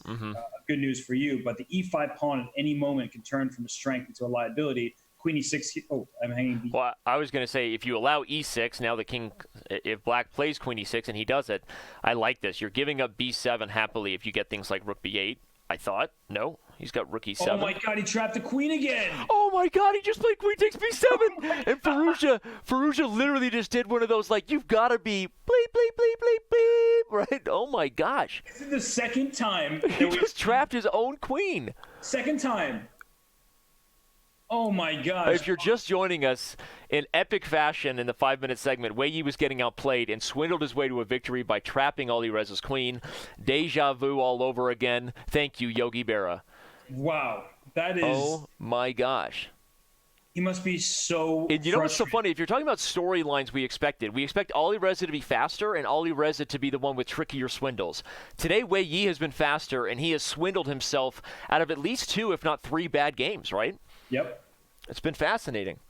good news for you. But the e5 pawn at any moment can turn from a strength into a liability. Queen e6. Oh, I'm hanging b. Well, I was going to say, if you allow e6, now the king, if black plays queen e6 and he does it, I like this. You're giving up b7 happily if you get things like rook b8. I thought. No, he's got rook e7. Oh my God, he trapped the queen again. Oh my God, he just played queen takes b7. And Firouzja literally just did one of those, like, you've got to be bleep, bleep, bleep, bleep, bleep, right? Oh my gosh. This is the second time. He just trapped his own queen. Second time. Oh my gosh. If you're just joining us, in epic fashion in the 5-minute segment, Wei Yi was getting outplayed and swindled his way to a victory by trapping Alireza's queen. Deja vu all over again. Thank you, Yogi Berra. Wow. That is... Oh my gosh. He must be so And you know what's so funny? If you're talking about storylines we expect Alireza to be faster and Alireza to be the one with trickier swindles. Today, Wei Yi has been faster, and he has swindled himself out of at least 2, if not 3 bad games, right? Yep. It's been fascinating.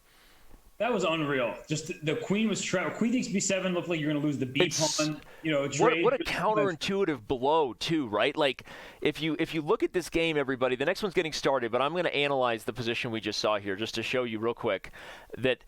That was unreal. Just the queen was trapped. Queen takes b7 looked like you're going to lose the b pawn. You know, trade. What a counterintuitive blow too, right? Like if you look at this game, everybody, the next one's getting started, but I'm going to analyze the position we just saw here just to show you real quick that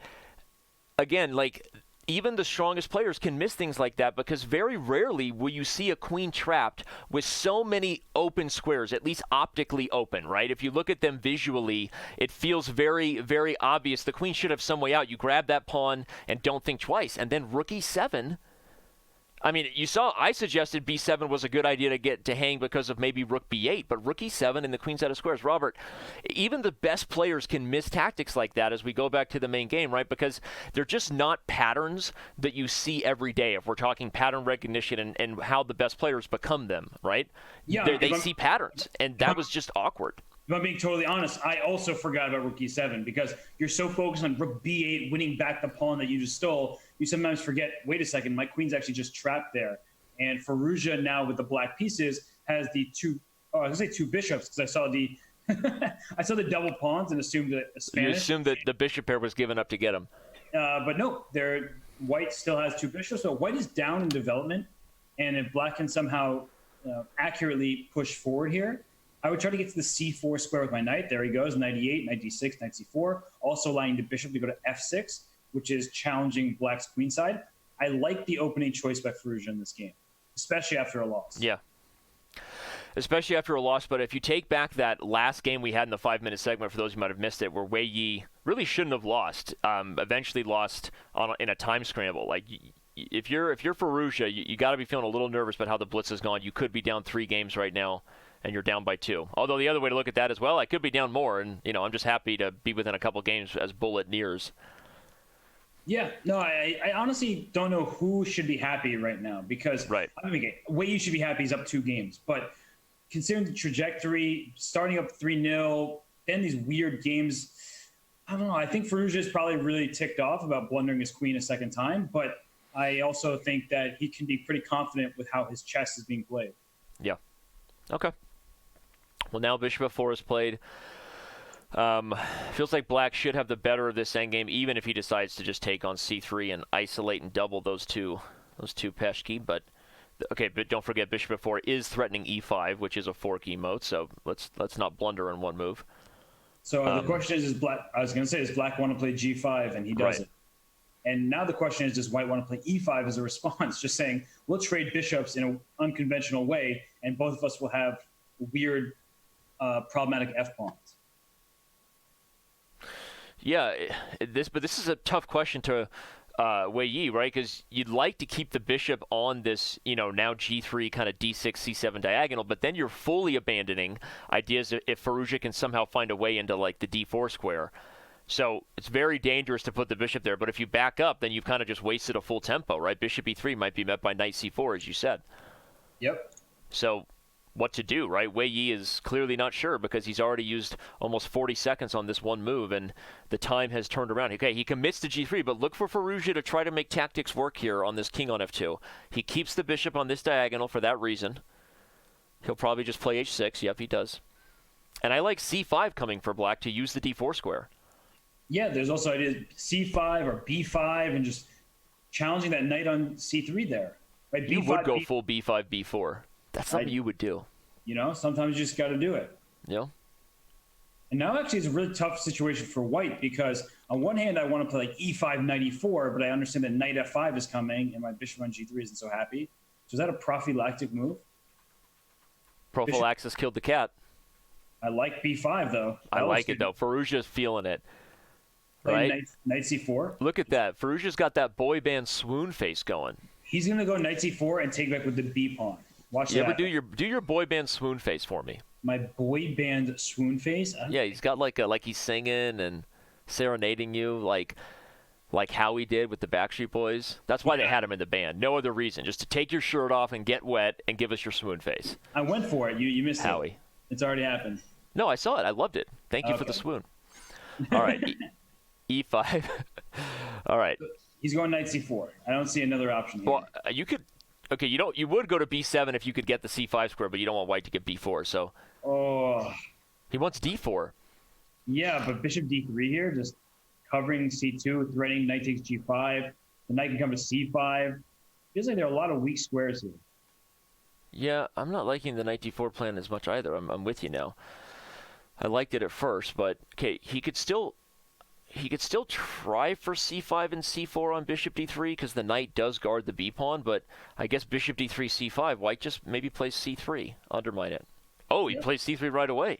again, like even the strongest players can miss things like that, because very rarely will you see a queen trapped with so many open squares, at least optically open, right? If you look at them visually, it feels very, very obvious. The queen should have some way out. You grab that pawn and don't think twice. And then rook e7. I mean, you saw I suggested b7 was a good idea to get to hang because of maybe rook b8, but rook e7 and the queen's out of squares. Robert, even the best players can miss tactics like that as we go back to the main game, right? Because they're just not patterns that you see every day if we're talking pattern recognition and how the best players become them, right? Yeah, they see patterns, and that was just awkward. If I'm being totally honest, I also forgot about rook e7 because you're so focused on rook b8, winning back the pawn that you just stole. You sometimes forget, wait a second, my queen's actually just trapped there. And Firouzja now with the black pieces has the two bishops, because I saw the I saw the double pawns and assumed that Spanish. You assumed that the bishop pair was given up to get him. But no, white still has two bishops. So white is down in development. And if black can somehow accurately push forward here, I would try to get to the c4 square with my knight. There he goes, knight e8, knight d6, knight c4, also allowing the bishop to go to f6, which is challenging black's queenside. I like the opening choice by Firouzja in this game, especially after a loss. Yeah. Especially after a loss, but if you take back that last game we had in the 5-minute segment, for those who might have missed it, where Wei Yi really shouldn't have lost, eventually lost in a time scramble. Like, if you're Firouzja, you got to be feeling a little nervous about how the blitz has gone. You could be down 3 games right now, and you're down by 2. Although the other way to look at that as well, I could be down more, and I'm just happy to be within a couple games as bullet nears. Yeah, no, I honestly don't know who should be happy right now, because right. I mean, Wei Yi should be happy he's up 2 games, but considering the trajectory, starting up 3-0, then these weird games, I don't know. I think Firouzja is probably really ticked off about blundering his queen a second time, but I also think that he can be pretty confident with how his chess is being played. Yeah. Okay. Well, now bishop f4 is played. Feels like black should have the better of this endgame, even if he decides to just take on c3 and isolate and double those two peshki. But okay, but don't forget bishop f4 is threatening e5, which is a fork mode. So let's not blunder in one move. So the question is black? I was going to say, does black want to play g5, and he does right. it. And now the question is, does white want to play e5 as a response? Just saying, we'll trade bishops in an unconventional way, and both of us will have weird, problematic f-pawns. Yeah, but this is a tough question to Wei Yi, right? Because you'd like to keep the bishop on this, now g3 kind of d6, c7 diagonal, but then you're fully abandoning ideas if Firouzja can somehow find a way into like the d4 square. So it's very dangerous to put the bishop there, but if you back up, then you've kind of just wasted a full tempo, right? Bishop e3 might be met by knight c4, as you said. Yep. So what to do, right? Wei Yi is clearly not sure because he's already used almost 40 seconds on this one move, and the time has turned around. Okay, he commits to g3, but look for Firouzja to try to make tactics work here on this king on f2. He keeps the bishop on this diagonal for that reason. He'll probably just play h6. Yep, he does. And I like c5 coming for black to use the d4 square. Yeah, there's also ideas c5 or b5 and just challenging that knight on c3 there. Right? You B5, would go full b5, b4. That's something you would do. Sometimes you just got to do it. Yeah. And now actually it's a really tough situation for white, because on one hand I want to play like e5, knight e4, but I understand that knight f5 is coming and my bishop on g3 isn't so happy. So is that a prophylactic move? Prophylaxis killed the cat. I like b5 though. I like it though. Firouzja's feeling it. Right? Knight c4. Look at that. Firouzja's got that boy band swoon face going. He's going to go knight c4 and take back with the b pawn. Watch that. Yeah, but do your boy band swoon face for me. My boy band swoon face? Yeah, he's got like he's singing and serenading you like Howie did with the Backstreet Boys. That's why they had him in the band. No other reason. Just to take your shirt off and get wet and give us your swoon face. I went for it. You missed Howie. it. It's already happened. No, I saw it. I loved it. Thank you for the swoon. All right. E5. All right. He's going knight c4. I don't see another option here. Well, you could. Okay, you would go to b7 if you could get the c5 square, but you don't want white to get b4. So. Oh. He wants d4. Yeah, but bishop d3 here, just covering c2, threatening knight takes g5. The knight can come to c5. Feels like there are a lot of weak squares here. Yeah, I'm not liking the knight d4 plan as much either. I'm with you now. I liked it at first, but okay, he could still. he could still try for c5 and c4 on bishop d3 because the knight does guard the b pawn, but I guess bishop d3, c5, white just maybe plays c3, undermine it. Oh, he plays c3 right away.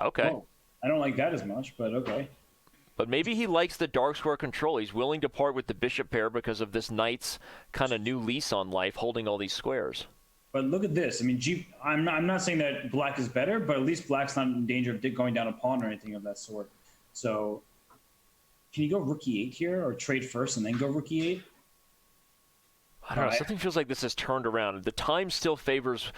Okay. Oh, I don't like that as much, but okay. But maybe he likes the dark square control. He's willing to part with the bishop pair because of this knight's kind of new lease on life, holding all these squares. But look at this. I mean, I'm not saying that black is better, but at least black's not in danger of going down a pawn or anything of that sort. So can you go rook e8 here or trade first and then go rook e8? I don't know. Something feels like this has turned around. The time still favors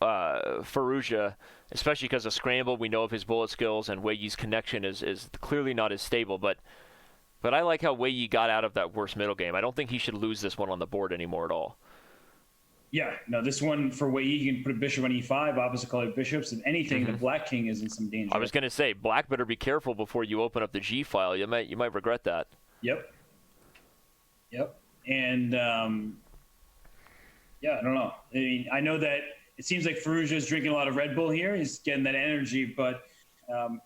Firouzja, especially because of scramble. We know of his bullet skills, and Wei Yi's connection is clearly not as stable. But I like how Wei Yi got out of that worst middle game. I don't think he should lose this one on the board anymore at all. Yeah, no, this one for Wei Yi, you can put a bishop on e5, opposite colored bishops, and anything, the black king is in some danger. I was going to say, black better be careful before you open up the G file. You might regret that. Yep. And, yeah, I don't know. I mean, I know that it seems like Firouzja is drinking a lot of Red Bull here. He's getting that energy, but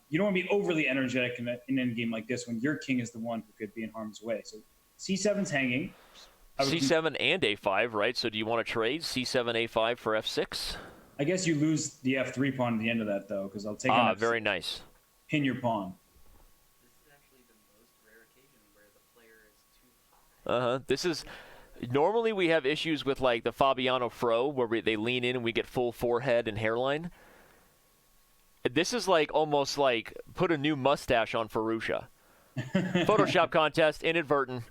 you don't want to be overly energetic in an endgame like this when your king is the one who could be in harm's way. So c7's hanging. c7 and a5, right? So do you want to trade c7, a5 for f6? I guess you lose the f3 pawn at the end of that, though, because I'll take on very nice. Pin your pawn. This is actually the most rare occasion where the player is too high. This is... Normally we have issues with like the Fabiano Fro where they lean in and we get full forehead and hairline. This is like almost like put a new mustache on Firouzja. Photoshop contest, inadvertent.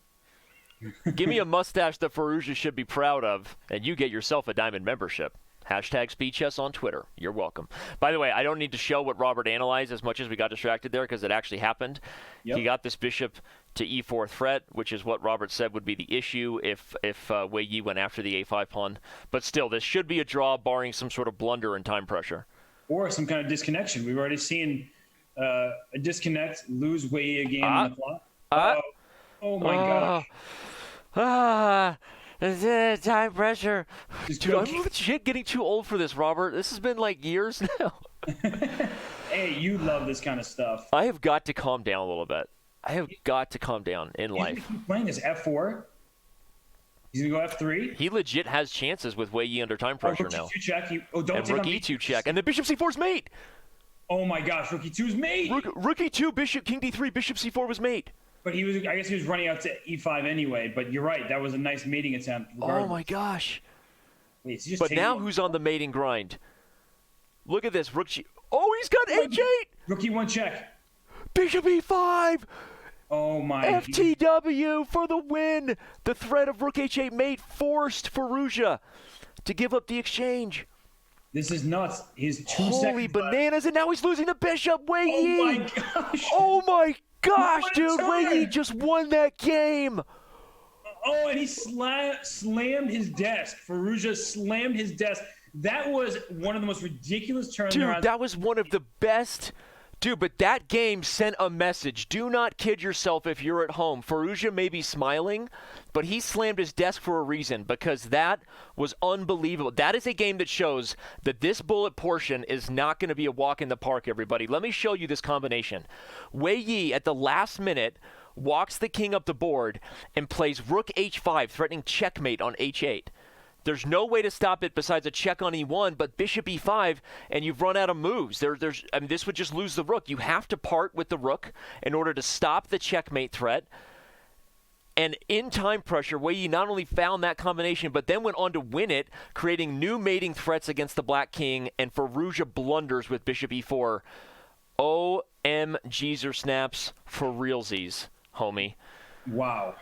Give me a mustache that Firouzja should be proud of, and you get yourself a diamond membership. Hashtag SpeedChess on Twitter. You're welcome. By the way, I don't need to show what Robert analyzed as much as we got distracted there because it actually happened. Yep. He got this bishop to e4 threat, which is what Robert said would be the issue if Wei Yi went after the a5 pawn. But still, this should be a draw barring some sort of blunder and time pressure. Or some kind of disconnection. We've already seen a disconnect, lose Wei Yi again on the clock. Oh my gosh. Time pressure. Dude, I'm legit getting too old for this, Robert. This has been like years now. Hey, you love this kind of stuff. I have got to calm down a little bit. I have got to calm down in life. He's playing this f4. He's going to go f3. He legit has chances with Wei Yi under time pressure now. Rook e2 check. Don't and rook e2 check. And the bishop c4 is mate. Oh my gosh, rook e2 is mate. Rook e2, bishop, king d3, bishop c4 was mate. But I guess he was running out to e5 anyway. But you're right, that was a nice mating attempt. Regardless. Oh my gosh! Wait, but now who's on the mating grind? Look at this, rook g. Oh, he's got h8. Rook e1 check. Bishop e5. Oh my. FTW for the win. The threat of rook h8 mate forced Firouzja to give up the exchange. This is nuts. His 2 seconds. Holy bananas! And now he's losing the bishop. Wei Yi. Oh my gosh. Oh my gosh, dude! Wei Yi just won that game. Oh, and he slammed his desk. Firouzja slammed his desk. That was one of the most ridiculous turns. Dude, that was one of the best. Dude, but that game sent a message. Do not kid yourself if you're at home. Firouzja may be smiling, but he slammed his desk for a reason because that was unbelievable. That is a game that shows that this bullet portion is not going to be a walk in the park, everybody. Let me show you this combination. Wei Yi, at the last minute, walks the king up the board and plays rook h5, threatening checkmate on h8. There's no way to stop it besides a check on e1, but bishop e5, and you've run out of moves. I mean, this would just lose the rook. You have to part with the rook in order to stop the checkmate threat. And in time pressure, Wei Yi not only found that combination, but then went on to win it, creating new mating threats against the black king, and Firouzja blunders with bishop e4. OMG's snaps for realsies, homie. Wow.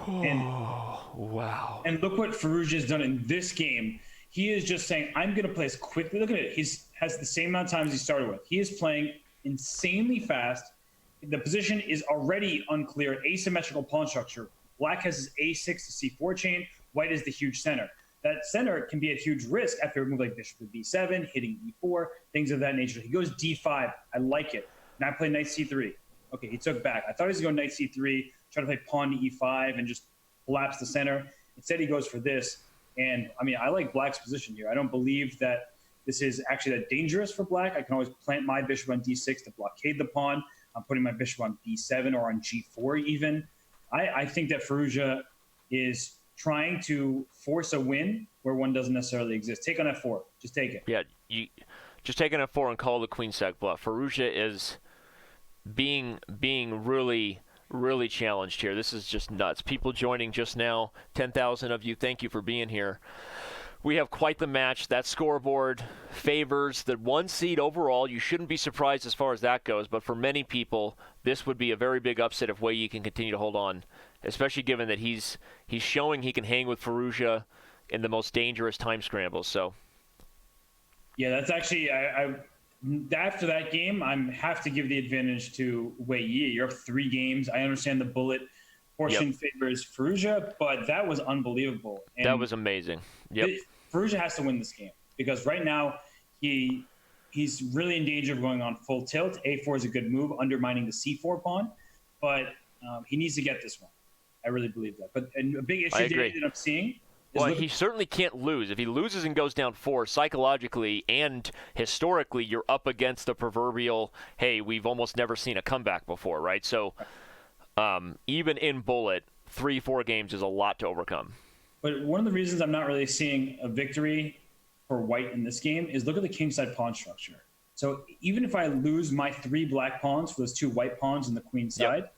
Wow. And look what Firouzja has done in this game. He is just saying, I'm going to play as quickly. Look at it. He has the same amount of time as he started with. He is playing insanely fast. The position is already unclear. Asymmetrical pawn structure. Black has his a6 to c4 chain. White is the huge center. That center can be at huge risk after a move like bishop to b7, hitting e4, things of that nature. He goes d5. I like it. Now I play knight c3. Okay, he took back. I thought he was going knight c3, try to play pawn to e5 and just collapse the center. Instead, he goes for this. And, I mean, I like black's position here. I don't believe that this is actually that dangerous for black. I can always plant my bishop on d6 to blockade the pawn. I'm putting my bishop on b7 or on g4 even. I think that Firouzja is trying to force a win where one doesn't necessarily exist. Take on f4. Just take it. Yeah, you just take an f4 and call the queen sack bluff. Firouzja is being really challenged here. This is just nuts. People joining just now, 10,000 of you. Thank you for being here. We have quite the match. That scoreboard favors the 1 seed overall. You shouldn't be surprised as far as that goes, but for many people, this would be a very big upset if Wei Yi can continue to hold on, especially given that he's showing he can hang with Firouzja in the most dangerous time scrambles. So, yeah, that's actually after that game, I have to give the advantage to Wei Yi. You're up 3 games. I understand the bullet portion favors Firouzja, but that was unbelievable. And that was amazing. Yep. Firouzja has to win this game because right now he's really in danger of going on full tilt. A4 is a good move, undermining the C4 pawn, but he needs to get this one. I really believe that. But a big issue that I'm seeing. Well, he certainly can't lose. If he loses and goes down 4, psychologically and historically, you're up against the proverbial, hey, we've almost never seen a comeback before, right? So even in bullet, 3-4 games is a lot to overcome. But one of the reasons I'm not really seeing a victory for white in this game is look at the kingside pawn structure. So even if I lose my 3 black pawns for those 2 white pawns on the queen side,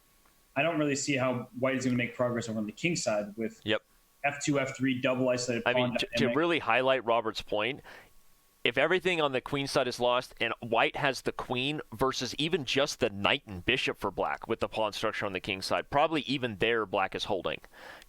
I don't really see how white is going to make progress over on the king side with f2, f3, double isolated pawn. I mean, to really highlight Robert's point, if everything on the queen side is lost and white has the queen versus even just the knight and bishop for black with the pawn structure on the king side, probably even there black is holding,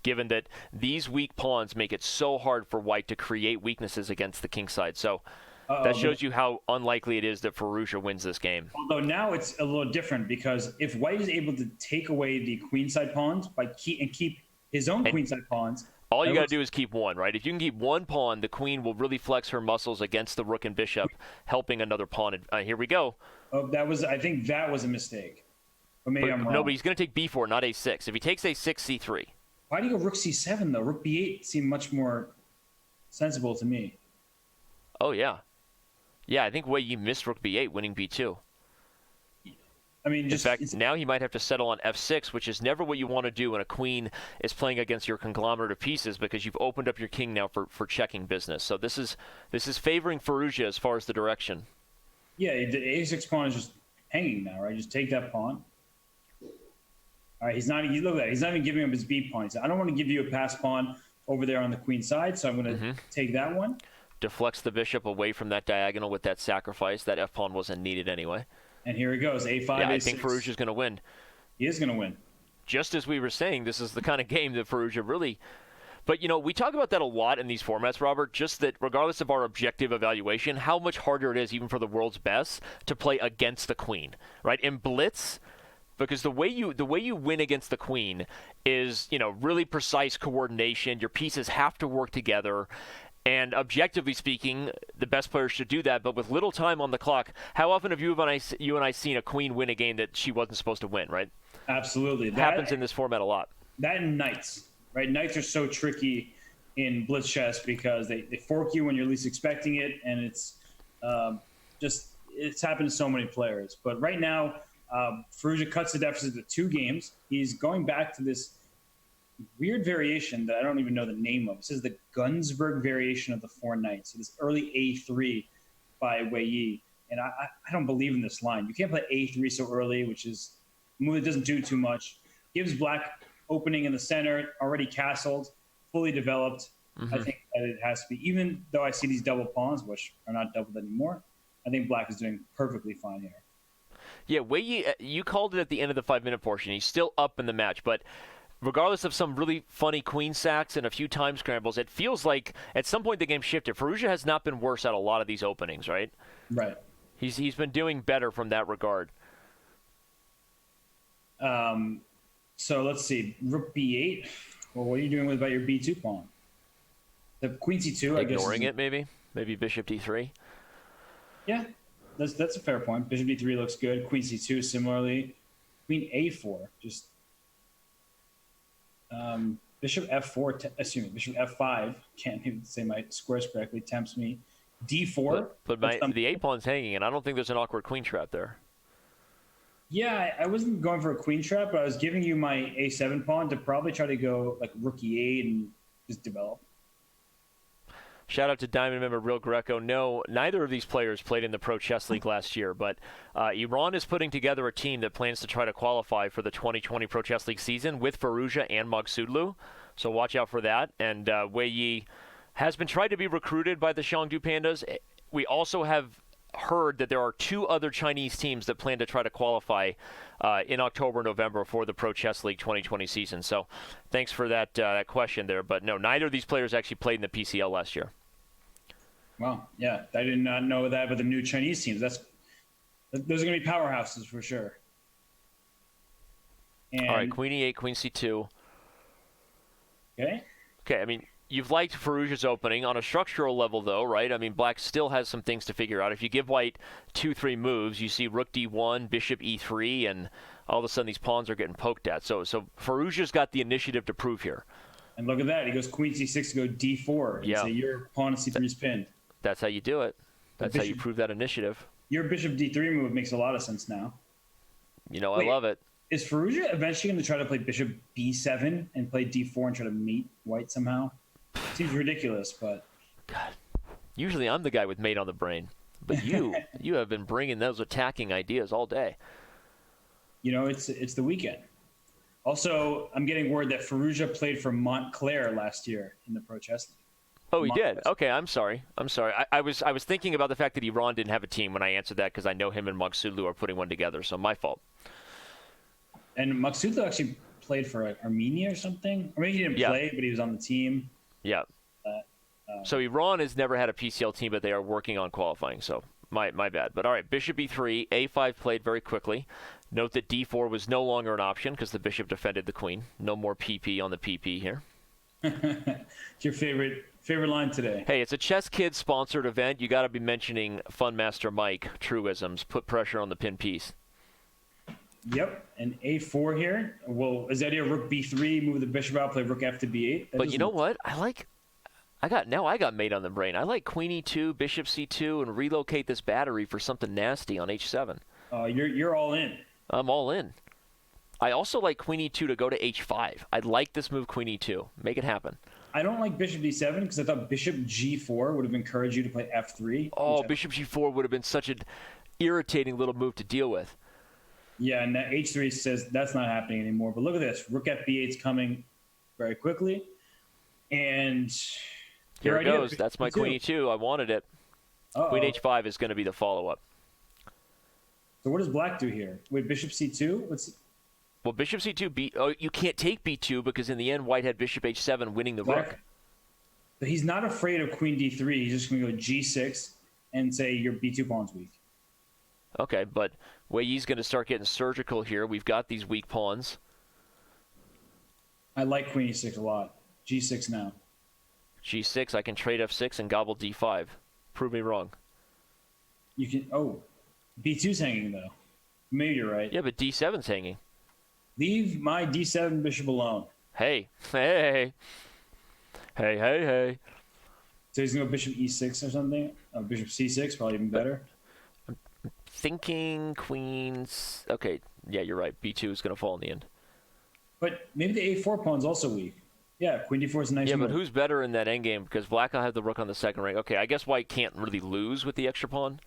given that these weak pawns make it so hard for white to create weaknesses against the king side. So that shows you how unlikely it is that Firouzja wins this game. Although now it's a little different because if white is able to take away the queenside pawns and keep his own queenside pawns, all you got to do is keep one, right? If you can keep one pawn, the queen will really flex her muscles against the rook and bishop, helping another pawn. Here we go. I think that was a mistake. But maybe I'm wrong. No, but he's going to take b4, not a6. If he takes a6, c3. Why do you go rook c7, though? Rook b8 seemed much more sensible to me. Oh, yeah. Yeah, I think Wei Yi missed rook b8, winning b2. I mean, in fact, now he might have to settle on f6, which is never what you want to do when a queen is playing against your conglomerate of pieces because you've opened up your king now for checking business. So this is favoring Firouzja as far as the direction. Yeah, the a6 pawn is just hanging now, right? Just take that pawn. All right, look at that. He's not even giving up his b pawn. He said, I don't want to give you a pass pawn over there on the queen side, so I'm going to take that one. Deflects the bishop away from that diagonal with that sacrifice. That f pawn wasn't needed anyway. And here he goes, a5, yeah, a6. I think Firouzja's going to win. He is going to win. Just as we were saying, this is the kind of game that Firouzja really... But, we talk about that a lot in these formats, Robert, just that regardless of our objective evaluation, how much harder it is, even for the world's best, to play against the queen, right? In Blitz, because the way you win against the queen is, really precise coordination. Your pieces have to work together. And objectively speaking, the best players should do that. But with little time on the clock, how often have you and I seen a queen win a game that she wasn't supposed to win, right? Absolutely. That happens in this format a lot. That and knights, right? Knights are so tricky in blitz chess because they fork you when you're least expecting it. And it's happened to so many players. But right now, Firouzja cuts the deficit to 2 games. He's going back to this weird variation that I don't even know the name of. It says the Gunsberg variation of the 4 knights. So this early a3 by Wei Yi. And I don't believe in this line. You can't play a3 so early, which is a move that doesn't do too much. Gives black opening in the center, already castled, fully developed. I think that it has to be, even though I see these double pawns, which are not doubled anymore, I think black is doing perfectly fine here. Yeah, Wei Yi, you called it at the end of the 5-minute portion. He's still up in the match, but regardless of some really funny queen sacks and a few time scrambles, it feels like at some point the game shifted. Firouzja has not been worse at a lot of these openings, right? Right. He's been doing better from that regard. So let's see. Rook b8. Well, what are you doing about your b2 pawn? The queen c2, I guess. Ignoring it, maybe? Maybe bishop d3? Yeah, that's a fair point. Bishop d3 looks good. Queen c2 similarly. Queen a4, just... bishop f4, bishop f5, can't even say my squares correctly, tempts me. d4. But the a pawn's hanging, and I don't think there's an awkward queen trap there. Yeah, I wasn't going for a queen trap, but I was giving you my a7 pawn to probably try to go like rook e8 and just develop. Shout out to Diamond member Real Greco. No, neither of these players played in the Pro Chess League last year, but Iran is putting together a team that plans to try to qualify for the 2020 Pro Chess League season with Firouzja and Maghsoodloo. So watch out for that. And Wei Yi has been tried to be recruited by the Xiangdu Pandas. We also have heard that there are 2 other Chinese teams that plan to try to qualify in October, November for the Pro Chess League 2020 season. So thanks for that question there. But no, neither of these players actually played in the PCL last year. Wow, yeah, I did not know that about the new Chinese teams. Those are going to be powerhouses for sure. And, all right, Queen E8, Queen C2. Okay. Okay, I mean, you've liked Firouzja's opening. On a structural level, though, right? I mean, Black still has some things to figure out. If you give White 2-3 moves, you see Rook D1, Bishop E3, and all of a sudden these pawns are getting poked at. So Firouzja's got the initiative to prove here. And look at that. He goes Queen C6 to go D4. And Yeah. say your pawn at C3 is pinned. That's how you do it. That's how you prove that initiative. Your Bishop D3 move makes a lot of sense now. You know, Wait. I love it. Is Firouzja eventually going to try to play Bishop B7 and play D4 and try to meet White somehow? Seems ridiculous, but... God. Usually I'm the guy with mate on the brain. But you have been bringing those attacking ideas all day. You know, it's the weekend. Also, I'm getting word that Firouzja played for Montclair last year in the Pro Chess League. Oh, he did? Okay, I'm sorry. I was thinking about the fact that Iran didn't have a team when I answered that because I know him and Maghsoodloo are putting one together, so my fault. And Maghsoodloo actually played for Armenia or something. Or maybe he didn't play, but he was on the team. Yeah. So Iran has never had a PCL team, but they are working on qualifying, so my bad. But all right, Bishop E3, A5 played very quickly. Note that D4 was no longer an option because the bishop defended the queen. No more PP on the PP here. It's your favorite line today. Hey, it's a Chess Kids sponsored event. You got to be mentioning Fun Master Mike truisms. Put pressure on the pin piece. Yep, and A4 here. Well, is that here Rook B3, move the bishop out, play Rook F to B8? But you know what? I got mate on the brain. I like Queen E2, Bishop C2, and relocate this battery for something nasty on H7. You're all in. I'm all in. I also like Queen E2 to go to H5. I'd like this move Queen E2. Make it happen. I don't like Bishop D7 because I thought Bishop G4 would have encouraged you to play F3. Oh, Bishop G4 would have been such an irritating little move to deal with. Yeah, and that H3 says that's not happening anymore. But look at this. Rook F8 is coming very quickly. And here it goes. That's my Queen E2. I wanted it. Queen H5 is going to be the follow-up. So what does Black do here? Wait, Bishop C2? Well, Bishop C2, you can't take B2 because in the end, White had Bishop H7 winning the rook. But he's not afraid of Queen D3. He's just going to go G6 and say your B2 pawn's weak. Okay, but Wei Yi's going to start getting surgical here. We've got these weak pawns. I like Queen E6 a lot. G6 now. G6, I can trade F6 and gobble D5. Prove me wrong. You can. Oh, B2's hanging though. Maybe you're right. Yeah, but D7's hanging. Leave my D7 bishop alone. Hey. So he's going to go Bishop E6 or something? Bishop C6, probably even better. I'm thinking Queen's... Okay, yeah, you're right. B2 is going to fall in the end. But maybe the A4 pawn's also weak. Yeah, Queen D4 is a nice move. But who's better in that endgame? Because Black will have the rook on the second rank. Okay, I guess White can't really lose with the extra pawn.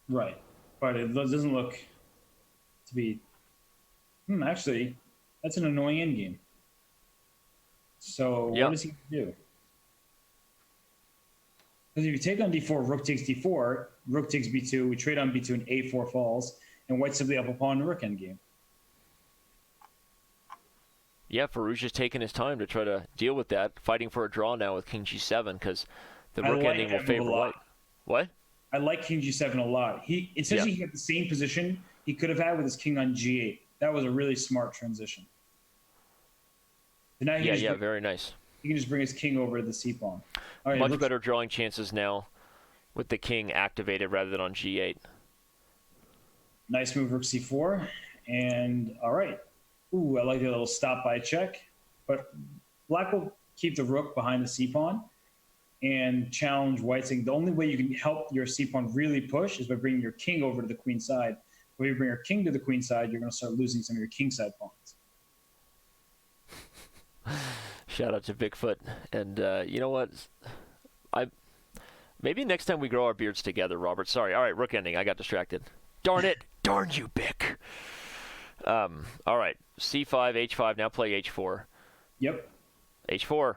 Right. But it doesn't look to be... actually, that's an annoying endgame. So what does he do? Because if you take on D4, Rook takes D4, Rook takes B2, we trade on B2 and A4 falls, and White's simply up a pawn in Rook endgame. Yeah, Firouzja's taking his time to try to deal with that, fighting for a draw now with King G7 because the rook ending will favor White. What? I like King G7 a lot. Essentially he had the same position he could have had with his king on G8. That was a really smart transition. Now very nice. He can just bring his king over to the C pawn. All right, much better drawing chances now with the king activated rather than on G8. Nice move, Rook C4. And all right. Ooh, I like a little stop by check. But Black will keep the rook behind the C pawn and challenge White, saying the only way you can help your C pawn really push is by bringing your king over to the queen side. When you bring your king to the queen side, you're going to start losing some of your king side pawns. Shout out to Bigfoot. And you know what? Maybe next time we grow our beards together, Robert. Sorry. All right, rook ending. I got distracted. Darn it. Darn you, Bick. All right. C5, H5. Now play H4. Yep. H4.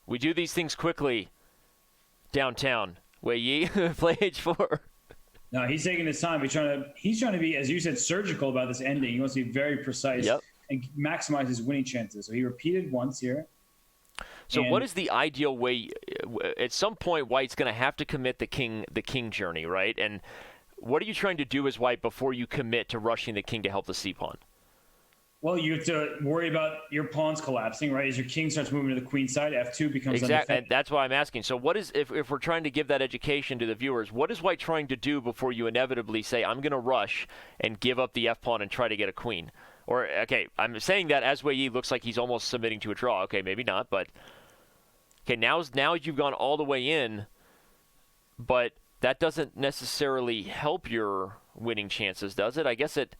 We do these things quickly. Downtown. Wei Yi, play H4. No, he's taking his time. He's trying to be, as you said, surgical about this ending. He wants to be very precise and maximize his winning chances. So he repeated once here. So what is the ideal way? At some point, White's going to have to commit the king journey, right? And what are you trying to do as White before you commit to rushing the king to help the c pawn? Well, you have to worry about your pawns collapsing, right? As your king starts moving to the queen side, F2 becomes exactly, and that's why I'm asking. So what is, if we're trying to give that education to the viewers, what is White trying to do before you inevitably say, I'm going to rush and give up the f pawn and try to get a queen? Or, okay, I'm saying that as Wei Yi looks like he's almost submitting to a draw. Okay, maybe not, but okay, now you've gone all the way in, but that doesn't necessarily help your winning chances, does it? I guess it.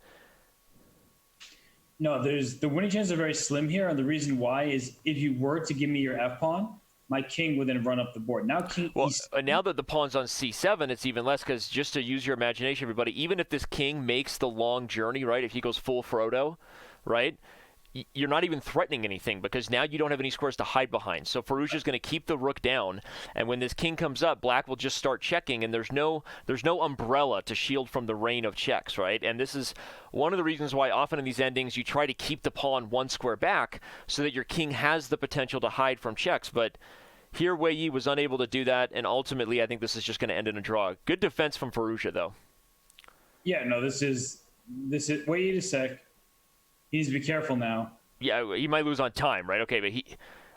No, the winning chances are very slim here, and the reason why is if you were to give me your f pawn, my king would then run up the board. Now, now that the pawn's on c7, it's even less, because just to use your imagination, everybody, even if this king makes the long journey, right? If he goes full Frodo, right? You're not even threatening anything because now you don't have any squares to hide behind. So Firouzja's going to keep the rook down, and when this king comes up, Black will just start checking, and there's no umbrella to shield from the rain of checks, right? And this is one of the reasons why often in these endings you try to keep the pawn one square back so that your king has the potential to hide from checks. But here Wei Yi was unable to do that, and ultimately I think this is just going to end in a draw. Good defense from Firouzja, though. Yeah, no, this is wait a sec. He needs to be careful now. Yeah, he might lose on time, right? Okay,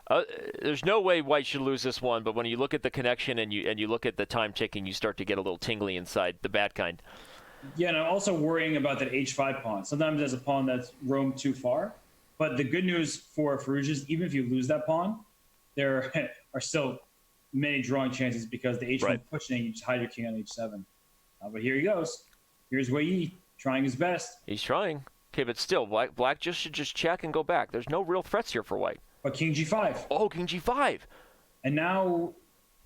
but there's no way White should lose this one. But when you look at the connection and you look at the time ticking, you start to get a little tingly inside, the bad kind. Yeah, and I'm also worrying about that h5 pawn. Sometimes there's a pawn that's roamed too far. But the good news for Firouzja is even if you lose that pawn, there are still many drawing chances because the h1 pushing, you just hide your king on h7. But here he goes. Here's Wei Yi trying his best. He's should Okay, but still, Black should just check and go back. There's no real threats here for White. But king g5. Oh, king g5. And now...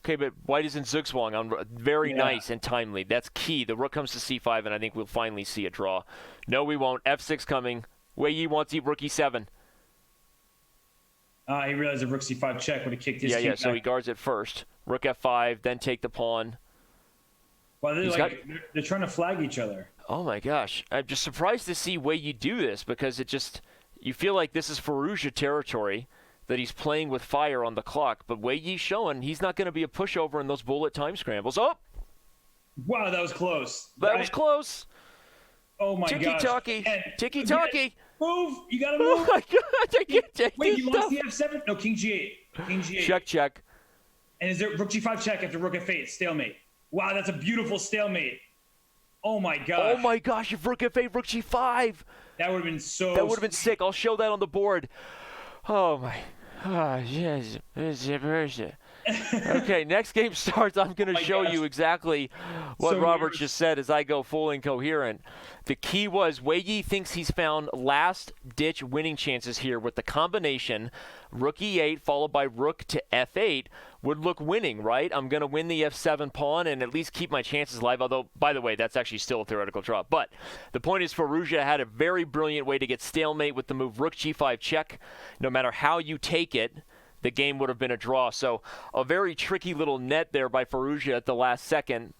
Okay, but White is in zugzwang on very nice and timely. That's key. The rook comes to c5, and I think we'll finally see a draw. No, we won't. f6 coming. Wei Yi wants rook e7. He realized the rook c5 check would have kicked his king back. So he guards it first. Rook f5, then take the pawn. Well, they're trying to flag each other. Oh my gosh. I'm just surprised to see Wei Yi do this because you feel like this is Firouzja territory, that he's playing with fire on the clock. But Wei Yi's showing he's not going to be a pushover in those bullet time scrambles. Oh! Wow, that was close. That was close. Oh my gosh. Tiki-taki. Move! You got to move! Oh my God! I can't take Wait, this you lost the f7? No, king g8. King g8. Check. And is there rook g5 check after rook f8? Stalemate. Wow, that's a beautiful stalemate. Oh my gosh. Oh my gosh, if rook f8, rook g5. That would have been so... That would have been sick. I'll show that on the board. Oh my... yes. Okay, next game starts. I'm going to show you exactly what Robert just said as I go full incoherent. The key was Wei Yi thinks he's found last-ditch winning chances here with the combination rook e8 followed by rook to f8 would look winning, right? I'm going to win the f7 pawn and at least keep my chances alive, although, by the way, that's actually still a theoretical draw. But the point is Firouzja had a very brilliant way to get stalemate with the move rook g5 check. No matter how you take it, the game would have been a draw. So a very tricky little net there by Firouzja at the last second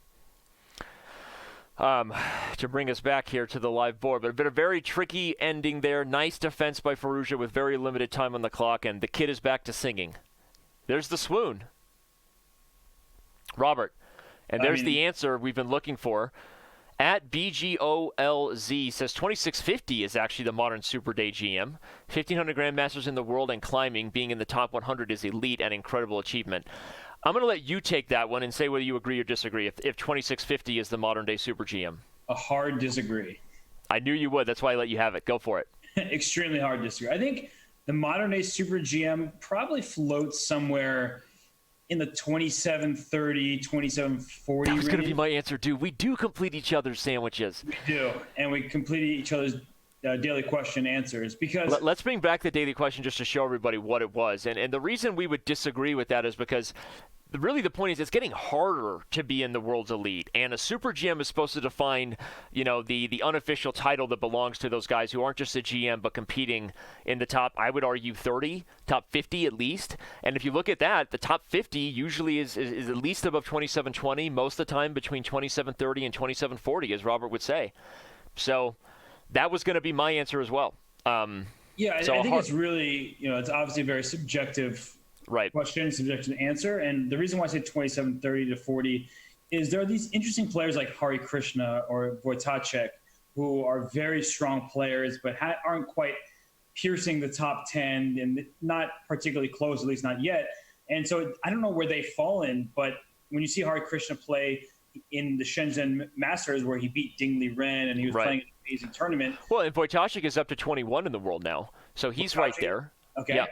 to bring us back here to the live board. But a bit of very tricky ending there. Nice defense by Firouzja with very limited time on the clock, and the kid is back to singing. There's the swoon. Robert, and there's the answer we've been looking for. At BGOLZ says 2650 is actually the modern Super Day GM. 1,500 Grandmasters in the world and climbing. Being in the top 100 is elite and incredible achievement. I'm going to let you take that one and say whether you agree or disagree if 2650 is the modern day Super GM. A hard disagree. I knew you would. That's why I let you have it. Go for it. Extremely hard disagree. I think the modern day Super GM probably floats somewhere in the 27-30, 27-40 That was going to range. be my answer, dude. We do complete each other's sandwiches. We do, and we complete each other's daily question answers because Let's bring back the daily question just to show everybody what it was. And the reason we would disagree with that is because really the point is it's getting harder to be in the world's elite. And a super GM is supposed to define, the unofficial title that belongs to those guys who aren't just a GM but competing in the top, I would argue, 30, top 50 at least. And if you look at that, the top 50 usually is at least above 27-20, most of the time between 27-30 and 27-40, as Robert would say. So that was going to be my answer as well. yeah, so I think it's really, it's obviously a very subjective right. question, subjective answer. And the reason why I say 27-30 to 40 is there are these interesting players like Hari Krishna or Wojtaszek who are very strong players, but aren't quite piercing the top 10 and not particularly close, at least not yet. And so I don't know where they fall in, but when you see Hari Krishna play in the Shenzhen Masters where he beat Ding Liren and he was playing an amazing tournament. Well, and Wojtaszek is up to 21 in the world now, so he's right there. Okay. Yeah.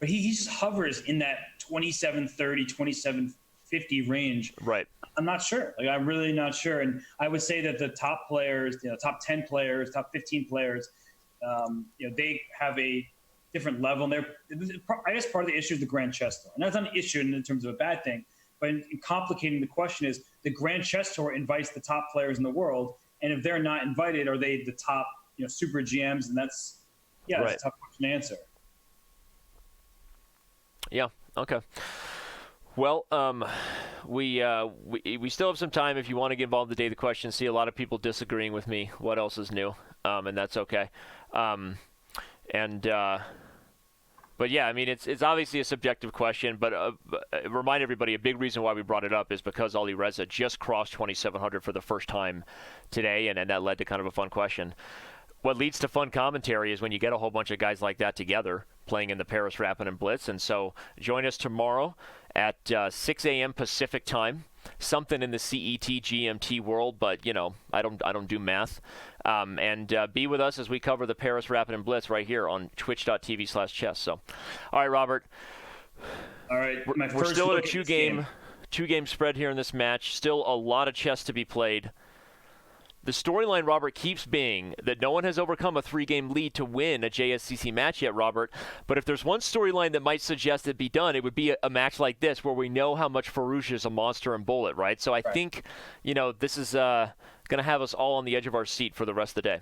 But he just hovers in that 27-30, 27-50 range. Right. I'm not sure. I'm really not sure. And I would say that the top players, top 10 players, top 15 players, they have a different level. And I guess part of the issue is the Grand Chess Tour. And that's not an issue in terms of a bad thing. But in complicating the question is the Grand Chess Tour invites the top players in the world. And if they're not invited, are they the top, super GMs? And that's a tough question to answer. Yeah. Okay. Well, we still have some time if you want to get involved in the day of the question. See a lot of people disagreeing with me. What else is new? And that's okay. But yeah, I mean, it's obviously a subjective question, but remind everybody a big reason why we brought it up is because Alireza just crossed 2,700 for the first time today, and that led to kind of a fun question. What leads to fun commentary is when you get a whole bunch of guys like that together playing in the Paris Rapid and Blitz. And so join us tomorrow at 6 a.m. Pacific time, something in the CET GMT world, but, I don't do math. And be with us as we cover the Paris Rapid and Blitz right here on twitch.tv/chess. So, all right, Robert. All right. We're still at a two-game spread here in this match. Still a lot of chess to be played. The storyline, Robert, keeps being that no one has overcome a 3-game lead to win a JSCC match yet, Robert. But if there's one storyline that might suggest it be done, it would be a match like this where we know how much Firouzja is a monster and bullet, right? So I think, this is going to have us all on the edge of our seat for the rest of the day.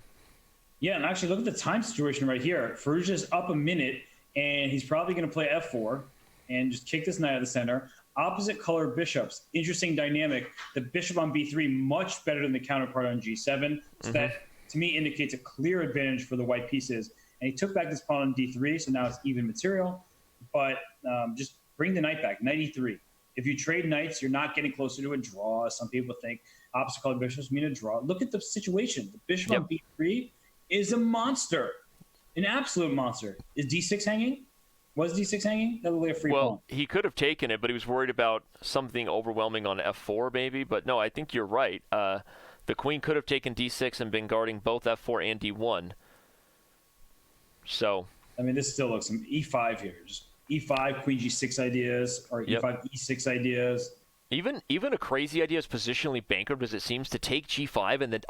Yeah, and actually look at the time situation right here. Firouzja's up a minute, and he's probably going to play f4 and just kick this knight out of the center. Opposite color bishops, interesting dynamic. The bishop on b3 much better than the counterpart on g7. So that to me indicates a clear advantage for the white pieces. And he took back this pawn on d3, so now it's even material. But just bring the knight back, knight e3. If you trade knights, you're not getting closer to a draw. Some people think opposite color bishops mean a draw. Look at the situation. The bishop on b3 is a monster, an absolute monster. Is d6 hanging? Was d6 hanging? That looked like a free pawn. He could have taken it, but he was worried about something overwhelming on f4 maybe. But no, I think you're right. The queen could have taken d6 and been guarding both f4 and d1. So, I mean, this still looks some e5 here. Just e5, queen g6 ideas, or e5, e6 ideas. Even a crazy idea as positionally bankrupt as it seems to take g5 and then,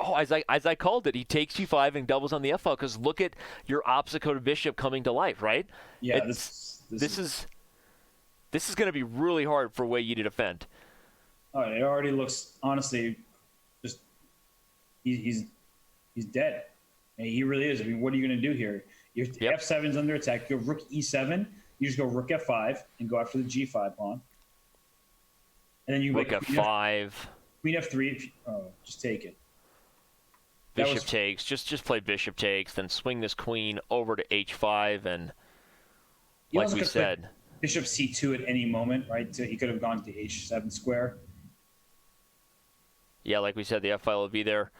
as I called it, he takes g5 and doubles on the f-file because look at your opposite coded bishop coming to life, right? Yeah, this is going to be really hard for Wei Yi to defend. Oh, it already looks, honestly, just he's dead. And he really is. I mean, what are you going to do here? Your f7's under attack. You go rook e7. You just go rook f5 and go after the g5 pawn. And then you rook f5. Queen f3. Just take it. Bishop takes. Just play bishop takes. Then swing this queen over to h5. And like we said, bishop c2 at any moment, right? So he could have gone to h7 square. Yeah, like we said, the f-file will be there.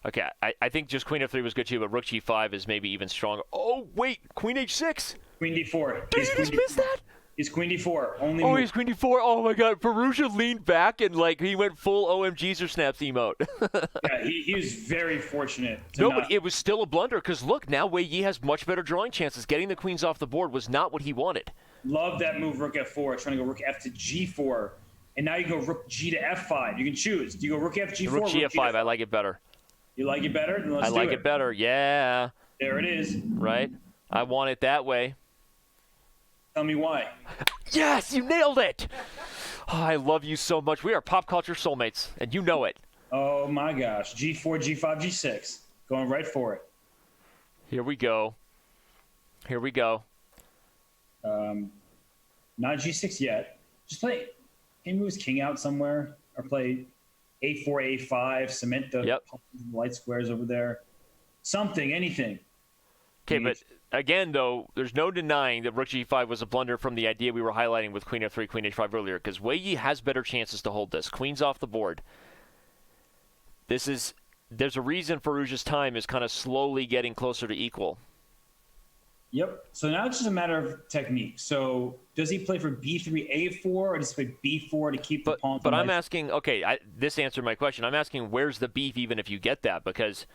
Okay, I think just queen f3 was good too, but rook g5 is maybe even stronger. Oh, wait, queen h6. Queen d4. Did you just miss that? He's queen d4. He's queen d4. Oh my god, Firouzja leaned back and he went full OMGs or snaps emote. Yeah, he was very fortunate. But it was still a blunder because look, now Wei Yi has much better drawing chances. Getting the queens off the board was not what he wanted. Love that move, rook f4, trying to go rook f to g4. And now you go rook g to f5. You can choose. Do you go rook f g4? Rook g f5. I like it better. You like it better? Then let's I like it better. Yeah. There it is. Right? I want it that way. Tell me why. Yes, you nailed it. Oh, I love you so much. We are pop culture soulmates, and you know it. Oh my gosh. G4, G5, G6. Going right for it. Here we go. Here we go. Not G6 yet. Just play. Can you move his king out somewhere? Or play A4, A5, cement the light squares over there. Something, anything. Okay, but again, though, there's no denying that rook g5 was a blunder from the idea we were highlighting with queen f3, queen h5 earlier, because Wei Yi has better chances to hold this. Queen's off the board. There's a reason Firouzja's time is kind of slowly getting closer to equal. Yep. So now it's just a matter of technique. So does he play for b3, a4, or does he play b4 to keep the pawn? But I'm asking, okay, this answered my question. I'm asking, where's the beef even if you get that? Because,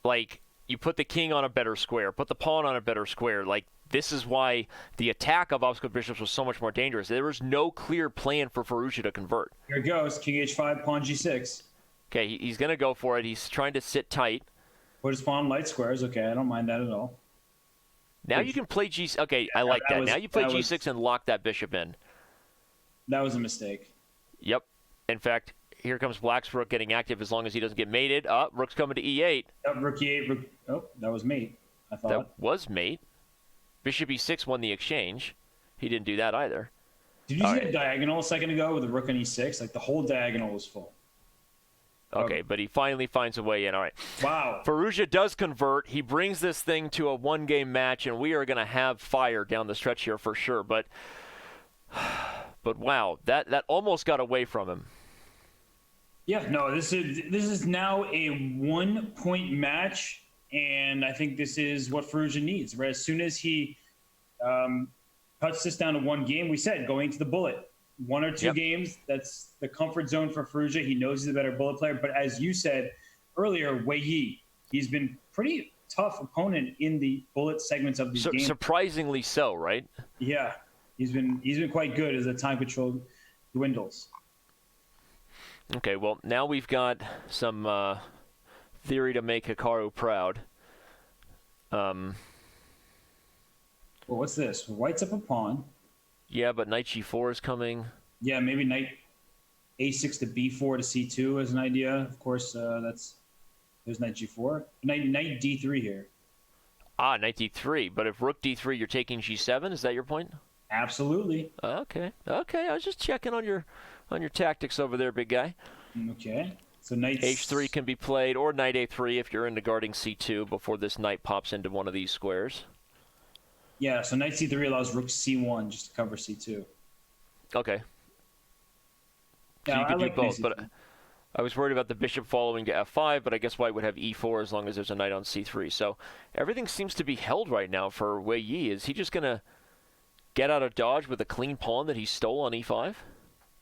like, you put the king on a better square, put the pawn on a better square. Like, this is why the attack of obstacle bishops was so much more dangerous. There was no clear plan for Firouzja to convert. Here it goes. King h5, pawn g6. Okay, he's going to go for it. He's trying to sit tight. Put his pawn on light squares. Okay, I don't mind that at all. Now you can play G. Okay, I like that. Now you play G6 and lock that bishop in. That was a mistake. Yep. In fact, here comes Black's rook getting active as long as he doesn't get mated. Rook's coming to E8. Yep, rook E8. Rook... Oh, that was mate, I thought. That was mate. Bishop E6 won the exchange. He didn't do that either. Did you see the diagonal a second ago with the rook on E6? Like, the whole diagonal was full. Okay, but he finally finds a way in. All right. Wow. Firouzja does convert. He brings this thing to a one-game match, and we are going to have fire down the stretch here for sure. But wow, that almost got away from him. Yeah, no, this is now a 1-point match, and I think this is what Firouzja needs. Right, as soon as he cuts this down to one game, we said going to the bullet. 1 or 2 games, that's the comfort zone for Firouzja. He knows he's a better bullet player. But as you said earlier, Wei Yi, he's been pretty tough opponent in the bullet segments of these games. Surprisingly so, right? Yeah, he's been quite good as the time control dwindles. Okay, well, now we've got some theory to make Hikaru proud. Well, what's this? White's up a pawn. Yeah, but knight g4 is coming. Yeah, maybe knight a6 to b4 to c2 as an idea. Of course, there's knight g4. Knight d3 here. Knight d3. But if rook d3, you're taking g7. Is that your point? Absolutely. Okay. I was just checking on your tactics over there, big guy. Okay. So knight h3 can be played, or knight a3 if you're into guarding c2 before this knight pops into one of these squares. Yeah, so knight c3 allows rook c1 just to cover c2. Okay. Yeah, so you could do like both, but I was worried about the bishop following to f5, but I guess white would have e4 as long as there's a knight on c3. So everything seems to be held right now for Wei Yi. Is he just going to get out of dodge with a clean pawn that he stole on e5?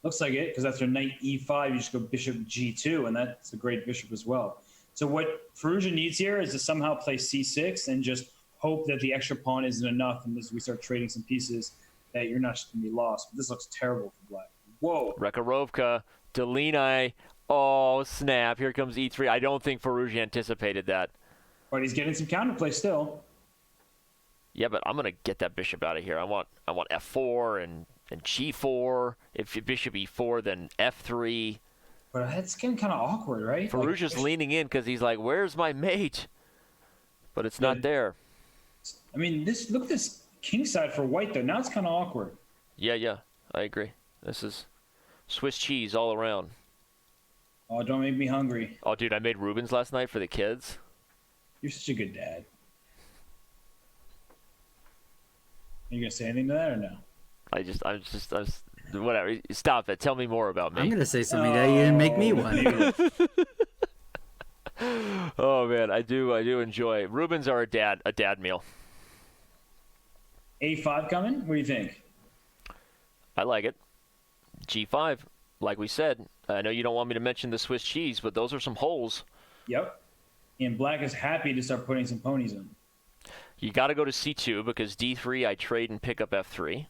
Looks like it, because after knight e5, you just go bishop g2, and that's a great bishop as well. So what Firouzja needs here is to somehow play c6 and just hope that the extra pawn isn't enough, and as we start trading some pieces, that you're not just going to be lost. But this looks terrible for black. Whoa. Rekharovka, Delaney. Oh, snap. Here comes e3. I don't think Firouzja anticipated that. But he's getting some counterplay still. Yeah, but I'm going to get that bishop out of here. I want f4 and g4. If you bishop e4, then f3. But it's getting kind of awkward, right? Firouzja's leaning in because he's like, where's my mate? But it's not there. I mean, look at this king side for white, though. Now it's kind of awkward. Yeah, I agree. This is Swiss cheese all around. Oh, don't make me hungry. Oh, dude, I made Rubens last night for the kids. You're such a good dad. Are you going to say anything to that or no? I was whatever. Stop it. Tell me more about me. I'm going to say something that you didn't make me one. Oh, man, I do enjoy. Rubens are a dad meal. A5 coming? What do you think? I like it. G5, like we said. I know you don't want me to mention the Swiss cheese, but those are some holes. Yep. And black is happy to start putting some ponies in. You got to go to C2 because D3 I trade and pick up F3.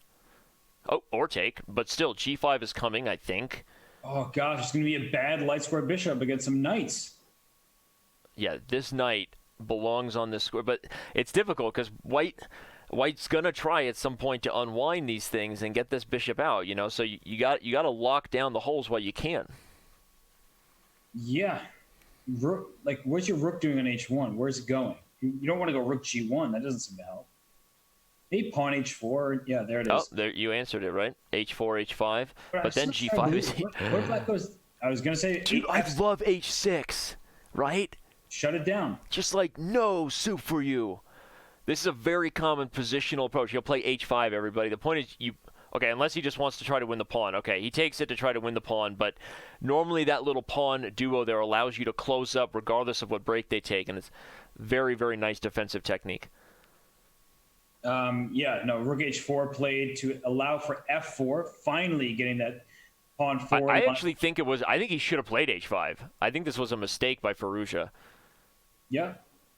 Oh, or take, but still, g5 is coming, I think. Oh gosh, it's going to be a bad light square bishop against some knights. Yeah, this knight belongs on this square, but it's difficult because White's gonna try at some point to unwind these things and get this bishop out. So you got to lock down the holes while you can. Yeah, what's your rook doing on h1? Where's it going? You don't want to go rook g1. That doesn't seem to help. Maybe pawn h4. Yeah, there it is. Oh, there you answered it right. h4, h5, but then g5 is. What black goes? I was gonna say. Dude, I love h6. Right? Shut it down. Just like no soup for you. This is a very common positional approach. He'll play h5, everybody. The point is okay, unless he just wants to try to win the pawn. Okay, he takes it to try to win the pawn, but normally that little pawn duo there allows you to close up regardless of what break they take, and it's very, very nice defensive technique. Rook h4 played to allow for f4, finally getting that pawn forward. I actually think I think he should have played h5. I think this was a mistake by Firouzja. Yeah,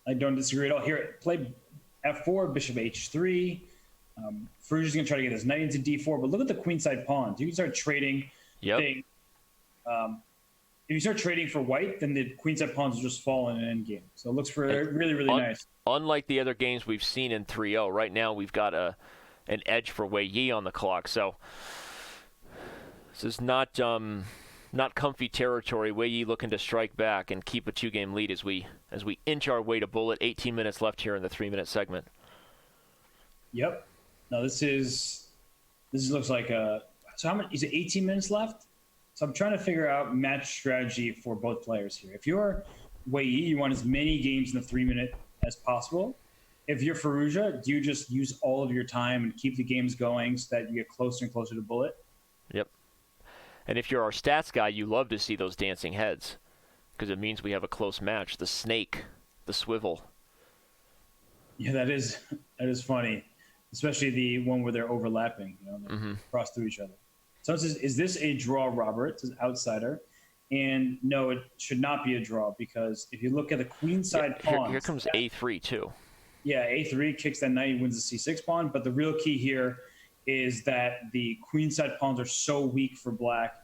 I don't disagree at all. Here, play f4, bishop h3. Firouzja's going to try to get his knight into d4, but look at the queenside pawns. You can start trading. Yep. If you start trading for white, then the queenside pawns will just fall in an endgame. So it looks really, really nice. Unlike the other games we've seen in 3-0, right now we've got an edge for Wei Yi on the clock. So this is not comfy territory. Wei Yi looking to strike back and keep a 2-game lead as we inch our way to bullet. 18 minutes left here in the 3-minute segment. Yep. No, this looks like so how much is it? 18 minutes left. So I'm trying to figure out match strategy for both players here. If you're Wei Yi, you want as many games in the 3-minute as possible. If you're Firouzja, do you just use all of your time and keep the games going so that you get closer and closer to bullet? Yep. And if you're our stats guy, you love to see those dancing heads because it means we have a close match. The snake, the swivel. Yeah, that is funny, especially the one where they're overlapping, they cross through each other. So it says, is this a draw, Robert? It says outsider. And no, it should not be a draw because if you look at the queenside pawns. Here comes a3 too. Yeah, a3 kicks that knight, wins the c6 pawn. But the real key here is that the queenside pawns are so weak for black.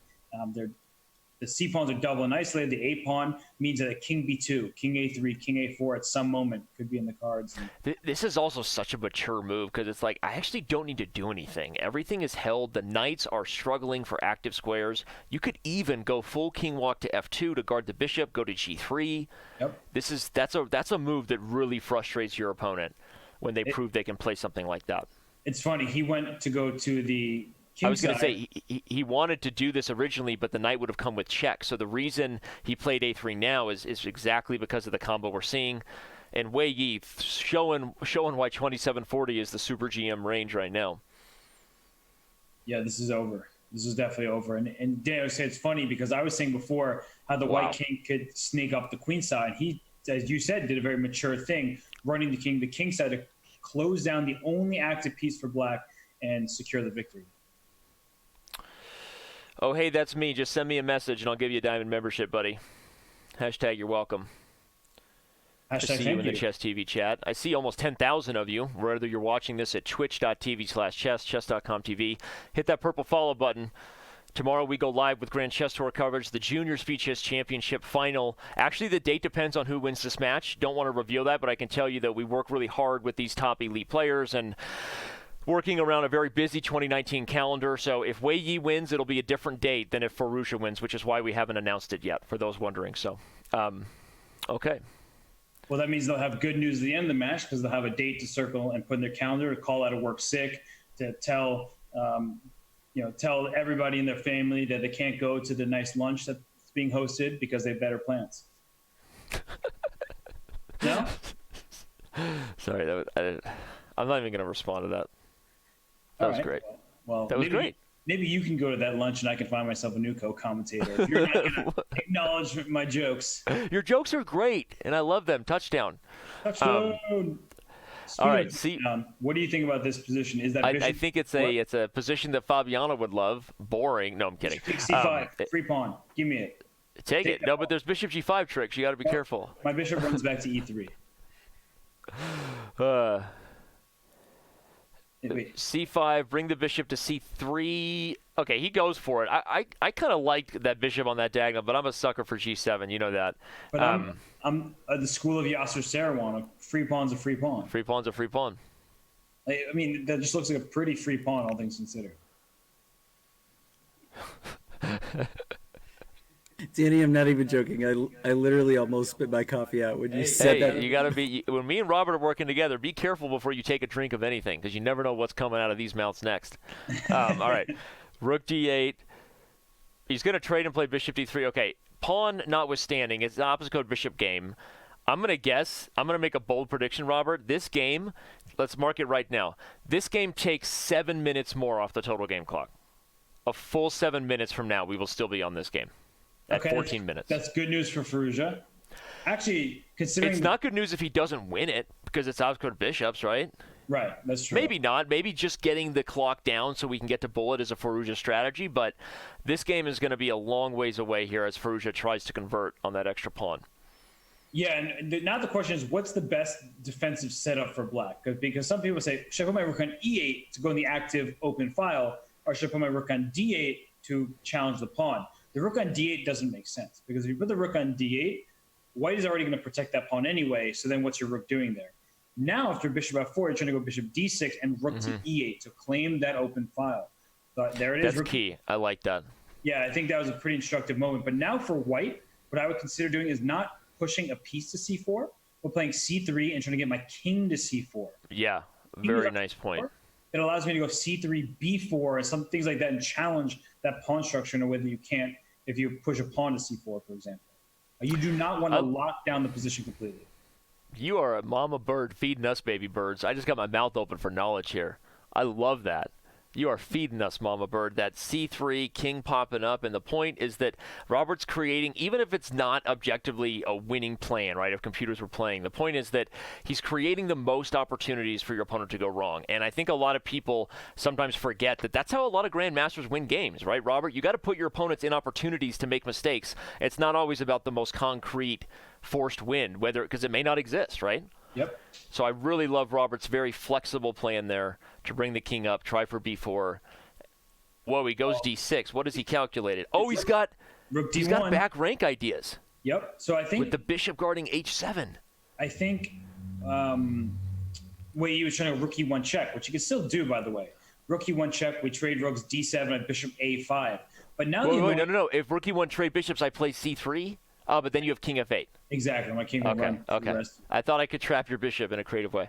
The c pawns are double and isolated. The a pawn means that a king b2, king a3, king a4 at some moment could be in the cards. This is also such a mature move because it's like I actually don't need to do anything. Everything is held. The knights are struggling for active squares. You could even go full king walk to f2 to guard the bishop. Go to g3. Yep. That's a move that really frustrates your opponent when they prove they can play something like that. It's funny. He went to go to the I was going to say, he wanted to do this originally, but the knight would have come with check. So the reason he played a3 now is exactly because of the combo we're seeing. And Wei Yi showing why 2740 is the Super GM range right now. Yeah, this is over. This is definitely over. And Dan, I would say it's funny because I was saying before how the white king could sneak up the queen side. He, as you said, did a very mature thing, running the king side to close down the only active piece for black and secure the victory. Oh, hey, that's me. Just send me a message and I'll give you a diamond membership, buddy. Hashtag you're welcome. I see you in the Chess TV chat. I see almost 10,000 of you, whether you're watching this at twitch.tv/chess, chess.com TV. Hit that purple follow button. Tomorrow we go live with Grand Chess Tour coverage, the Junior Speed Chess Championship final. Actually, the date depends on who wins this match. Don't want to reveal that, but I can tell you that we work really hard with these top elite players and working around a very busy 2019 calendar. So if Wei Yi wins, it'll be a different date than if Firouzja wins, which is why we haven't announced it yet, for those wondering. So, okay. Well, that means they'll have good news at the end of the match because they'll have a date to circle and put in their calendar to call out of work sick, to tell everybody in their family that they can't go to the nice lunch that's being hosted because they have better plans. No? Sorry, I'm not even going to respond to that. That was great. Well, that was great. Maybe you can go to that lunch and I can find myself a new co-commentator. If you're not going to acknowledge my jokes. Your jokes are great, and I love them. Touchdown. Touchdown. All right. See, what do you think about this position? Is that I think it's a position that Fabiano would love. Boring. No, I'm kidding. C5, free pawn. Give me it. Take it. No, but there's bishop g5 tricks. You got to be careful. My bishop runs back to e3. Wait. C5, bring the bishop to C3. Okay, he goes for it. I kind of like that bishop on that diagonal, but I'm a sucker for G7. You know that. But I'm the school of Yasser Seirawan. A free pawn's a free pawn. Free pawn's a free pawn. I mean, that just looks like a pretty free pawn, all things considered. Danny, I'm not even joking. I literally almost spit my coffee out when you said that. You gotta be. When me and Robert are working together, be careful before you take a drink of anything, because you never know what's coming out of these mouths next. All right, Rook D8. He's gonna trade and play Bishop D3. Okay, pawn notwithstanding, it's the opposite code Bishop game. I'm gonna guess. I'm gonna make a bold prediction, Robert. This game, let's mark it right now. This game takes 7 minutes more off the total game clock. A full 7 minutes from now, we will still be on this game. At 14 minutes. That's good news for Firouzja. Actually, considering it's not good news if he doesn't win it, because it's outcode bishops, right? Right, that's true. Maybe not. Maybe just getting the clock down so we can get to bullet is a Firouzja strategy, but this game is going to be a long ways away here as Firouzja tries to convert on that extra pawn. Yeah, and now the question is, what's the best defensive setup for black? Because some people say, should I put my rook on E8 to go in the active open file, or should I put my rook on D8 to challenge the pawn? The rook on D8 doesn't make sense, because if you put the rook on D8, white is already going to protect that pawn anyway, so then what's your rook doing there? Now, after bishop F4, you're trying to go bishop D6 and rook to E8 to claim that open file. But there it is. That's key. I like that. Yeah, I think that was a pretty instructive moment. But now for white, what I would consider doing is not pushing a piece to C4, but playing C3 and trying to get my king to C4. Yeah, very nice point. It allows me to go C3, B4, and some things like that, and challenge that pawn structure in a way that you can't if you push a pawn to C4, for example. You do not want to lock down the position completely. You are a mama bird feeding us baby birds. I just got my mouth open for knowledge here. I love that. You are feeding us, mama bird. That C3, king popping up, and the point is that Robert's creating, even if it's not objectively a winning plan, right, if computers were playing, the point is that he's creating the most opportunities for your opponent to go wrong. And I think a lot of people sometimes forget that that's how a lot of grandmasters win games, right, Robert? You got to put your opponents in opportunities to make mistakes. It's not always about the most concrete forced win, whether because it may not exist, right? Yep. So I really love Robert's very flexible plan there to bring the king up, try for b4. Whoa, he goes d6. What has he calculated? Oh, he's got rook D1. He's got back rank ideas. Yep. So I think with the bishop guarding h7. I think he was trying to rook e1 check, which you can still do, by the way. Rook e1 check, we trade rooks d7 at bishop a5. But now no. If rook e1 trade bishops, I play c3. Oh, but then you have king f8. Exactly. My king will run. Okay. I thought I could trap your bishop in a creative way.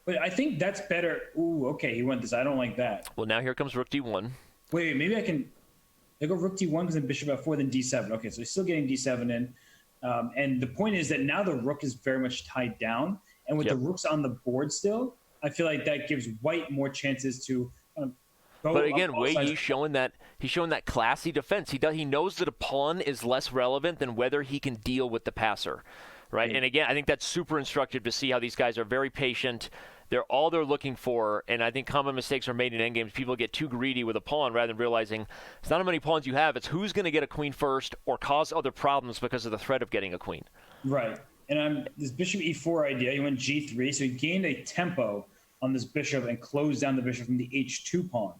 But I think that's better. Ooh, okay. He went this. I don't like that. Well, now here comes rook d1. Wait, maybe I can. I go rook d1 because then bishop f4, then d7. Okay, so he's still getting d7 in. And the point is that now the rook is very much tied down. And with the rooks on the board still, I feel like that gives white more chances to go. But again, Wei Yi's showing that classy defense. He knows that a pawn is less relevant than whether he can deal with the passer, right? And again, I think that's super instructive to see how these guys are very patient. They're looking for, and I think common mistakes are made in endgames. People get too greedy with a pawn rather than realizing it's not how many pawns you have, it's who's going to get a queen first or cause other problems because of the threat of getting a queen. Right. And this bishop e4 idea, he went g3, so he gained a tempo on this bishop and closed down the bishop from the h2 pawn.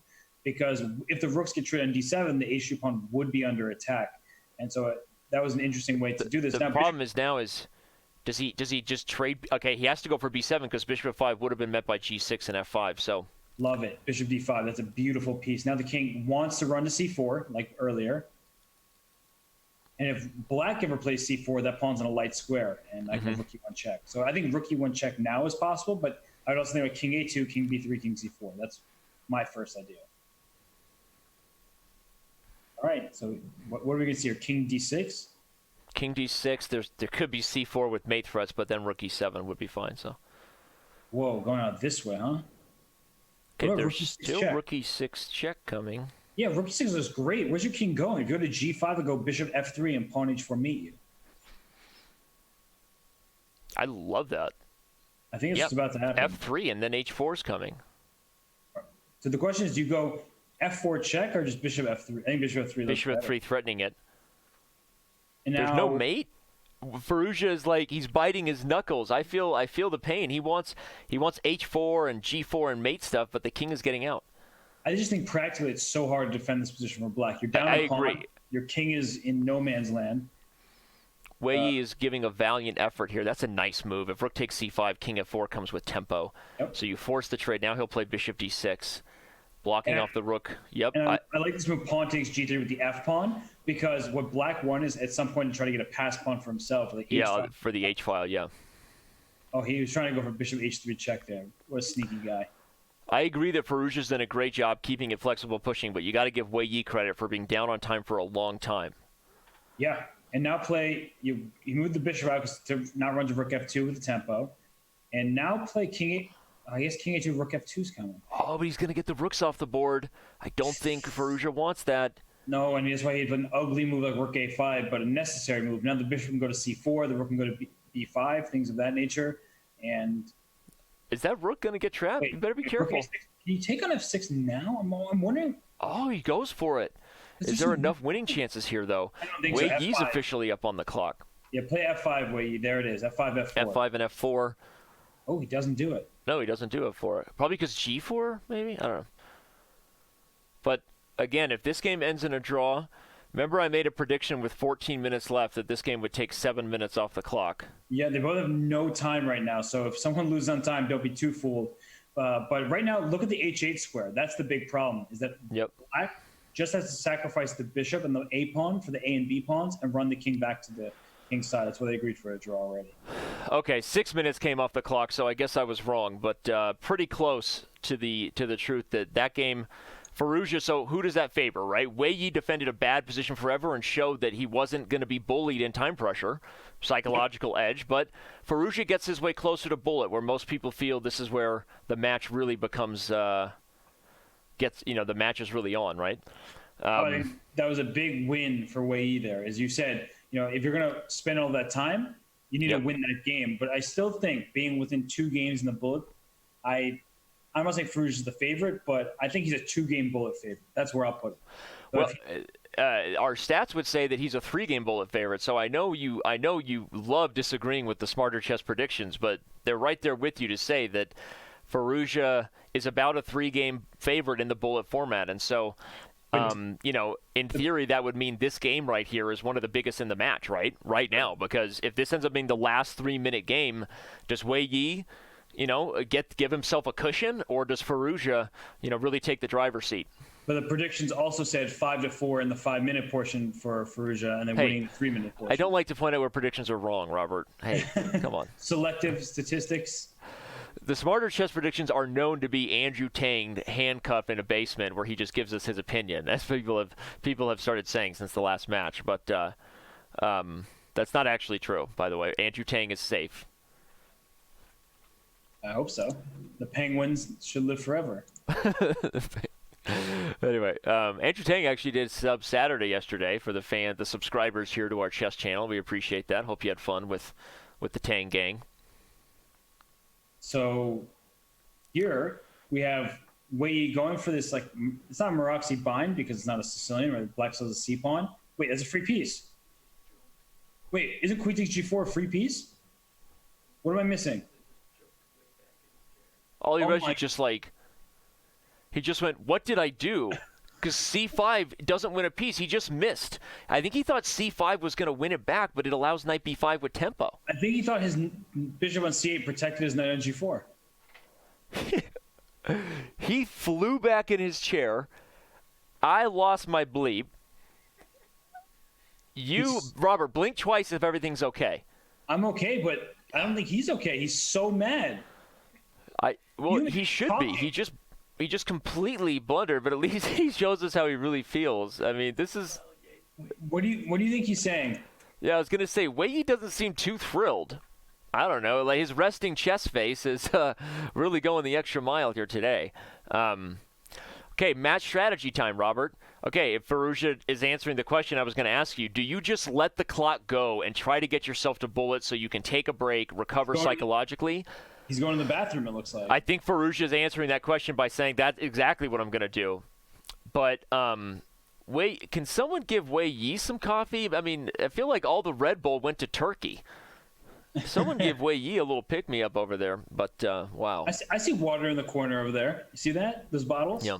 Because if the rooks get traded on d7, the h2 pawn would be under attack. And so that was an interesting way to do this. The problem is does he just trade? Okay, he has to go for b7 because bishop f5 would have been met by g6 and f5. So love it. Bishop d5. That's a beautiful piece. Now the king wants to run to c4 like earlier. And if black ever plays c4, that pawn's in a light square, and I can rook e1 check. So I think rook e1 check now is possible, but I would also think about king a2, king b3, king c4. That's my first idea. All right, so what are we going to see here? King d6? King d6. There could be c4 with mate threats, but then rook e7 would be fine. So. Whoa, going out this way, huh? Okay, there's still rook e6 check coming. Yeah, rook e6 is great. Where's your king going? If you go to g5 and go bishop f3 and pawn h4 meet you. I love that. I think it's about to happen. f3 and then h4 is coming. So the question is, do you go f4 check or just bishop f3? I think bishop f3. Bishop f3 threatening it. And there's no mate? Firouzja is like he's biting his knuckles. I feel the pain. He wants h4 and g4 and mate stuff, but the king is getting out. I just think practically it's so hard to defend this position for black. You're down I a pawn. agree. Your king is in no man's land. Wei Yi is giving a valiant effort here. That's a nice move. If rook takes c5, king f4 comes with tempo. Yep. So you force the trade. Now he'll play bishop d6, blocking off the rook. Yep. And I like this move, pawn takes g3 with the f pawn, because what black won is at some point to try to get a pass pawn for himself. Like for the h file. Yeah. Oh, he was trying to go for bishop h3 check there. What a sneaky guy. I agree that Firouzja's done a great job keeping it flexible, pushing, but you got to give Wei Yi credit for being down on time for a long time. Yeah, and now you move the bishop out to not run to rook f2 with the tempo, and now play king. I guess king h2, rook f2 is coming. Oh, but he's going to get the rooks off the board. I don't think Firouzja wants that. No, and that's why he had an ugly move like rook a5, but a necessary move. Now the bishop can go to c4, the rook can go to b5, things of that nature, and. Is that rook going to get trapped? You better be careful. Can you take on f6 now? I'm wondering. Oh, he goes for it. Is there enough winning chances here, though? I don't think Wei so. Yi's officially up on the clock. Yeah, play f5, Wei Yi. There it is. f5, f4. F5 and f4. Oh, he doesn't do it. No, he doesn't do it for it. Probably because g4, maybe? I don't know. But, again, if this game ends in a draw, remember I made a prediction with 14 minutes left that this game would take 7 minutes off the clock. Yeah, they both have no time right now. So if someone loses on time, don't be too fooled. But right now, look at the h8 square. That's the big problem, is that black just has to sacrifice the bishop and the a pawn for the a and b pawns and run the king back to the king's side. That's why they agreed for a draw already. Okay, 6 minutes came off the clock, so I guess I was wrong, but pretty close to the truth that game. Firouzja, so who does that favor, right? Wei Yi defended a bad position forever and showed that he wasn't going to be bullied in time pressure, psychological edge, but Firouzja gets his way closer to bullet, where most people feel this is where the match really becomes, the match is really on, right? That was a big win for Wei Yi there. As you said, if you're going to spend all that time, you need to win that game. But I still think being within 2 games in the bullet, I'm not saying Firouzja is the favorite, but I think he's a 2-game bullet favorite. That's where I'll put him. Well, our stats would say that he's a 3-game bullet favorite. So I know you love disagreeing with the Smarter Chess predictions, but they're right there with you to say that Firouzja is about a 3-game favorite in the bullet format, and so. In theory, that would mean this game right here is one of the biggest in the match, right now, because if this ends up being the last 3-minute game, does Wei Yi, give himself a cushion, or does Firouzja, really take the driver's seat? But the predictions also said 5-4 in the 5-minute portion for Firouzja, and then winning the 3-minute portion. I don't like to point out where predictions are wrong, Robert. Hey, come on. Selective statistics. The Smarter Chess predictions are known to be Andrew Tang handcuffed in a basement where he just gives us his opinion. That's what people have started saying since the last match. But that's not actually true, by the way. Andrew Tang is safe. I hope so. The Penguins should live forever. Anyway, Andrew Tang actually did sub Saturday yesterday for the subscribers here to our chess channel. We appreciate that. Hope you had fun with the Tang gang. So here we have Wei Yi going for this, it's not a Maroczy bind because it's not a Sicilian, right? Black still has a c-pawn. Wait, that's a free piece. Wait, isn't queen takes g4 a free piece? What am I missing? Alireza he just went, what did I do? Because c5 doesn't win a piece. He just missed. I think he thought c5 was going to win it back, but it allows knight b5 with tempo. I think he thought his bishop on c8 protected his knight on g4. He flew back in his chair. I lost my bleep. Robert, blink twice if everything's okay. I'm okay, but I don't think he's okay. He's so mad. He should be. He just completely blundered, but at least he shows us how he really feels. I mean, this is. What do you think he's saying? Yeah, I was gonna say Wei Yi doesn't seem too thrilled. I don't know. Like his resting chess face is really going the extra mile here today. Okay, match strategy time, Robert. Okay, if Firouzja is answering the question I was going to ask you, do you just let the clock go and try to get yourself to bullet so you can take a break, recover psychologically? He's going to the bathroom, it looks like. I think Firouzja is answering that question by saying that's exactly what I'm going to do. But Can someone give Wei Yi some coffee? I mean, I feel like all the Red Bull went to Turkey. Someone give Wei Yi a little pick-me-up over there, but wow. I see water in the corner over there. You see that? Those bottles? Yeah.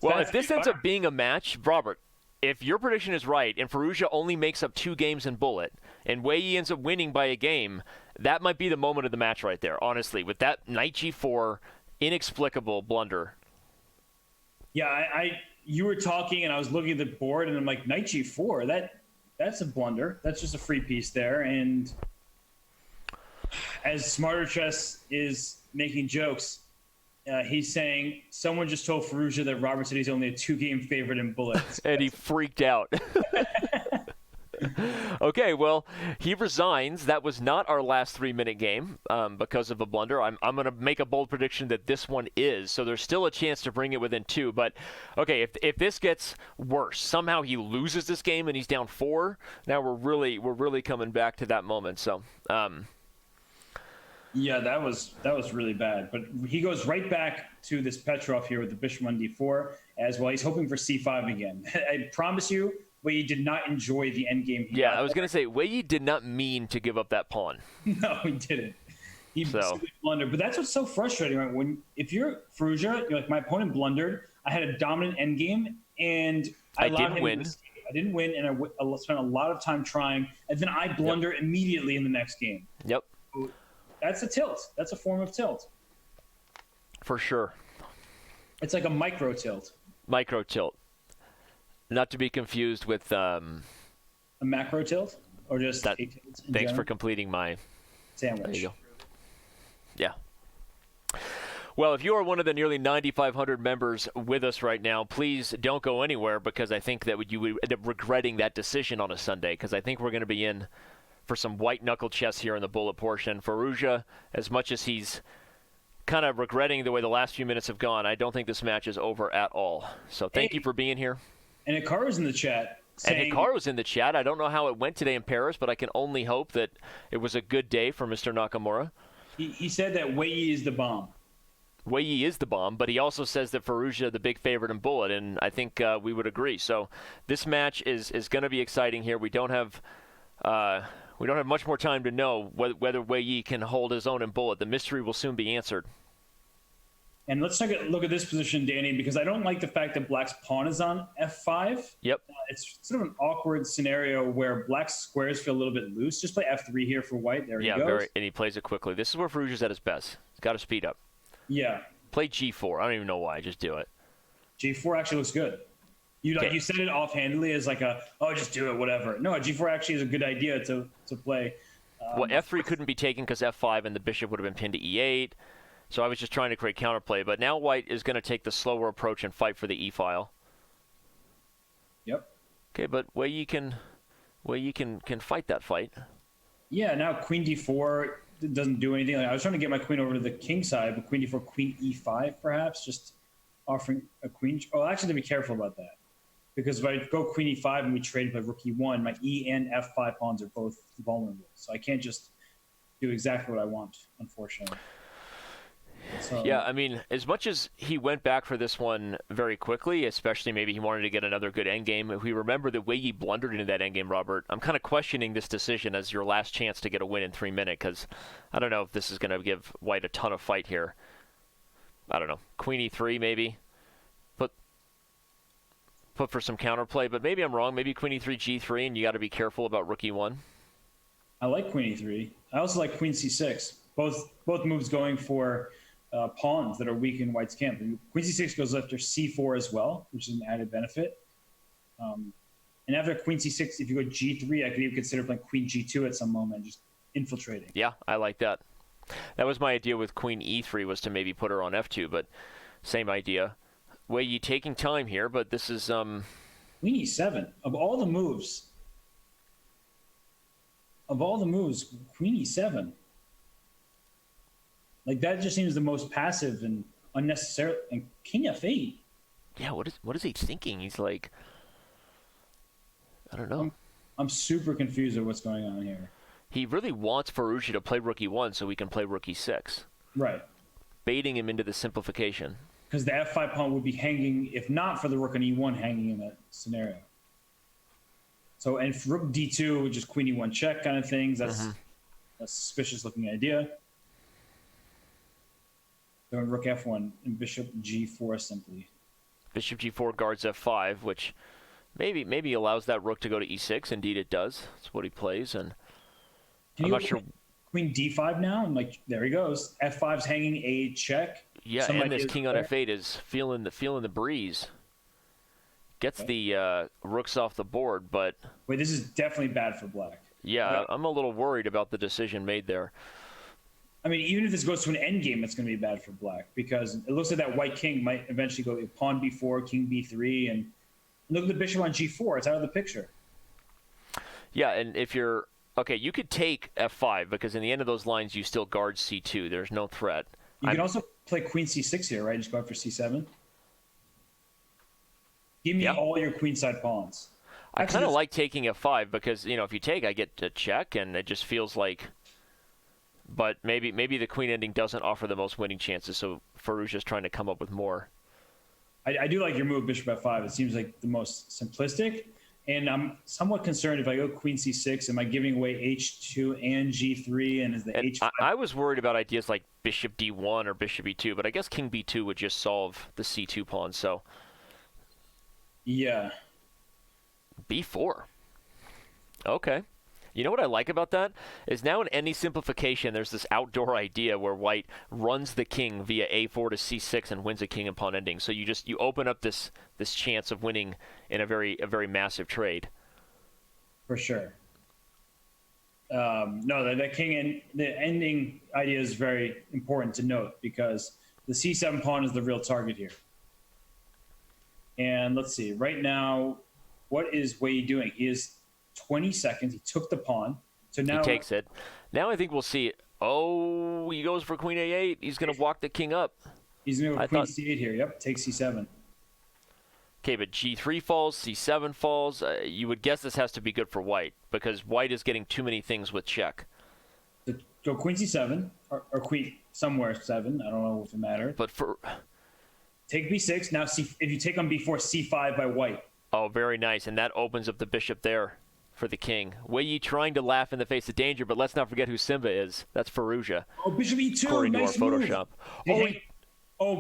Well, if this ends up being a match, Robert, if your prediction is right and Firouzja only makes up 2 games in bullet and Wei Yi ends up winning by a game, that might be the moment of the match right there, honestly, with that knight g4 inexplicable blunder. Yeah, you were talking and I was looking at the board and I'm like, knight g4, that's a blunder. That's just a free piece there. And as Smarter Chess is making jokes, he's saying someone just told Firouzja that Robert said he's only a 2-game favorite in bullets. And he freaked out. Okay, well, he resigns. That was not our last 3-minute game because of a blunder. I'm going to make a bold prediction that this one is. So there's still a chance to bring it within 2. But, okay, if this gets worse, somehow he loses this game and he's down 4, now we're really coming back to that moment. So, yeah, that was really bad. But he goes right back to this Petrov here with the bishop on d4 as well. He's hoping for c5 again. I promise you, Wei Yi did not enjoy the endgame. Yeah, I was going to say, Wei Yi did not mean to give up that pawn. No, he didn't. He blundered. But that's what's so frustrating, right? If you're Firouzja, you're like, my opponent blundered. I had a dominant endgame, and I didn't win. I didn't win, and I spent a lot of time trying, and then I blunder immediately in the next game. Yep. That's a tilt. That's a form of tilt. For sure. It's like a micro tilt. Micro tilt. Not to be confused with a macro tilt, or just that. Thanks General? For completing my sandwich. There you go. Yeah. Well, if you are one of the nearly 9,500 members with us right now, please don't go anywhere because I think that you would end up regretting that decision on a Sunday because I think we're going to be in for some white-knuckle chess here in the bullet portion. Firouzja, as much as he's kind of regretting the way the last few minutes have gone, I don't think this match is over at all. So thank you for being here. And Hikaru's in the chat. And Hikaru's in the chat. I don't know how it went today in Paris, but I can only hope that it was a good day for Mr. Nakamura. He said that Wei Yi is the bomb. Wei Yi is the bomb, but he also says that Firouzja the big favorite in bullet, and I think we would agree. So this match is going to be exciting here. We don't have much more time to know whether Wei Yi can hold his own in bullet. The mystery will soon be answered. And let's take a look at this position, Danny, because I don't like the fact that Black's pawn is on f5. Yep. It's sort of an awkward scenario where Black's squares feel a little bit loose. Just play f3 here for White. There he goes. And he plays it quickly. This is where Firouzja's at his best. He's got to speed up. Yeah. Play g4. I don't even know why. Just do it. g4 actually looks good. You said it offhandedly as like just do it, whatever. No, g4 actually is a good idea to play. Well, f3 couldn't be taken because f5 and the bishop would have been pinned to e8. So I was just trying to create counterplay. But now White is going to take the slower approach and fight for the e file. Yep. Okay, but Wei Yi can fight that fight. Yeah, now queen d4 doesn't do anything. I was trying to get my queen over to the king side, but queen d4, queen e5 perhaps, just offering a queen. Oh, I actually have to be careful about that. Because if I go queen e5 and we trade by rook e1, my e and f5 pawns are both vulnerable. So I can't just do exactly what I want, unfortunately. So, yeah, I mean, as much as he went back for this one very quickly, especially maybe he wanted to get another good endgame, if we remember the way he blundered into that endgame, Robert, I'm kind of questioning this decision as your last chance to get a win in 3 minutes because I don't know if this is going to give White a ton of fight here. I don't know. Queen e3 maybe. Put for some counterplay, but maybe I'm wrong. Maybe queen e3, g3, and you got to be careful about rook e1. I like queen e3. I also like queen c6. Both moves going for pawns that are weak in White's camp. And queen c6 goes after c4 as well, which is an added benefit. And after queen c6, if you go g3, I could even consider playing queen g2 at some moment, just infiltrating. Yeah, I like that. That was my idea with queen e3, was to maybe put her on f2, but same idea. Wei Yi taking time here, but this is queen e7. Of all the moves, queen e7. Like that just seems the most passive and unnecessary. And king f8. Yeah, what is he thinking? He's like, I don't know. I'm super confused at what's going on here. He really wants Firouzja to play rook e1 so we can play rook e6. Right. Baiting him into the simplification. because the f5 pawn would be hanging, if not for the rook on e1 hanging in that scenario. So, and rook d2, which is queen e1 check kind of things, that's a suspicious looking idea. Going rook f1 and bishop g4 simply. Bishop g4 guards f5, which maybe allows that rook to go to e6. Indeed, it does. That's what he plays, and I'm not sure. Queen d5 now, and like there he goes. f5's hanging a check. Yeah, and this king on f8 is feeling the breeze. Gets the rooks off the board, but wait, this is definitely bad for black. Yeah, I'm a little worried about the decision made there. I mean, even if this goes to an endgame, it's going to be bad for black because it looks like that white king might eventually go pawn b4, king b3, and look at the bishop on g4. It's out of the picture. Yeah, and if you're okay, you could take f5 because in the end of those lines, you still guard c2. There's no threat. You can also play queen c6 here, right? Just go after c7. Give me all your queenside pawns. I kind of like taking f5 because, you know, if you take, I get to check, and it just feels like. But maybe the queen ending doesn't offer the most winning chances, so Firouzja's trying to come up with more. I do like your move, bishop f5. It seems like the most simplistic, and I'm somewhat concerned if I go queen c6, am I giving away h2 and g3, and is the h5? I was worried about ideas like bishop d1 or bishop e2, but I guess king b2 would just solve the c2 pawn, so. Yeah. b4. Okay. You know what I like about that is now in any simplification, there's this outdoor idea where white runs the king via a4 to c6 and wins a king and pawn ending. So you open up this chance of winning in a very massive trade. For sure. No, the king and the ending idea is very important to note because the c7 pawn is the real target here. And let's see, right now, what is Wei doing? He is 20 seconds. He took the pawn. So now he takes it. Now I think we'll see. Oh, he goes for queen a8. He's going to walk the king up. He's going to go queen c8 here. Yep, take c7. Okay, but g3 falls, c7 falls. You would guess this has to be good for white because white is getting too many things with check. So go queen c7 or queen somewhere 7. I don't know if it matters. But for take b6. Now if you take on b4, c5 by white. Oh, very nice. And that opens up the bishop there for the king. Wei Yi trying to laugh in the face of danger, but let's not forget who Simba is. That's Firouzja. Oh, bishop e2. According nice to our move. Photoshop.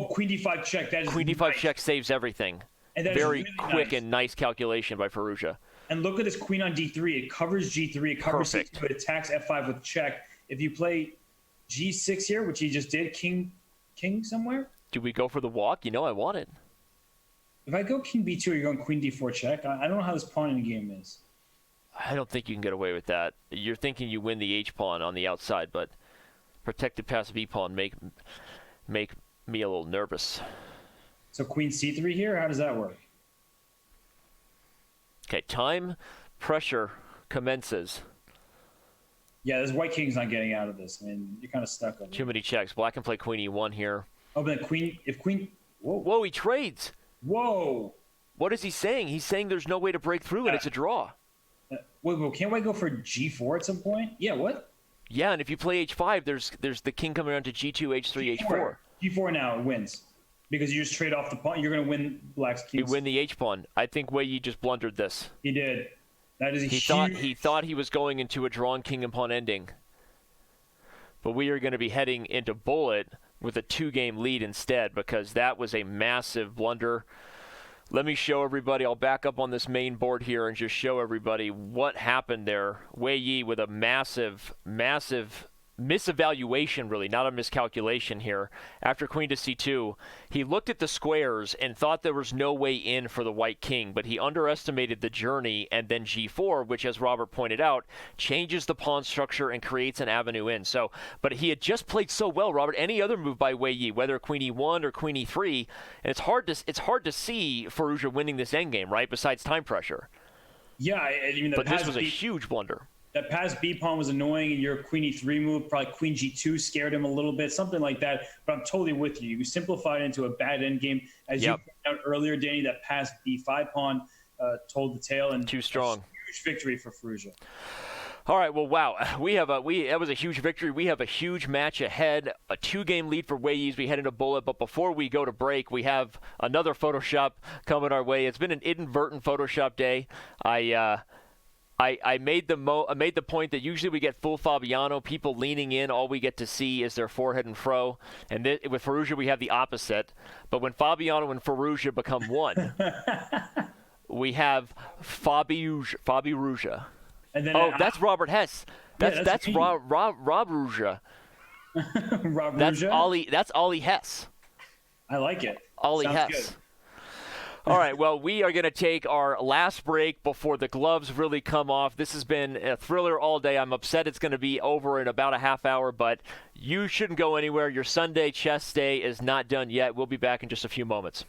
Queen d5 check. That is queen d5 check saves everything. And that very is really quick nice. And nice calculation by Firouzja. And look at this queen on d3. It covers g3. It covers Perfect. c2. It attacks f5 with check. If you play g6 here, which he just did, king somewhere. Do we go for the walk? You know I want it. If I go king b2, you're going queen d4 check. I don't know how this pawn in the game is. I don't think you can get away with that. You're thinking you win the h-pawn on the outside, but protected passive e-pawn make me a little nervous. So queen c3 here, how does that work? Okay, time pressure commences. Yeah, this white king's not getting out of this. I mean, you're kind of stuck over Too many checks. Black can play queen e1 here. Oh, but then Whoa, he trades. Whoa. What is he saying? He's saying there's no way to break through and it's a draw. Wait, can't White go for g4 at some point? Yeah, what? Yeah, and if you play h5, there's the king coming around to g2, h3, h4. g4 now, it wins. Because you just trade off the pawn. You're going to win black's king. You win the h-pawn. I think Wei Yi just blundered this. He did. That is He thought he was going into a drawn king and pawn ending. But we are going to be heading into bullet with a 2-game lead instead because that was a massive blunder. Let me show everybody. I'll back up on this main board here and just show everybody what happened there. Wei Yi with a massive misevaluation, really, not a miscalculation here. After queen to c2, he looked at the squares and thought there was no way in for the white king, but he underestimated the journey, and then g4, which, as Robert pointed out, changes the pawn structure and creates an avenue in. So, but he had just played so well, Robert. Any other move by Wei Yi, whether queen e1 or queen e3, and it's hard to see Firouzja winning this endgame, right? Besides time pressure. Yeah, I mean, but this was a huge blunder. That pass b pawn was annoying, and your queen e3 move, probably queen g2 scared him a little bit, something like that. But I'm totally with you. You simplified it into a bad endgame. As you pointed out earlier, Danny, that pass b5 pawn told the tale. And too strong. Huge victory for Firouzja. All right, well, wow, that was a huge victory. We have a huge match ahead, a 2-game lead for Wei Yi as we head into Bullet. But before we go to break, we have another Photoshop coming our way. It's been an inadvertent Photoshop day. I made the point that usually we get full Fabiano, people leaning in. All we get to see is their forehead and fro. And with Firouzja, we have the opposite. But when Fabiano and Firouzja become one, we have Firouzja. And then That's Robert Hess. That's Rob Ruzja. Rob That's Ruzja? That's Ollie Hess. I like it. Ollie Sounds Hess. good. All right, well, we are going to take our last break before the gloves really come off. This has been a thriller all day. I'm upset it's going to be over in about a half hour, but you shouldn't go anywhere. Your Sunday chess day is not done yet. We'll be back in just a few moments.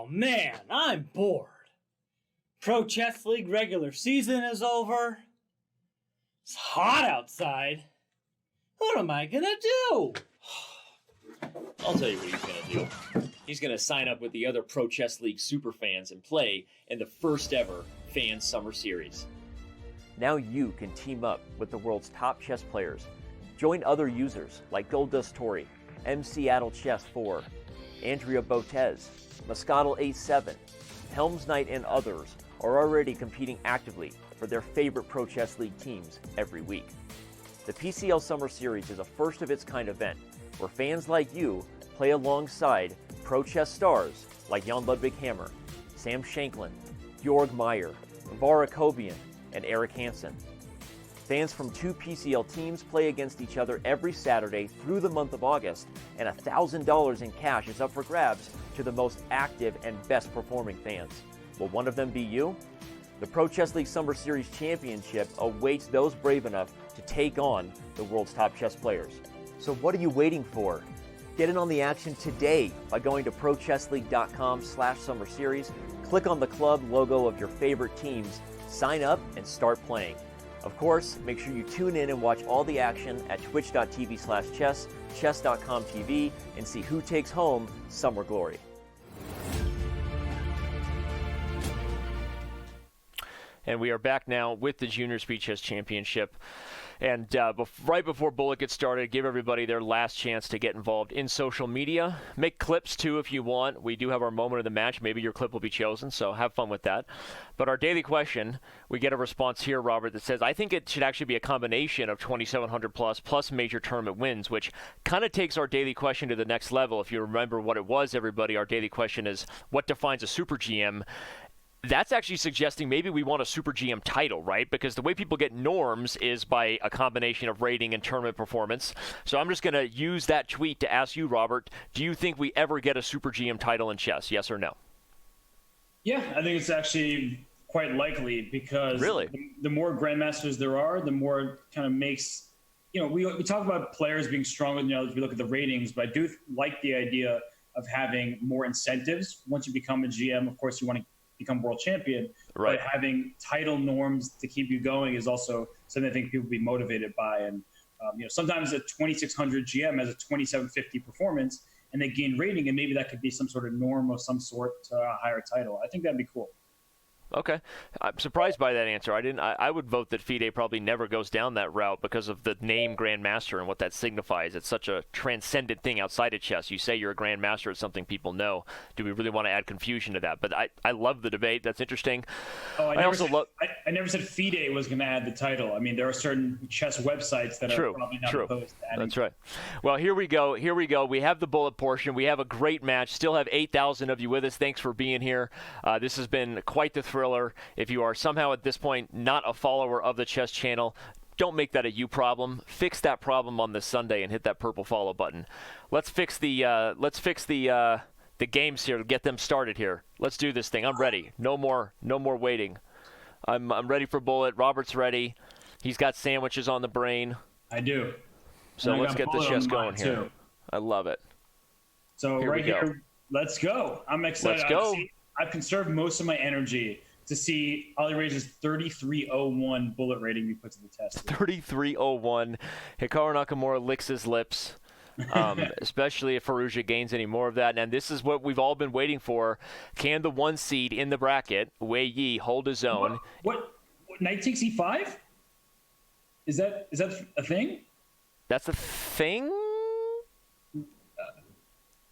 man, I'm bored. Pro Chess League regular season is over. It's hot outside. What am I gonna do? I'll tell you what he's going to do. He's going to sign up with the other Pro Chess League superfans and play in the first ever Fan Summer Series. Now you can team up with the world's top chess players. Join other users like Goldust Tori, M. Seattle Chess 4, Andrea Botez, Moscato A7, Helms Knight, and others are already competing actively for their favorite Pro Chess League teams every week. The PCL Summer Series is a first-of-its-kind event where fans like you play alongside pro chess stars like Jan Ludwig Hammer, Sam Shanklin, Georg Meyer, Vara Kobian, and Eric Hansen. Fans from 2 PCL teams play against each other every Saturday through the month of August, and $1,000 in cash is up for grabs to the most active and best performing fans. Will one of them be you? The Pro Chess League Summer Series Championship awaits those brave enough to take on the world's top chess players. So what are you waiting for? Get in on the action today by going to prochessleague.com/summer series, click on the club logo of your favorite teams, sign up, and start playing. Of course, make sure you tune in and watch all the action at twitch.tv/chess, chess.com TV, and see who takes home summer glory. And we are back now with the Junior Speed Chess Championship. And right before Bullet gets started, give everybody their last chance to get involved in social media. Make clips, too, if you want. We do have our moment of the match. Maybe your clip will be chosen, so have fun with that. But our daily question, we get a response here, Robert, that says, I think it should actually be a combination of 2,700 plus major tournament wins, which kind of takes our daily question to the next level. If you remember what it was, everybody, our daily question is, what defines a Super GM? That's actually suggesting maybe we want a Super GM title, right? Because the way people get norms is by a combination of rating and tournament performance. So I'm just going to use that tweet to ask you, Robert, do you think we ever get a Super GM title in chess? Yes or no? Yeah, I think it's actually quite likely because really? the more grandmasters there are, the more it kind of makes, we talk about players being stronger than others. We look at the ratings, but I do like the idea of having more incentives. Once you become a GM, of course, you want to become world champion, right. But having title norms to keep you going is also something I think people will be motivated by. And sometimes a 2,600 GM has a 2,750 performance, and they gain rating, and maybe that could be some sort of norm of some sort to a higher title. I think that'd be cool. Okay. I'm surprised by that answer. I would vote that FIDE probably never goes down that route because of the name Grandmaster and what that signifies. It's such a transcendent thing outside of chess. You say you're a Grandmaster, it's something people know. Do we really want to add confusion to that? But I love the debate. That's interesting. Oh, I never said FIDE was going to add the title. I mean, there are certain chess websites that are probably not opposed to adding. That's right. Well, here we go. We have the bullet portion. We have a great match. Still have 8,000 of you with us. Thanks for being here. This has been quite the thriller. If you are somehow at this point not a follower of the Chess Channel, don't make that a you problem. Fix that problem on this Sunday and hit that purple follow button. Let's fix the games here to get them started here. Let's do this thing. I'm ready. No more waiting. I'm ready for Bullet. Robert's ready. He's got sandwiches on the brain. I do. So let's get the chess going here. Too. I love it. So right here, let's go. I'm excited. Let's go. I've conserved most of my energy to see Alireza's 3301 bullet rating be put to the test. 3301. Hikaru Nakamura licks his lips, especially if Firouzja gains any more of that. And this is what we've all been waiting for. Can the 1 seed in the bracket, Wei Yi, hold his own? What knight takes e5? Is that a thing? That's a thing?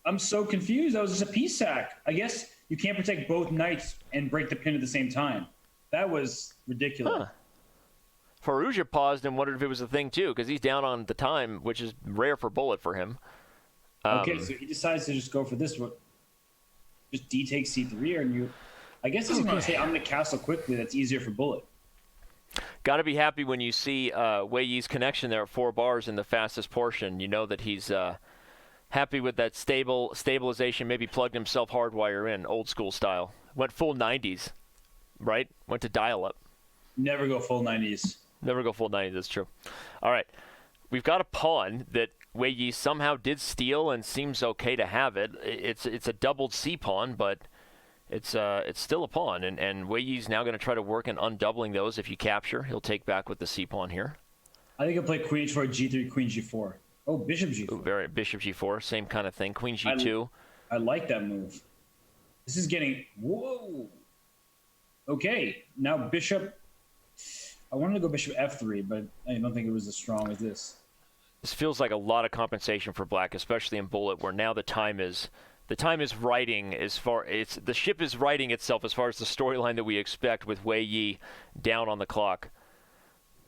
I'm so confused. That was just a piece sack. I guess you can't protect both knights and break the pin at the same time. That was ridiculous. Huh. Firouzja paused and wondered if it was a thing too, because he's down on the time, which is rare for Bullet for him. Okay, so he decides to just go for this one. Just D takes C3, and you. I guess he's going to say, I'm going to castle quickly. That's easier for Bullet. Got to be happy when you see Wei Yi's connection there at 4 bars in the fastest portion. You know that he's happy with that stabilization, maybe plugged himself hardwire in, old school style. Went full 90s, right? Went to dial-up. Never go full 90s. Never go full 90s, that's true. All right. We've got a pawn that Wei Yi somehow did steal and seems okay to have it. It's a doubled C pawn, but It's still a pawn, and Wei Yi's now going to try to work on undoubling those. If you capture, he'll take back with the c pawn here. I think I'll play queen h4, g3, queen g4. Oh, bishop g4. Ooh, very bishop g4, same kind of thing. Queen g2. I like that move. This is getting whoa. Okay, now bishop. I wanted to go bishop f3, but I don't think it was as strong as this. This feels like a lot of compensation for black, especially in bullet, where now the time is writing the ship is writing itself as far as the storyline that we expect with Wei Yi down on the clock.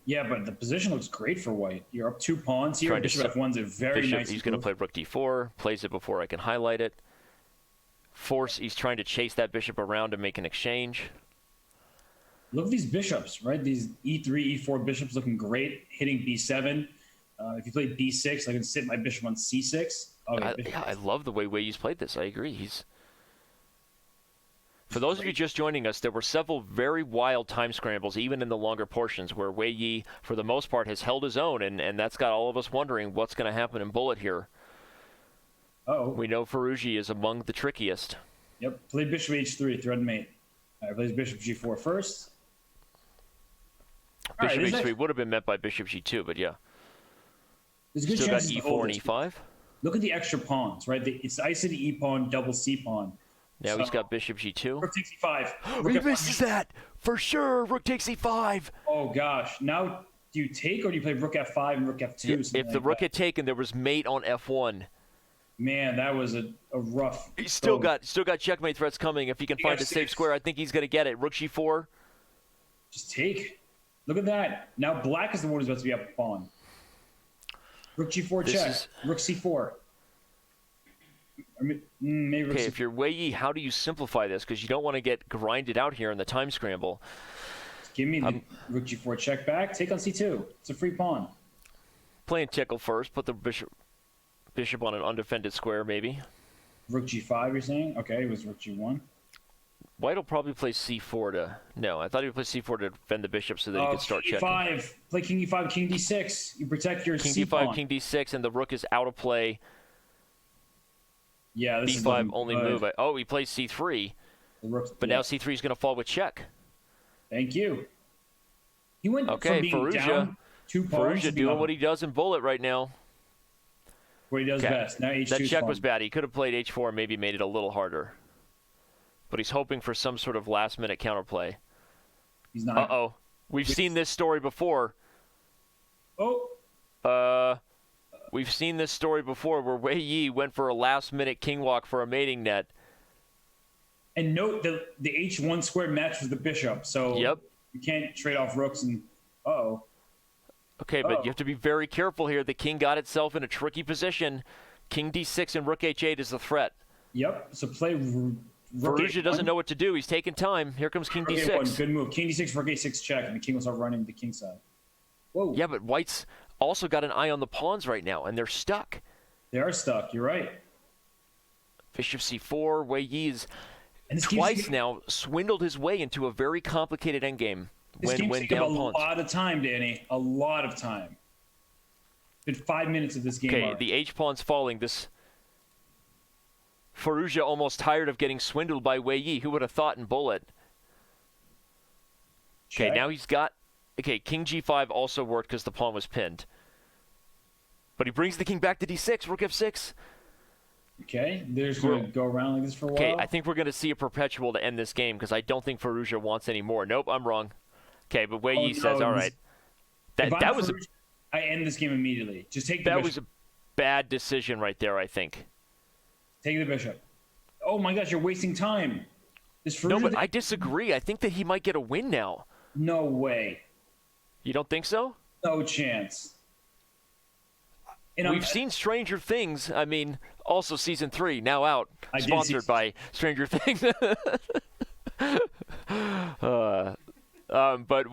Yeah, but the position looks great for white. You're up 2 pawns here. Bishop f1's a very nice He's going to play rook d4, plays it before I can highlight it. He's trying to chase that bishop around to make an exchange. Look at these bishops, right? These e3, e4 bishops looking great, hitting b7. If you play b6, I can sit my bishop on c6. I love the way Wei Yi's played this. I agree. For those of you just joining us, there were several very wild time scrambles, even in the longer portions, where Wei Yi, for the most part, has held his own, and that's got all of us wondering what's going to happen in bullet here. We know Firouzja is among the trickiest. Yep, play bishop h3, thread mate. All right, plays bishop g4 first. Bishop h3 would have been met by bishop g2, but yeah. There's good Still got chances e4 and e5. Look at the extra pawns, right? It's ICD e pawn, double c pawn. Now he's got bishop g2. Rook takes e5. He misses that for sure. Rook takes e5. Oh gosh! Now do you take or do you play rook f5 and rook f2? If the rook had taken, there was mate on f1. Man, that was a rough. He's still got checkmate threats coming. If he can find a safe square, I think he's going to get it. Rook g4. Just take. Look at that. Now black is the one who's about to be up a pawn. Rook g4 check. Rook c4. Maybe okay, if you're Wei Yi, how do you simplify this? Because you don't want to get grinded out here in the time scramble. Give me the rook g4 check back. Take on c2. It's a free pawn. Playing tickle first. Put the bishop on an undefended square, maybe. Rook g5, you're saying? Okay, it was rook g1. White will probably play c4 to... No, I thought he would play c4 to defend the bishop so that he could start king checking. e5. Play king e5, king d6. You protect your king c-pawn. d5, king d6, and the rook is out of play. Yeah, this b5 is only move. Oh, he plays c3. But now c3 is going to fall with check. Thank you. He went from being down 2 pawns. Firouzja doing what he does in bullet right now. What he does best. Now h2. That check was bad. He could have played h4 and maybe made it a little harder. But he's hoping for some sort of last-minute counterplay. He's not. Uh-oh. We've seen this story before. We've seen this story before where Wei Yi went for a last-minute king walk for a mating net. And note the h1 square matches the bishop, so you can't trade off rooks and Okay, but you have to be very careful here. The king got itself in a tricky position. King d6 and rook h8 is the threat. Yep. So play Firouzja doesn't know what to do. He's taking time. Here comes king d6. Good move. King d6, rook a6 check, and the king will start running the king side. Whoa. Yeah, but white's also got an eye on the pawns right now, and they're stuck. They are stuck. You're right. Bishop c4. Wei Yi's twice now swindled his way into a very complicated endgame. This game's taking a lot of time, Danny. A lot of time. Been 5 minutes of this game. Okay, the h-pawn's falling. Firouzja almost tired of getting swindled by Wei Yi. Who would have thought in bullet? Okay, now he's got... Okay, king g5 also worked because the pawn was pinned. But he brings the king back to d6, rook f6. Okay, they're just going to go around like this for a while. Okay, I think we're going to see a perpetual to end this game because I don't think Firouzja wants any more. Nope, I'm wrong. Okay, but Wei Yi says, all right. That was I end this game immediately. Just take the bishop. That was a bad decision right there, I think. Take the bishop. Oh my gosh, you're wasting time. No, but I disagree. I think that he might get a win now. No way. You don't think so? No chance. We've seen Stranger Things. I mean, also season 3 now out, sponsored by Stranger Things. But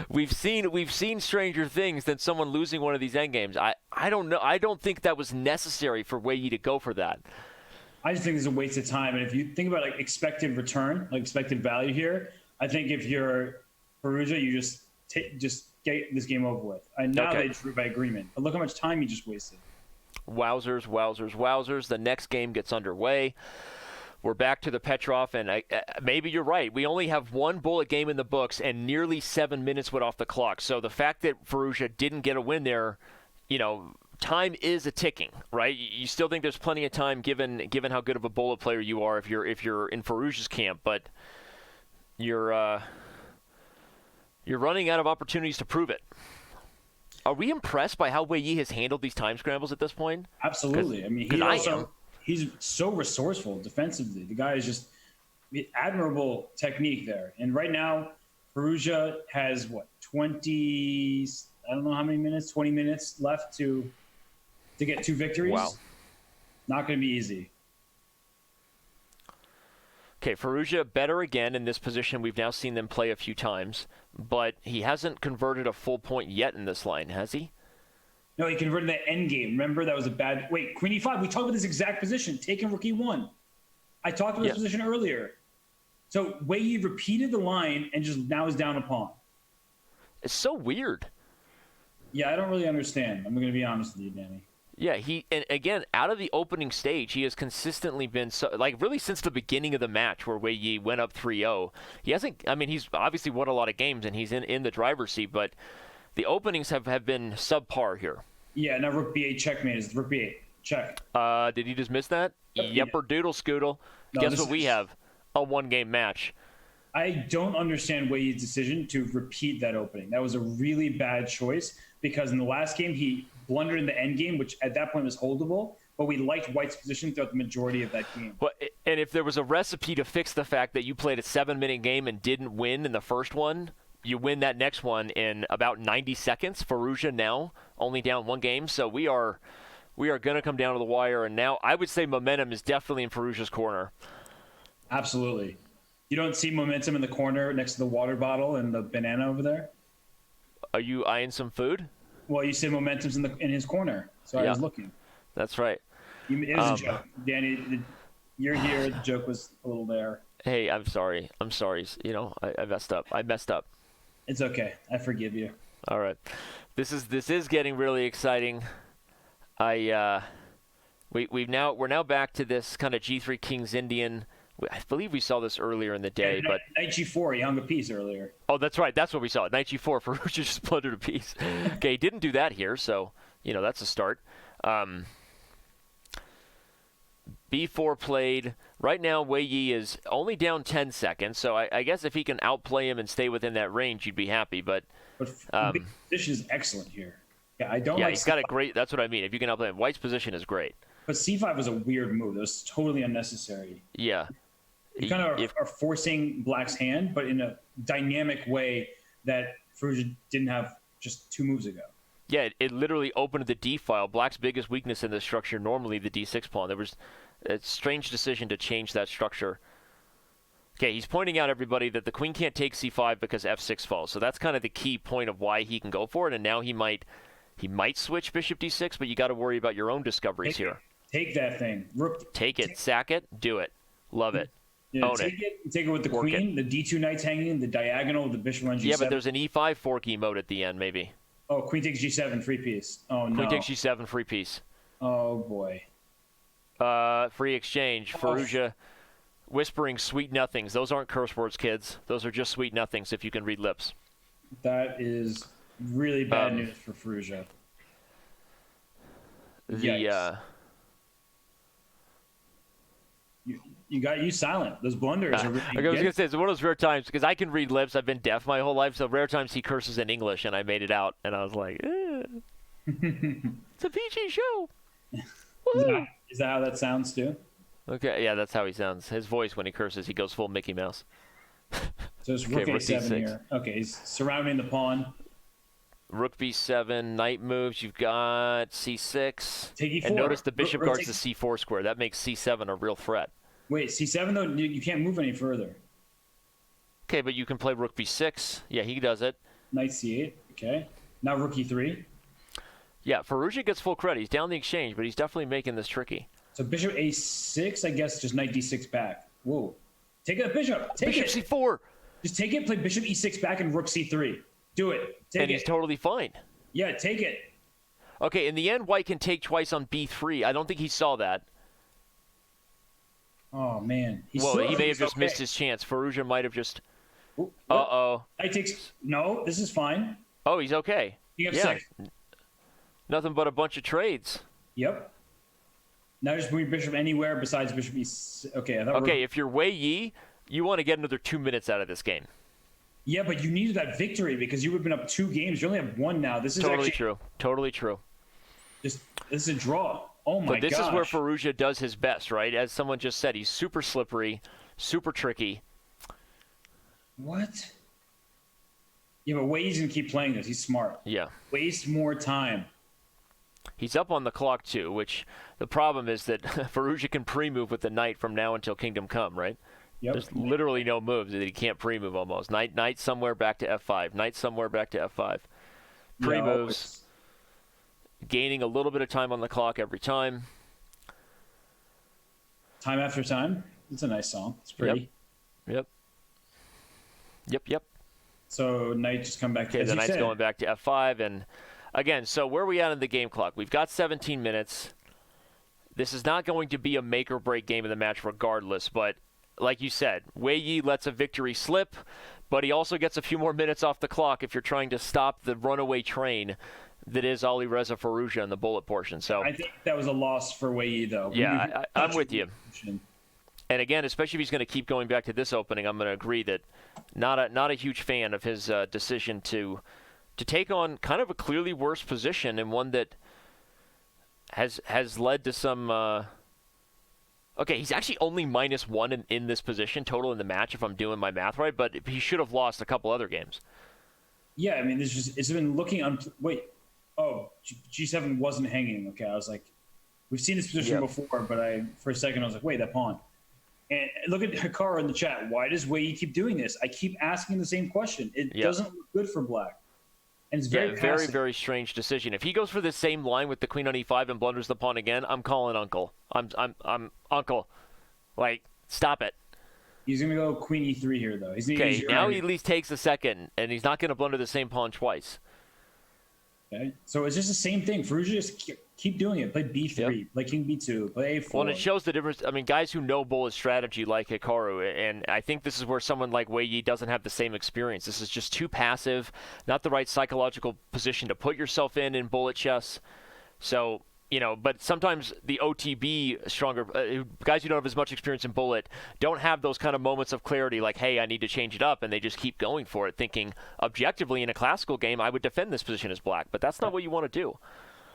we've seen Stranger Things than someone losing one of these endgames. I don't know. I don't think that was necessary for Wei Yi to go for that. I just think it's a waste of time. And if you think about like expected return, like expected value here, I think if you're Firouzja, you just get this game over with. And now they drew by agreement. But look how much time you just wasted. Wowzers, wowzers, wowzers. The next game gets underway. we're back to the Petrov, and maybe you're right. We only have one bullet game in the books, and nearly 7 minutes went off the clock. So the fact that Firouzja didn't get a win there, time is a ticking, right? You still think there's plenty of time given how good of a bullet player you are if you're in Firouzja's camp, but you're running out of opportunities to prove it. Are we impressed by how Wei Yi has handled these time scrambles at this point? Absolutely. I mean, he's so resourceful defensively. The guy is just admirable technique there. And right now, Firouzja has 20? I don't know how many minutes. 20 minutes left to get 2 victories. Wow. Not going to be easy. Okay, Firouzja better again in this position. We've now seen them play a few times, but he hasn't converted a full point yet in this line, has he? No, he converted that end game. Remember, that was a bad... Wait, Queen E5. We talked about this exact position. Taking Rook E1. I talked about this position earlier. So Wei Yi repeated the line and just now is down a pawn. It's so weird. Yeah, I don't really understand. I'm going to be honest with you, Danny. Yeah, and again, out of the opening stage, he has consistently been really since the beginning of the match where Wei Yi went up 3-0. He hasn't. I mean, he's obviously won a lot of games and he's in the driver's seat, but the openings have been subpar here. Yeah, now Rook B8 checkmate is Rook B8 check. Did he just miss that? Yepper doodle scoodle. No, Guess what we have? A 1-game match. I don't understand Wei Yi's decision to repeat that opening. That was a really bad choice because in the last game he blundered in the end game, which at that point was holdable, but we liked White's position throughout the majority of that game. Well, and if there was a recipe to fix the fact that you played a 7-minute game and didn't win in the first one, you win that next one in about 90 seconds. Firouzja now only down 1 game, so we are going to come down to the wire, and now I would say momentum is definitely in Firouzja's corner. Absolutely. You don't see momentum in the corner next to the water bottle and the banana over there? Are you eyeing some food? Well, you said momentum's in his corner, so I was looking. That's right. It was a joke. Danny, you're here. The joke was a little there. Hey, I'm sorry. I messed up. It's okay. I forgive you. All right. This is getting really exciting. We're now back to this kind of G3 Kings Indian. I believe we saw this earlier in the day, but Knight G4, he hung a piece earlier. Oh, that's right. That's what we saw. Knight G4, Firouzja just blundered a piece. Okay, he didn't do that here, so that's a start. B4 played. Right now, Wei Yi is only down 10 seconds, so I guess if he can outplay him and stay within that range, you'd be happy. But position is excellent here. Yeah, he's got a great. That's what I mean. If you can outplay him, White's position is great. But C5 was a weird move. It was totally unnecessary. Yeah. You kind of are forcing Black's hand, but in a dynamic way that Firouzja didn't have just 2 moves ago. Yeah, it literally opened the D file. Black's biggest weakness in this structure, normally the D6 pawn. There was a strange decision to change that structure. Okay, he's pointing out, everybody, that the queen can't take C5 because F6 falls. So that's kind of the key point of why he can go for it. And now he might switch Bishop D6, but you got to worry about your own discoveries here. Take that thing. Take it. Sack it. Do it. Love it. Yeah, Own take it with the queen, the D2 knight's hanging, the diagonal, the bishop on G7. Yeah, but there's an E5 forky mode at the end, maybe. Oh, queen takes G7, free piece. Oh, no. Queen takes G7, free piece. Oh, boy. Free exchange. Firouzja whispering sweet nothings. Those aren't curse words, kids. Those are just sweet nothings if you can read lips. That is really bad news for Firouzja. You got you silent. Those blunders are really I was going to say, it's one of those rare times, because I can read lips. I've been deaf my whole life, so rare times he curses in English, and I made it out, and I was like, it's a PG show. Is that how that sounds, too? Okay, yeah, that's how he sounds. His voice, when he curses, he goes full Mickey Mouse. So it's Rook A7 here. Okay, he's surrounding the pawn. Rook B7, knight moves. You've got C6. Take E4. And notice the bishop guards the C4 square. That makes C7 a real threat. Wait, C7, though, you can't move any further. Okay, but you can play Rook B6. Yeah, he does it. Knight C8. Okay. Now Rook E3. Yeah, Firouzja gets full credit. He's down the exchange, but he's definitely making this tricky. So Bishop A6, I guess, just Knight D6 back. Whoa. Take it, Bishop. Take Bishop it. C4. Just take it, play Bishop E6 back, and Rook C3. Do it. Take it. He's totally fine. Yeah, take it. Okay, in the end, White can take twice on B3. I don't think he saw that. Oh man. He may have just missed his chance. Firouzja might have just. Uh-oh. No, this is fine. Oh, he's okay. You have 6. Nothing but a bunch of trades. Yep. Now just move bishop anywhere besides bishop e6. Okay. If you're Wei Yi, you want to get another 2 minutes out of this game. Yeah, but you needed that victory because you would have been up 2 games. You only have 1 now. This is totally true. Totally true. This is a draw. Oh my god. But this is where Firouzja does his best, right? As someone just said, he's super slippery, super tricky. What? Yeah, but Wei's going to keep playing this. He's smart. Yeah. Waste more time. He's up on the clock, too, which the problem is that Firouzja can pre-move with the knight from now until Kingdom Come, right? Yep. There's literally no moves that he can't pre-move almost. Knight somewhere back to f5. Knight somewhere back to f5. Pre-moves. Gaining a little bit of time on the clock every time. Time after time. It's a nice song. It's pretty. Yep. So knight just come back to the knight's going back to f5. And again, so where are we at in the game clock? We've got 17 minutes. This is not going to be a make or break game of the match regardless, but like you said, Wei Yi lets a victory slip, but he also gets a few more minutes off the clock if you're trying to stop the runaway train that is Alireza Firouzja in the bullet portion. So I think that was a loss for Wei Yi, though. Yeah, I'm with you. And again, especially if he's going to keep going back to this opening, I'm going to agree that not a huge fan of his decision to take on kind of a clearly worse position and one that has led to some. Okay, he's actually only -1 in this position total in the match, if I'm doing my math right, but he should have lost a couple other games. Yeah, I mean, it's been looking wait. Oh, G7 wasn't hanging. Okay, I was like, we've seen this position before, but for a second I was like, wait, that pawn. And look at Hikaru in the chat. Why does Wei Yi keep doing this? I keep asking the same question. It doesn't look good for black. And it's very very, very strange decision. If he goes for the same line with the queen on e5 and blunders the pawn again, I'm calling uncle. I'm uncle. Like, stop it. He's going to go queen e3 here, though. Okay, now he at least takes a second, and he's not going to blunder the same pawn twice. Okay, so it's just the same thing. Firouzja just keep doing it. Play b3, play king b2, play a4. Well, and it shows the difference. I mean, guys who know bullet strategy like Hikaru, and I think this is where someone like Wei Yi doesn't have the same experience. This is just too passive, not the right psychological position to put yourself in bullet chess. So, but sometimes the OTB stronger guys who don't have as much experience in bullet don't have those kind of moments of clarity like, hey, I need to change it up, and they just keep going for it, thinking objectively in a classical game I would defend this position as black, but that's not what you want to do.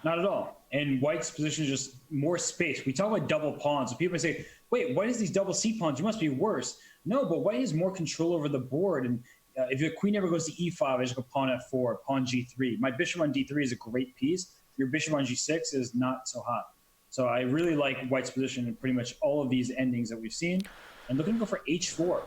Not at all. And white's position is just more space. We talk about double pawns, and people say, wait, white has these double C pawns, you must be worse. No, but white has more control over the board, and if your queen ever goes to e5, I just go pawn f4, pawn g3. My bishop on d3 is a great piece. Your bishop on g6 is not so hot. So I really like white's position in pretty much all of these endings that we've seen. And looking to go for h4.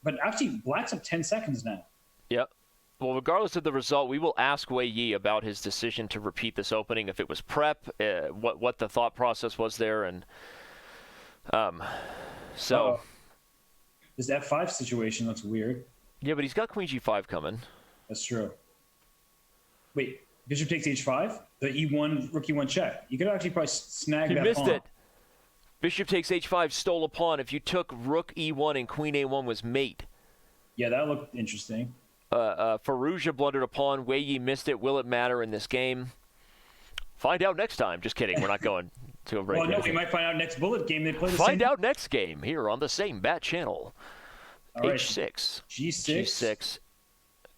But actually, black's up 10 seconds now. Yep. Well, regardless of the result, we will ask Wei Yi about his decision to repeat this opening, if it was prep, what the thought process was there, and so. This f5 situation looks weird. Yeah, but he's got queen g5 coming. That's true. Wait. Bishop takes h5, the e1, rook e1 check. You could actually probably snag that pawn. He missed it. Bishop takes h5, stole a pawn. If you took rook e1 and queen a1 was mate. Yeah, that looked interesting. Firouzja blundered a pawn. Wei Yi missed it. Will it matter in this game? Find out next time. Just kidding. We're not going to a break. Well, no, we might find out next bullet game. They play the Find out next game here on the same bat channel. All right. H6. G6. G6.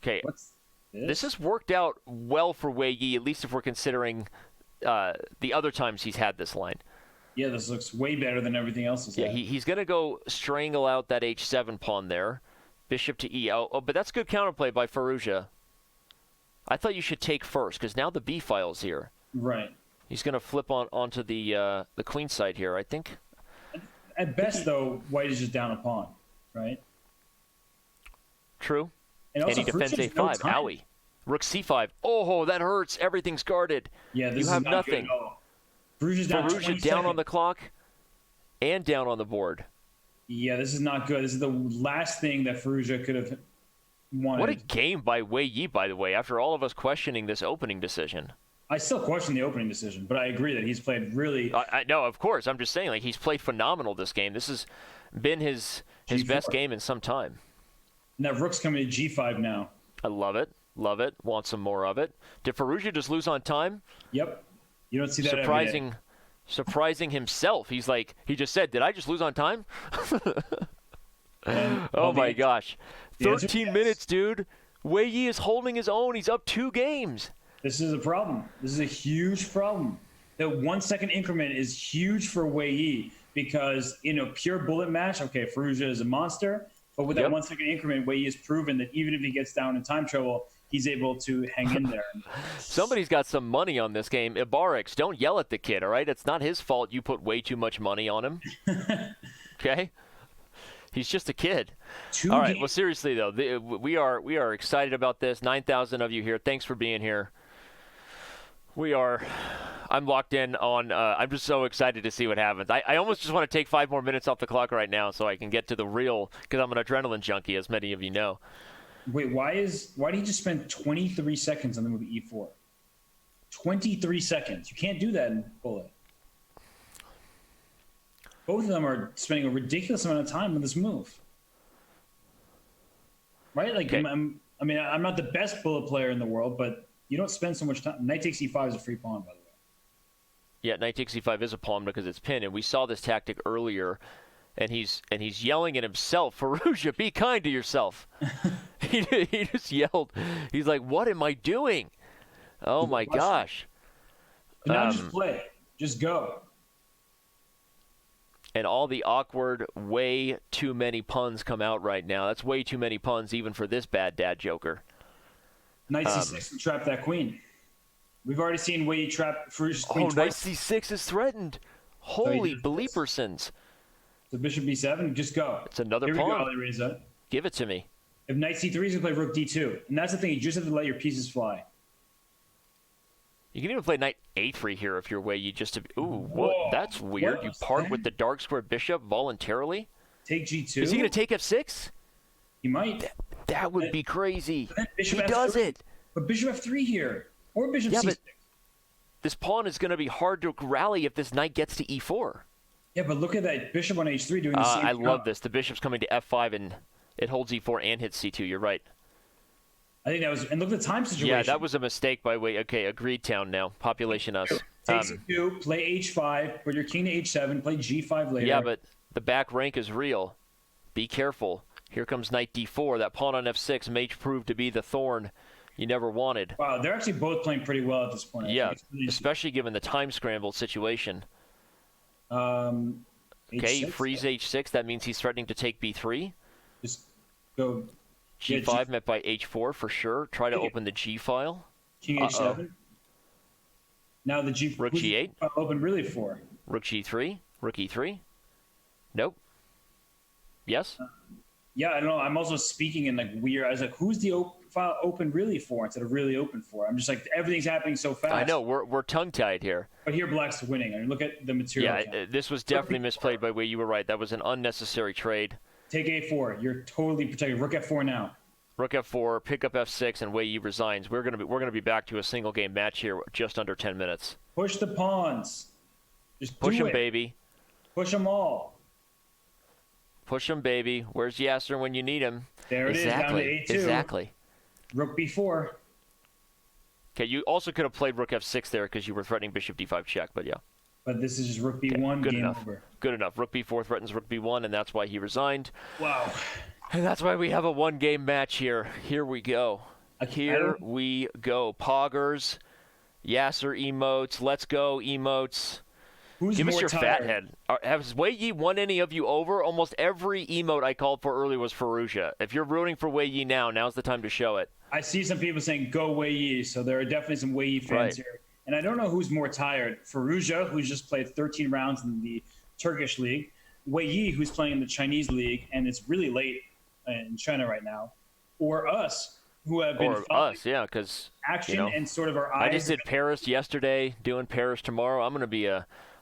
Okay. What's this has worked out well for Wei Yi, at least if we're considering the other times he's had this line. Yeah, this looks way better than everything else. He's going to go strangle out that h7 pawn there. Bishop to e. Oh, but that's good counterplay by Firouzja. I thought you should take first, because now the b file's here. Right. He's going to flip onto the queen side here, I think. At best, though, white is just down a pawn, right? True. And he defends a5. Owie. Rook c5. Oh, that hurts. Everything's guarded. Yeah, this you have is not nothing. Good at all. Firouzja down on the clock and down on the board. Yeah, this is not good. This is the last thing that Firouzja could have wanted. What a game by Wei Yi, by the way, after all of us questioning this opening decision. I still question the opening decision, but I agree that he's played really. I know, of course. I'm just saying, like, he's played phenomenal this game. This has been his best game in some time. And that rook's coming to G5 now. I love it. Love it. Want some more of it. Did Firouzja just lose on time? Yep. You don't see that every day. Surprising himself. He's like, he just said, did I just lose on time? Oh, my gosh. 13 minutes, dude. Wei Yi is holding his own. He's up 2 games. This is a problem. This is a huge problem. That 1 second increment is huge for Wei Yi because in a pure bullet match, okay, Firouzja is a monster, but with that 1 second increment, Wei Yi has proven that even if he gets down in time trouble, he's able to hang in there. Somebody's got some money on this game. Ibarix, don't yell at the kid, all right? It's not his fault you put way too much money on him. Okay? He's just a kid. All right, well, seriously, though, we are excited about this. 9,000 of you here. Thanks for being here. I'm locked in on, I'm just so excited to see what happens. I almost just want to take 5 more minutes off the clock right now so I can get to the real, because I'm an adrenaline junkie, as many of you know. Wait, why did he just spend 23 seconds on the move E4? 23 seconds. You can't do that in bullet. Both of them are spending a ridiculous amount of time on this move. Right? Like, okay. I'm not the best bullet player in the world, but you don't spend so much time. Knight takes E5 is a free pawn, by the way. Yeah, Knight takes E5 is a pawn because it's pinned, and we saw this tactic earlier, and he's yelling at himself, Firouzja, be kind to yourself. he just yelled. He's like, what am I doing? Oh, my gosh. But now just play. Just go. And all the awkward, way too many puns come out right now. That's way too many puns even for this bad dad joker. Knight C6 and trap that queen. We've already seen Wei Yi trap Firouzja's queen twice. Knight C6 is threatened. Holy bleepersons. So bishop B7, just go. It's another Here pawn. we go, Alireza. Give it to me. If Knight C3 is going to play Rook D2. And that's the thing, you just have to let your pieces fly. You can even play Knight A3 here if you're Wei Yi just to... Ooh, what? That's weird. You part with the dark square bishop voluntarily? Take G2? Is he going to take F6? He might. That would be crazy. Bishop He F3. does it. But Bishop F3 here. Or Bishop C6. But this pawn is going to be hard to rally if this knight gets to E4. Yeah, but look at that Bishop on H3 doing the same I thing. love this. The bishop's coming to F5, and it holds E4 and hits C2. You're right. I think that was... And look at the time situation. Yeah, that was a mistake by Wei. Okay, agreed town now. Population us. Take C2, play H5, put your king to H7, play G5 later. Yeah, but the back rank is real. Be careful. Here comes Knight D4. That pawn on F6 may prove to be the thorn you never wanted. Wow, they're actually both playing pretty well at this point. Yeah, especially given the time scramble situation. H6, okay, freeze H6. That means he's threatening to take B3. Just go. G5 met by H4 for sure. Try to open the G file. King H7. Now the G. Rook G8. Open really for. Rook G3. Rook E3. Nope. Yes. Yeah, I don't know. I'm also speaking in like weird. I was like, who's the file open really for instead of really open for? I'm just like, everything's happening so fast. I know. We're tongue tied here. But here, Black's winning. I mean, look at the material. Yeah, this was definitely misplayed by Wei. You were right. That was an unnecessary trade. Take A4. You're totally protected. Rook F4 now. Rook F4, pick up F6, and Wei Yi resigns. We're gonna be back to a single game match here, just under 10 minutes. Push the pawns. Just push do them, it. baby. Push them all. Push him, baby. Where's Yasser when you need him? There it is, down to A2. Exactly. Rook B4. Okay, you also could have played Rook F6 there because you were threatening Bishop D5 check, but yeah. But this is just Rook B1, good game enough. over. Good enough. Rook B4 threatens Rook B1, and that's why he resigned. Wow. And that's why we have a one-game match here. Here we go. Here we go. Poggers, Yasser emotes, let's go emotes. Give us your fat head. Has Wei Yi won any of you over? Almost every emote I called for earlier was Firouzja. If you're rooting for Wei Yi now, now's the time to show it. I see some people saying go Wei Yi, so there are definitely some Wei Yi fans here. And I don't know who's more tired. Firouzja, who's just played 13 rounds in the Turkish league. Wei Yi, who's playing in the Chinese league, and it's really late in China right now. Or us, who have been because action and sort of our eyes. I just did Paris yesterday, doing Paris tomorrow. I'm going to be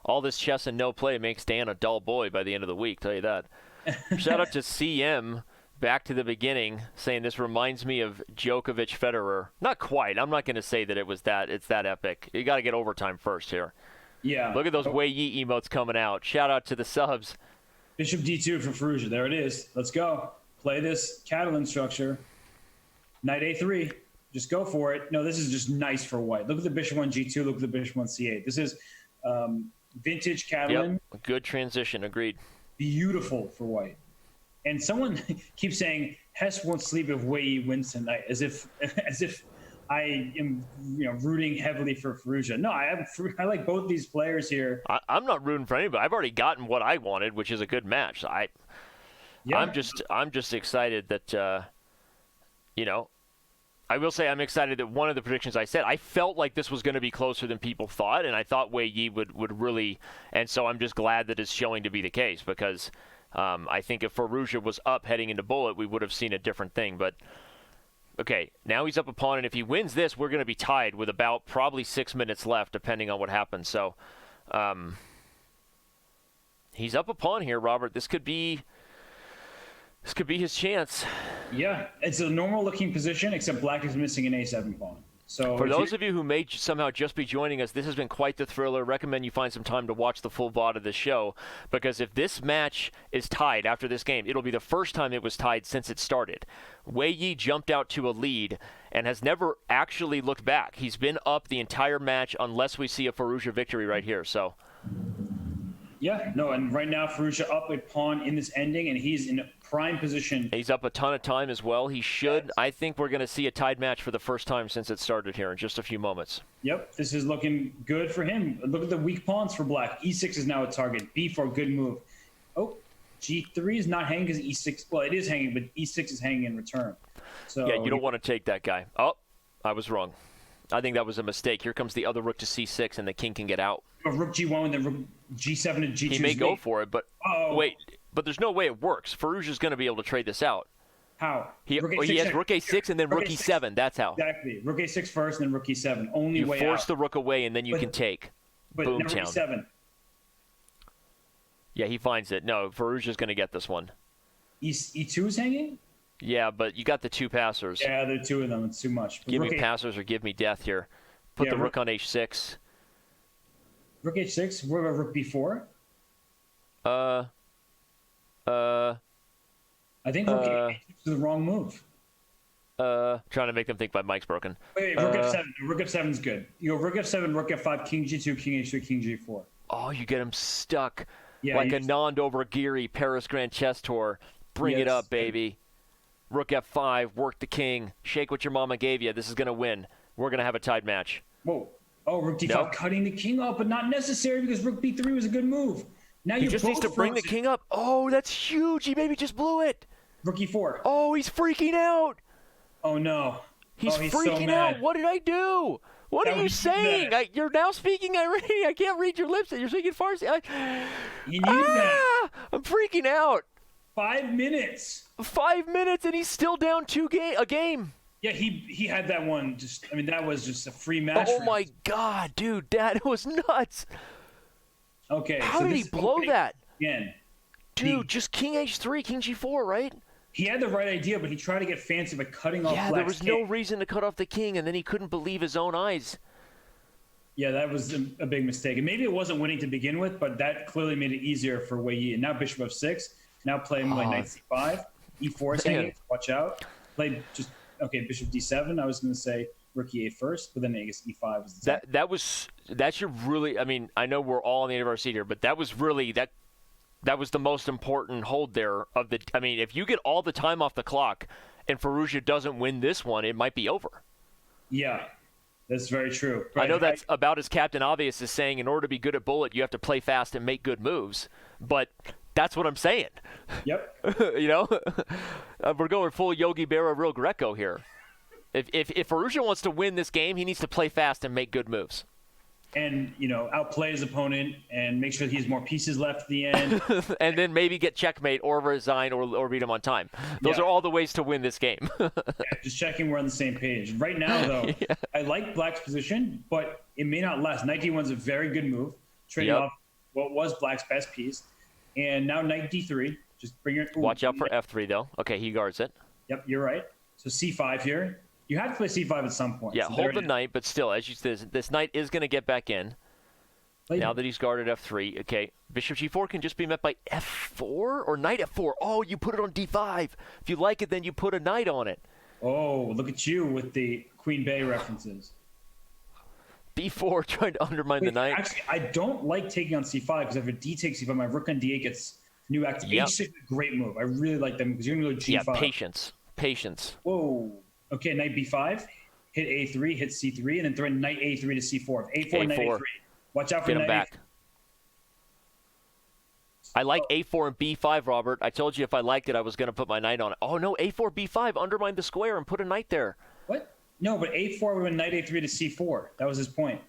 all this chess and no play makes Dan a dull boy by the end of the week, tell you that. Shout out to CM back to the beginning, saying this reminds me of Djokovic Federer. Not quite. I'm not going to say that it's that epic. You got to get overtime first here. Yeah. Look at those Wei Yi emotes coming out. Shout out to the subs. Bishop D2 for Firouzja. There it is. Let's go. Play this Catalan structure. Knight A3. Just go for it. No, this is just nice for white. Look at the bishop on G2. Look at the bishop on C8. This is vintage Catalan. Yep. Good transition. Agreed. Beautiful for white. And someone keeps saying Hess won't sleep if Wei Yi wins tonight, as if I am rooting heavily for Firouzja. No, I like both these players here. I'm not rooting for anybody. I've already gotten what I wanted, which is a good match. I'm just excited that I will say I'm excited that one of the predictions I said, I felt like this was going to be closer than people thought, and I thought Wei Yi would really, and so I'm just glad that it's showing to be the case, because I think if Firouzja was up heading into bullet, we would have seen a different thing. But okay, now he's up a pawn, and if he wins this, we're going to be tied with about probably 6 minutes left, depending on what happens. So he's up a pawn here, Robert. This could be his chance. Yeah, it's a normal-looking position, except black is missing an A7 pawn. So for those of you who may somehow just be joining us, this has been quite the thriller. Recommend you find some time to watch the full VOD of the show, because if this match is tied after this game, it'll be the first time it was tied since it started. Wei Yi jumped out to a lead and has never actually looked back. He's been up the entire match unless we see a Firouzja victory right here. So. Yeah, no, and right now Firouzja up a pawn in this ending, and he's in a prime position. He's up a ton of time as well. He should. I think we're going to see a tied match for the first time since it started here in just a few moments. Yep, this is looking good for him. Look at the weak pawns for black. E6 is now a target. B4, good move. Oh, G3 is not hanging because E6. Well, it is hanging, but E6 is hanging in return. So yeah, you don't want to take that guy. Oh, I was wrong. I think that was a mistake. Here comes the other rook to C6, and the king can get out. Rook G1 and then rook G7 and G2. He may go for it, but wait. But there's no way it works. Firouzja's going to be able to trade this out. How? He has rook A6 and then rook E7. That's how. Exactly. Rook A6 first and then rook E7. Only you way force out. the rook away, and then you can take. But Boom rook town. E7. Yeah, he finds it. No, Firouzja's going to get this one. E2 is hanging? Yeah, but you got the two passers. Yeah, there are two of them. It's too much. But Give me passers or give me death here. Put the rook on H6. Rook H6? What about rook B4? I think rook H6 is the wrong move. Trying to make them think my mic's broken. Wait, rook F7. Rook F7 is good. You go rook F7, rook F5, king G2, king H3, king G4. Oh, you get him stuck. Yeah, like Anand over Giri, Paris Grand Chess Tour. Bring it up, baby. Rook F5, work the king. Shake what your mama gave you. This is going to win. We're going to have a tied match. Whoa. Oh, rook D5, cutting the king up, but not necessary because rook B3 was a good move. Now he just needs to bring the king up. Oh, that's huge. He maybe just blew it. Rook E4. Oh, he's freaking out. Oh, no. He's freaking out. What did I do? What are you saying? You're now speaking Iranian. I can't read your lips. You're speaking Farsi. You need that. I'm freaking out. 5 minutes. 5 minutes, and he's still down a game. Yeah, he had that one. That was just a free match. Oh my God, dude, that was nuts. Okay. How did he blow that? Again. Dude, just king H3, king G4, right? He had the right idea, but he tried to get fancy by cutting off black's there was king. no reason to cut off the king, and then he couldn't believe his own eyes. Yeah, that was a big mistake. And maybe it wasn't winning to begin with, but that clearly made it easier for Wei Yi. And now bishop F6. Now playing like knight C5. E4 is hanging. Watch out. Played just... Okay, bishop D7. I was going to say rook E8 first, but then I guess E5 is the that should really. I mean, I know we're all on the edge of our seat here, but that was really that was the most important hold there of the. I mean, if you get all the time off the clock and Firouzja doesn't win this one, it might be over. Yeah, that's very true. Right? I know that's about as Captain Obvious is saying. In order to be good at bullet, you have to play fast and make good moves, but. That's what I'm saying. Yep. We're going full Yogi Berra, real Greco here. If Firouzja wants to win this game, he needs to play fast and make good moves. And, outplay his opponent and make sure he has more pieces left at the end. And then maybe get checkmate or resign or beat him on time. Those are all the ways to win this game. Just checking we're on the same page. Right now, though, I like black's position, but it may not last. Knight D1 is a very good move, trading off what was black's best piece. And now knight D3. Just bring your. Watch out for F3 though. Okay, he guards it. Yep, you're right. So C5 here. You have to play C5 at some point. Yeah, so hold the knight, but still, as you said, this knight is going to get back in. Now that he's guarded F3, okay, bishop G4 can just be met by F4 or knight F4. Oh, you put it on D5. If you like it, then you put a knight on it. Oh, look at you with the Queen Bey references. B4 trying to undermine the knight. Actually, I don't like taking on C5 because if a D takes C5, my rook on D8 gets new active. Yep. H6 is a great move. I really like them because you're going to go G5. Yeah, patience. Whoa. Okay, knight B5, hit A3, hit C3, and then throw knight A3 to C4. A4, knight A3. Watch out for Get him knight back. A3. I like A4 and B5, Robert. I told you if I liked it, I was going to put my knight on it. Oh, no, A4, B5, undermine the square and put a knight there. What? No, but A4 would have been knight A3 to C4. That was his point.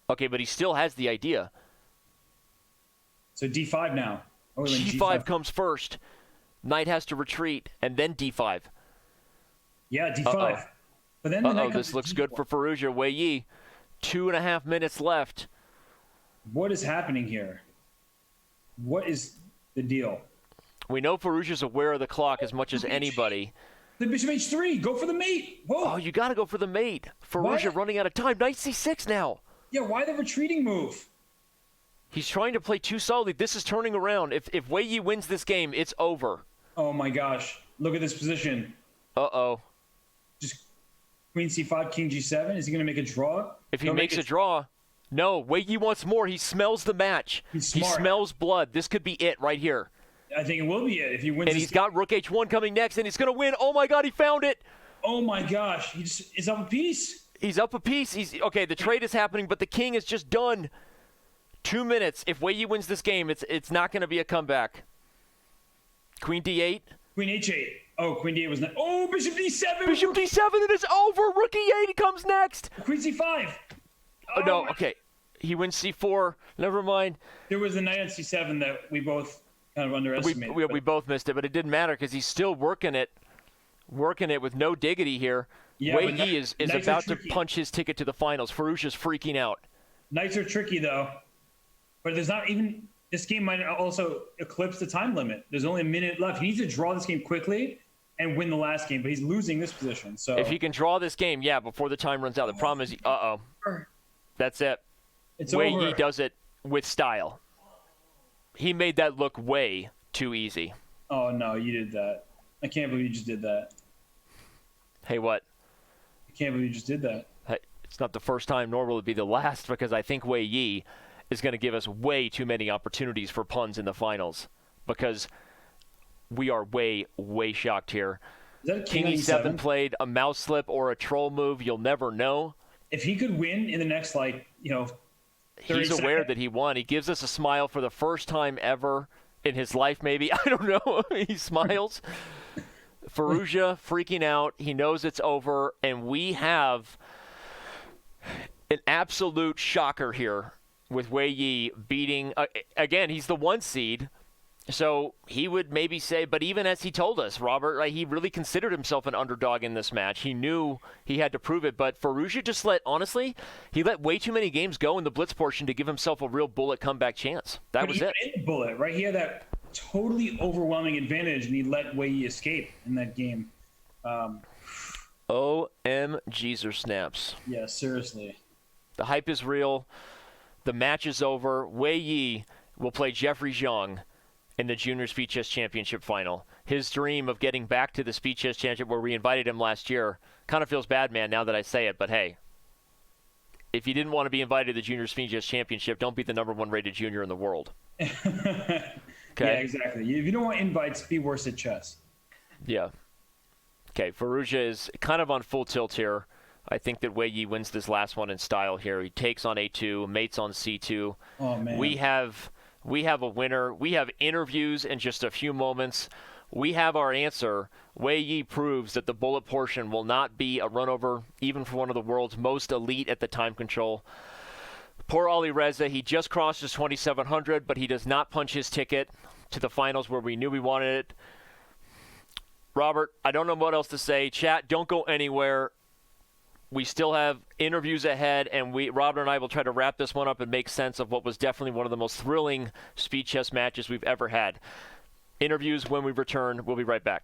Okay, but he still has the idea. So D5 now. Oh, G5 comes first. Knight has to retreat, and then D5. Yeah, D5. But then the knight comes this to looks D4. good for Firouzja. Wei Yi, 2.5 minutes left. What is happening here? What is the deal? We know Firouzja's aware of the clock as much as anybody. The bishop H3. Go for the mate. Whoa. Oh, you got to go for the mate. Firouzja running out of time. Knight C6 now. Yeah, why the retreating move? He's trying to play too solidly. This is turning around. If Wei Yi wins this game, it's over. Oh my gosh. Look at this position. Uh-oh. Just queen C5, king G7. Is he going to make a draw? If he makes a draw, no. Wei Yi wants more. He smells the match. He smells blood. This could be it right here. I think it will be it if he wins. And he's got rook H1 coming next, and he's going to win. Oh, my God, he found it. Oh, my gosh. He's up a piece. He's up a piece. Okay, the trade is happening, but the king is just done. 2 minutes. If Wei Yi wins this game, it's not going to be a comeback. Queen D8. Queen H8. Oh, Queen D8 was not. Oh, Bishop D7. Bishop D7, and it's over. Rook E8 comes next. Queen C5. Oh, no, okay. He wins C4. Never mind. There was the knight on C7 that we both kind of underestimated. We both missed it, but it didn't matter because he's still working it with no diggity here. Yeah, Wei Yi is about to tricky. punch his ticket to the finals. Firouzja's freaking out. Knights are tricky, though. But there's not even... This game might also eclipse the time limit. There's only a minute left. He needs to draw this game quickly and win the last game, but he's losing this position. So if he can draw this game, yeah, before the time runs out. The problem is, that's it. It's Wei over. Yi does it with style. He made that look way too easy. Oh, no, you did that. I can't believe you just did that. Hey, what? I can't believe you just did that. Hey, it's not the first time, nor will it be the last, because I think Wei Yi is going to give us way too many opportunities for puns in the finals, because we are way, way shocked here. Is that a King king E7 played a mouse slip or a troll move. You'll never know. If he could win in the next, 30 He's aware seconds. that he won. He gives us a smile for the first time ever in his life, maybe. I don't know. He smiles. Firouzja freaking out. He knows it's over, and we have an absolute shocker here with Wei Yi beating, again, he's the 1 seed, so he would maybe say, but even as he told us, Robert, right, he really considered himself an underdog in this match. He knew he had to prove it, but Firouzja just honestly, he let way too many games go in the blitz portion to give himself a real bullet comeback chance. That was it. In the bullet, right? He had that totally overwhelming advantage, and he let Wei Yi escape in that game. OMGs or snaps. Yeah, seriously. The hype is real. The match is over. Wei Yi will play Jeffrey Zhang in the Junior Speed Chess Championship final. His dream of getting back to the Speed Chess Championship where we invited him last year kind of feels bad, man, now that I say it. But, hey, if you didn't want to be invited to the Junior Speed Chess Championship, don't be the #1 rated junior in the world. Okay? Okay? Yeah, exactly. If you don't want invites, be worse at chess. Yeah. Okay, Firouzja is kind of on full tilt here. I think that Wei Yi wins this last one in style here. He takes on A2, mates on C2. Oh, man. We have a winner. We have interviews in just a few moments. We have our answer. Wei Yi proves that the bullet portion will not be a runover, even for one of the world's most elite at the time control. Poor Alireza, he just crossed his 2,700, but he does not punch his ticket to the finals where we knew we wanted it. Robert, I don't know what else to say. Chat, don't go anywhere. We still have interviews ahead, and Robert and I will try to wrap this one up and make sense of what was definitely one of the most thrilling speed chess matches we've ever had. interviews when we return. We'll be right back.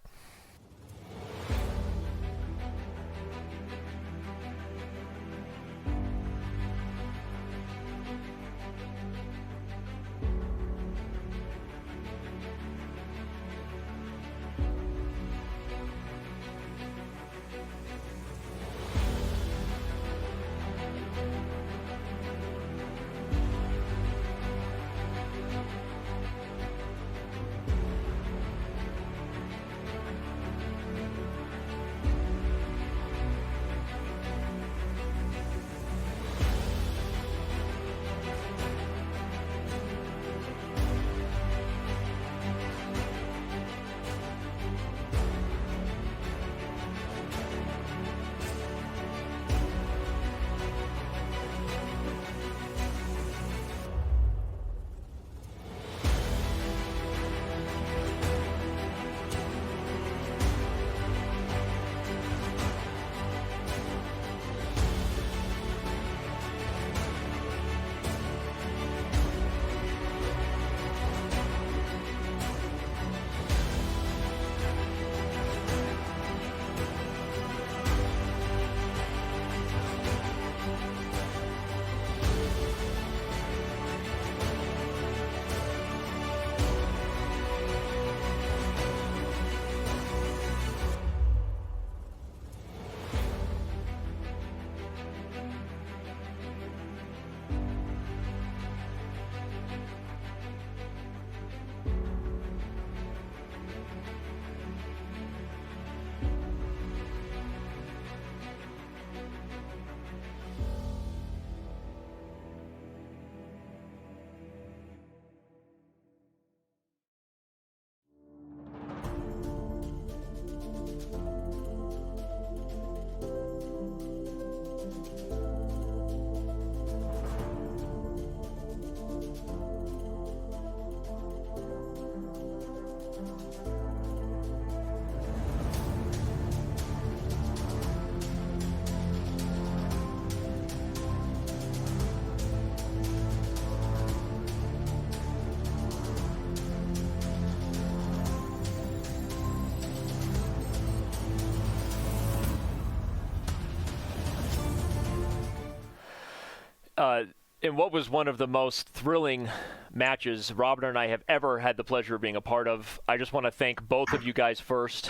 In what was one of the most thrilling matches Robin and I have ever had the pleasure of being a part of, I just want to thank both of you guys first.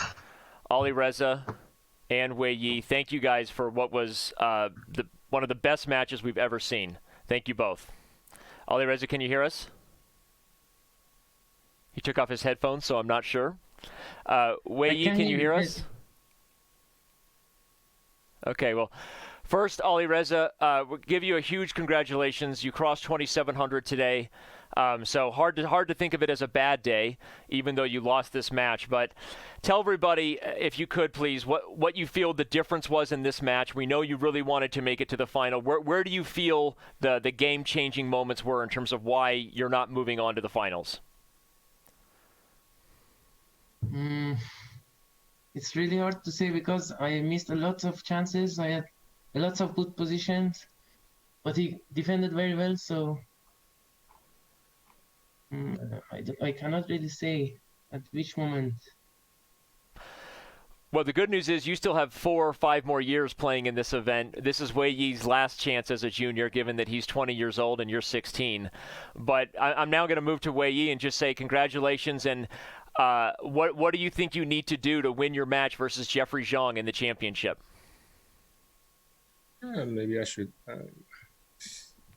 Alireza and Wei Yi, thank you guys for what was one of the best matches we've ever seen. Thank you both. Alireza, can you hear us? He took off his headphones, so I'm not sure. Wei Yi, can you hear us? Okay, well, first, Alireza, we'll give you a huge congratulations. You crossed 2,700 today. So hard to think of it as a bad day, even though you lost this match. But tell everybody, if you could, please, what you feel the difference was in this match. We know you really wanted to make it to the final. Where do you feel the game-changing moments were in terms of why you're not moving on to the finals? It's really hard to say because I missed a lot of chances. I had a lot of good positions, but he defended very well. So I cannot really say at which moment. Well, the good news is you still have 4 or 5 more years playing in this event. This is Wei Yi's last chance as a junior, given that he's 20 years old and you're 16. But I'm now going to move to Wei Yi and just say congratulations. And what do you think you need to do to win your match versus Jeffrey Zhang in the championship? Maybe I should,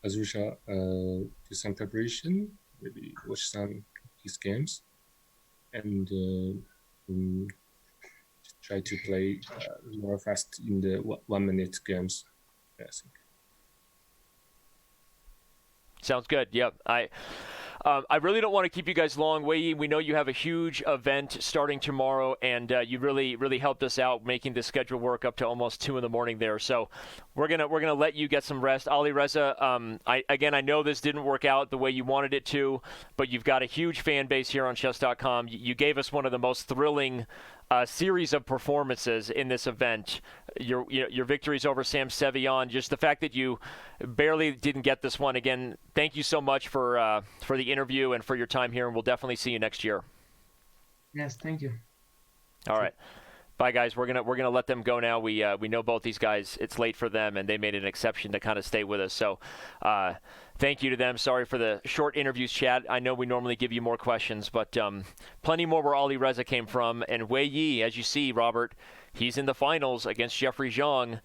as usual, do some preparation, maybe watch some his games, and try to play more fast in the 1-minute games. I think. Sounds good. Yep. I really don't want to keep you guys long. Wei Yi, we know you have a huge event starting tomorrow, and you really helped us out making the schedule work up to almost 2 a.m. there. So we're gonna let you get some rest. Alireza, I know this didn't work out the way you wanted it to, but you've got a huge fan base here on Chess.com. You gave us one of the most thrilling series of performances in this event. Your victories over Sam Sevian, just the fact that you barely didn't get this one. Again, thank you so much for the interview and for your time here, and we'll definitely see you next year. Yes, thank you. All right. Bye, guys. We're gonna let them go now. We know both these guys. It's late for them, and they made an exception to kind of stay with us. So, thank you to them. Sorry for the short interviews, Chad. I know we normally give you more questions, but plenty more where Alireza came from. And Wei Yi, as you see, Robert, he's in the finals against Jeffrey Zhang.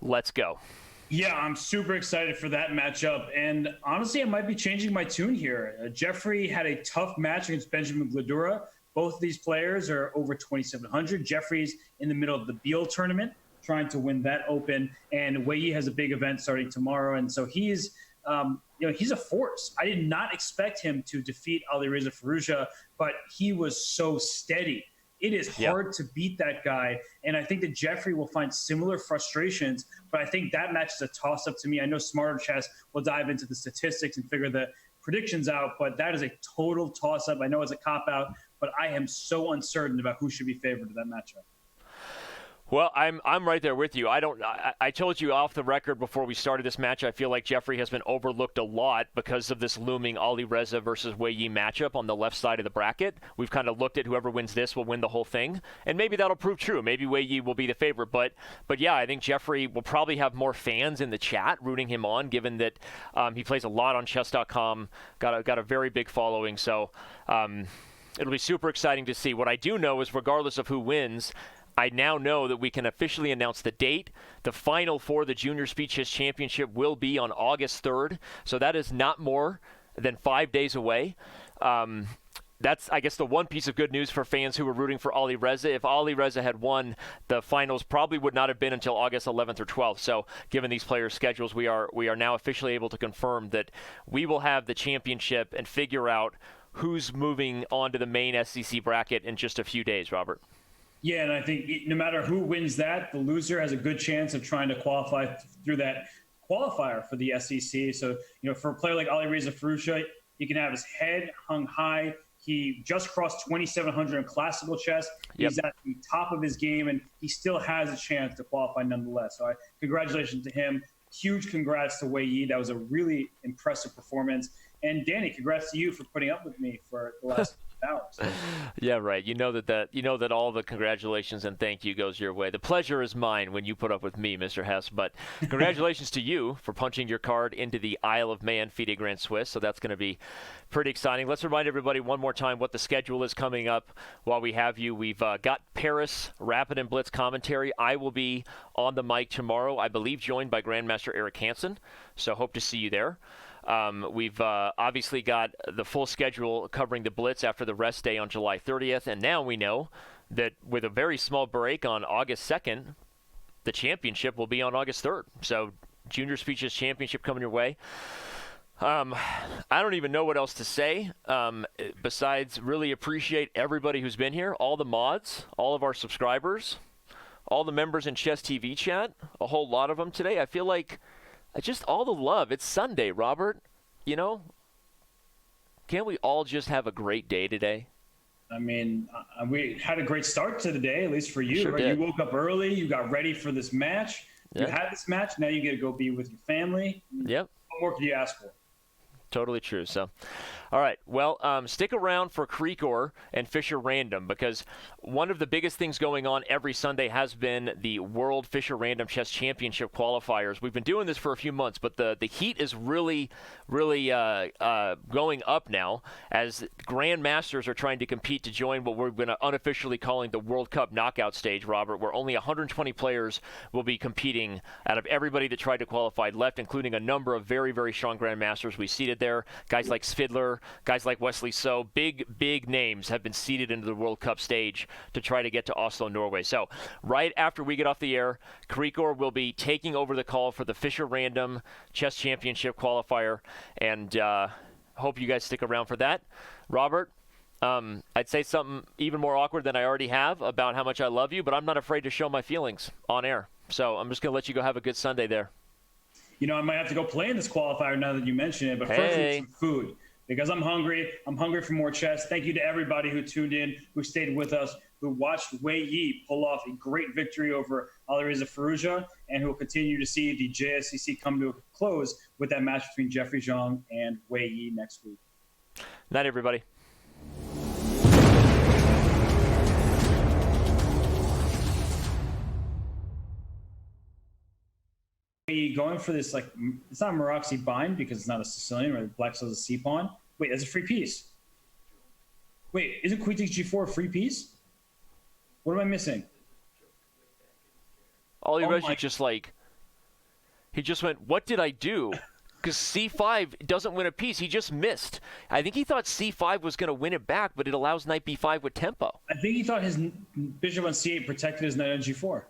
Let's go. Yeah, I'm super excited for that matchup. And honestly, I might be changing my tune here. Jeffrey had a tough match against Benjamin Gladura. Both of these players are over 2,700. Jeffrey's in the middle of the Beal tournament, trying to win that Open. And Wei Yi has a big event starting tomorrow. And so he's a force. I did not expect him to defeat Alireza Firouzja, but he was so steady. It is hard to beat that guy. And I think that Jeffrey will find similar frustrations, but I think that match is a toss-up to me. I know Smarter Chess will dive into the statistics and figure the predictions out, but that is a total toss-up. I know it's a cop-out, but I am so uncertain about who should be favored in that matchup. Well, I'm right there with you. I told you off the record before we started this match, I feel like Jeffrey has been overlooked a lot because of this looming Alireza versus Wei Yi matchup on the left side of the bracket. We've kind of looked at whoever wins this will win the whole thing, and maybe that'll prove true. Maybe Wei Yi will be the favorite, but yeah, I think Jeffrey will probably have more fans in the chat rooting him on, given that he plays a lot on Chess.com, got a very big following. So it'll be super exciting to see. What I do know is, regardless of who wins, I now know that we can officially announce the date. The final for the Junior Speed Chess Championship will be on August 3rd, so that is not more than 5 days away. That's, I guess, the one piece of good news for fans who were rooting for Alireza. If Alireza had won, the finals probably would not have been until August 11th or 12th. So given these players' schedules, we are now officially able to confirm that we will have the championship and figure out who's moving on to the main SEC bracket in just a few days, Robert. Yeah, and I think no matter who wins that, the loser has a good chance of trying to qualify through that qualifier for the SEC. So, for a player like Alireza Firouzja, he can have his head hung high. He just crossed 2,700 in classical chess. He's at the top of his game, and he still has a chance to qualify nonetheless. So congratulations to him. Huge congrats to Wei Yi. That was a really impressive performance. And Danny, congrats to you for putting up with me for the last hours. Yeah, right. You know that all the congratulations and thank you goes your way. The pleasure is mine when you put up with me, Mr. Hess. But congratulations to you for punching your card into the Isle of Man FIDE Grand Swiss. So that's going to be pretty exciting. Let's remind everybody one more time what the schedule is coming up while we have you. We've got Paris Rapid and Blitz commentary. I will be on the mic tomorrow, I believe joined by Grandmaster Eric Hansen. So hope to see you there. We've obviously got the full schedule covering the Blitz after the rest day on July 30th, and now we know that with a very small break on August 2nd, the championship will be on August 3rd. So Junior Speed Chess Championship coming your way. I don't even know what else to say besides really appreciate everybody who's been here, all the mods, all of our subscribers, all the members in Chess TV chat, a whole lot of them today. I feel like just all the love. It's Sunday, Robert. Can't we all just have a great day today? I mean, we had a great start to the day, at least for you. Sure right? did. You woke up early. You got ready for this match. Yeah. You had this match. Now you get to go be with your family. Yep. What more could you ask for? Totally true. So, all right. Well, stick around for Creekor and Fisher Random, because one of the biggest things going on every Sunday has been the World Fisher Random Chess Championship qualifiers. We've been doing this for a few months, but the heat is really going up now as grandmasters are trying to compete to join what we're going to unofficially calling the World Cup knockout stage, Robert, where only 120 players will be competing out of everybody that tried to qualify left, including a number of very, very strong grandmasters we seeded there. Guys like Svidler, guys like Wesley So, big names have been seeded into the World Cup stage to try to get to Oslo, Norway. So right after we get off the air, Creekor will be taking over the call for the Fisher Random Chess Championship qualifier, and hope you guys stick around for that. Robert, I'd say something even more awkward than I already have about how much I love you, but I'm not afraid to show my feelings on air. So I'm just going to let you go have a good Sunday there. I might have to go play in this qualifier now that you mention it, but first we need some food because I'm hungry. I'm hungry for more chess. Thank you to everybody who tuned in, who stayed with us, who watched Wei Yi pull off a great victory over Alireza Firouzja, and who will continue to see the JSCC come to a close with that match between Jeffrey Zhang and Wei Yi next week. Night, everybody. they going for this, like, it's not Maroxy bind because it's not a Sicilian, right? Black still has a C pawn. Wait, that's a free piece. Wait, isn't queen takes G4 a free piece? What am I missing? Alireza just like, he just went, what did I do? Because C5 doesn't win a piece. He just missed. I think he thought C5 was going to win it back, but it allows knight B5 with tempo. I think he thought his bishop on C8 protected his knight on G4.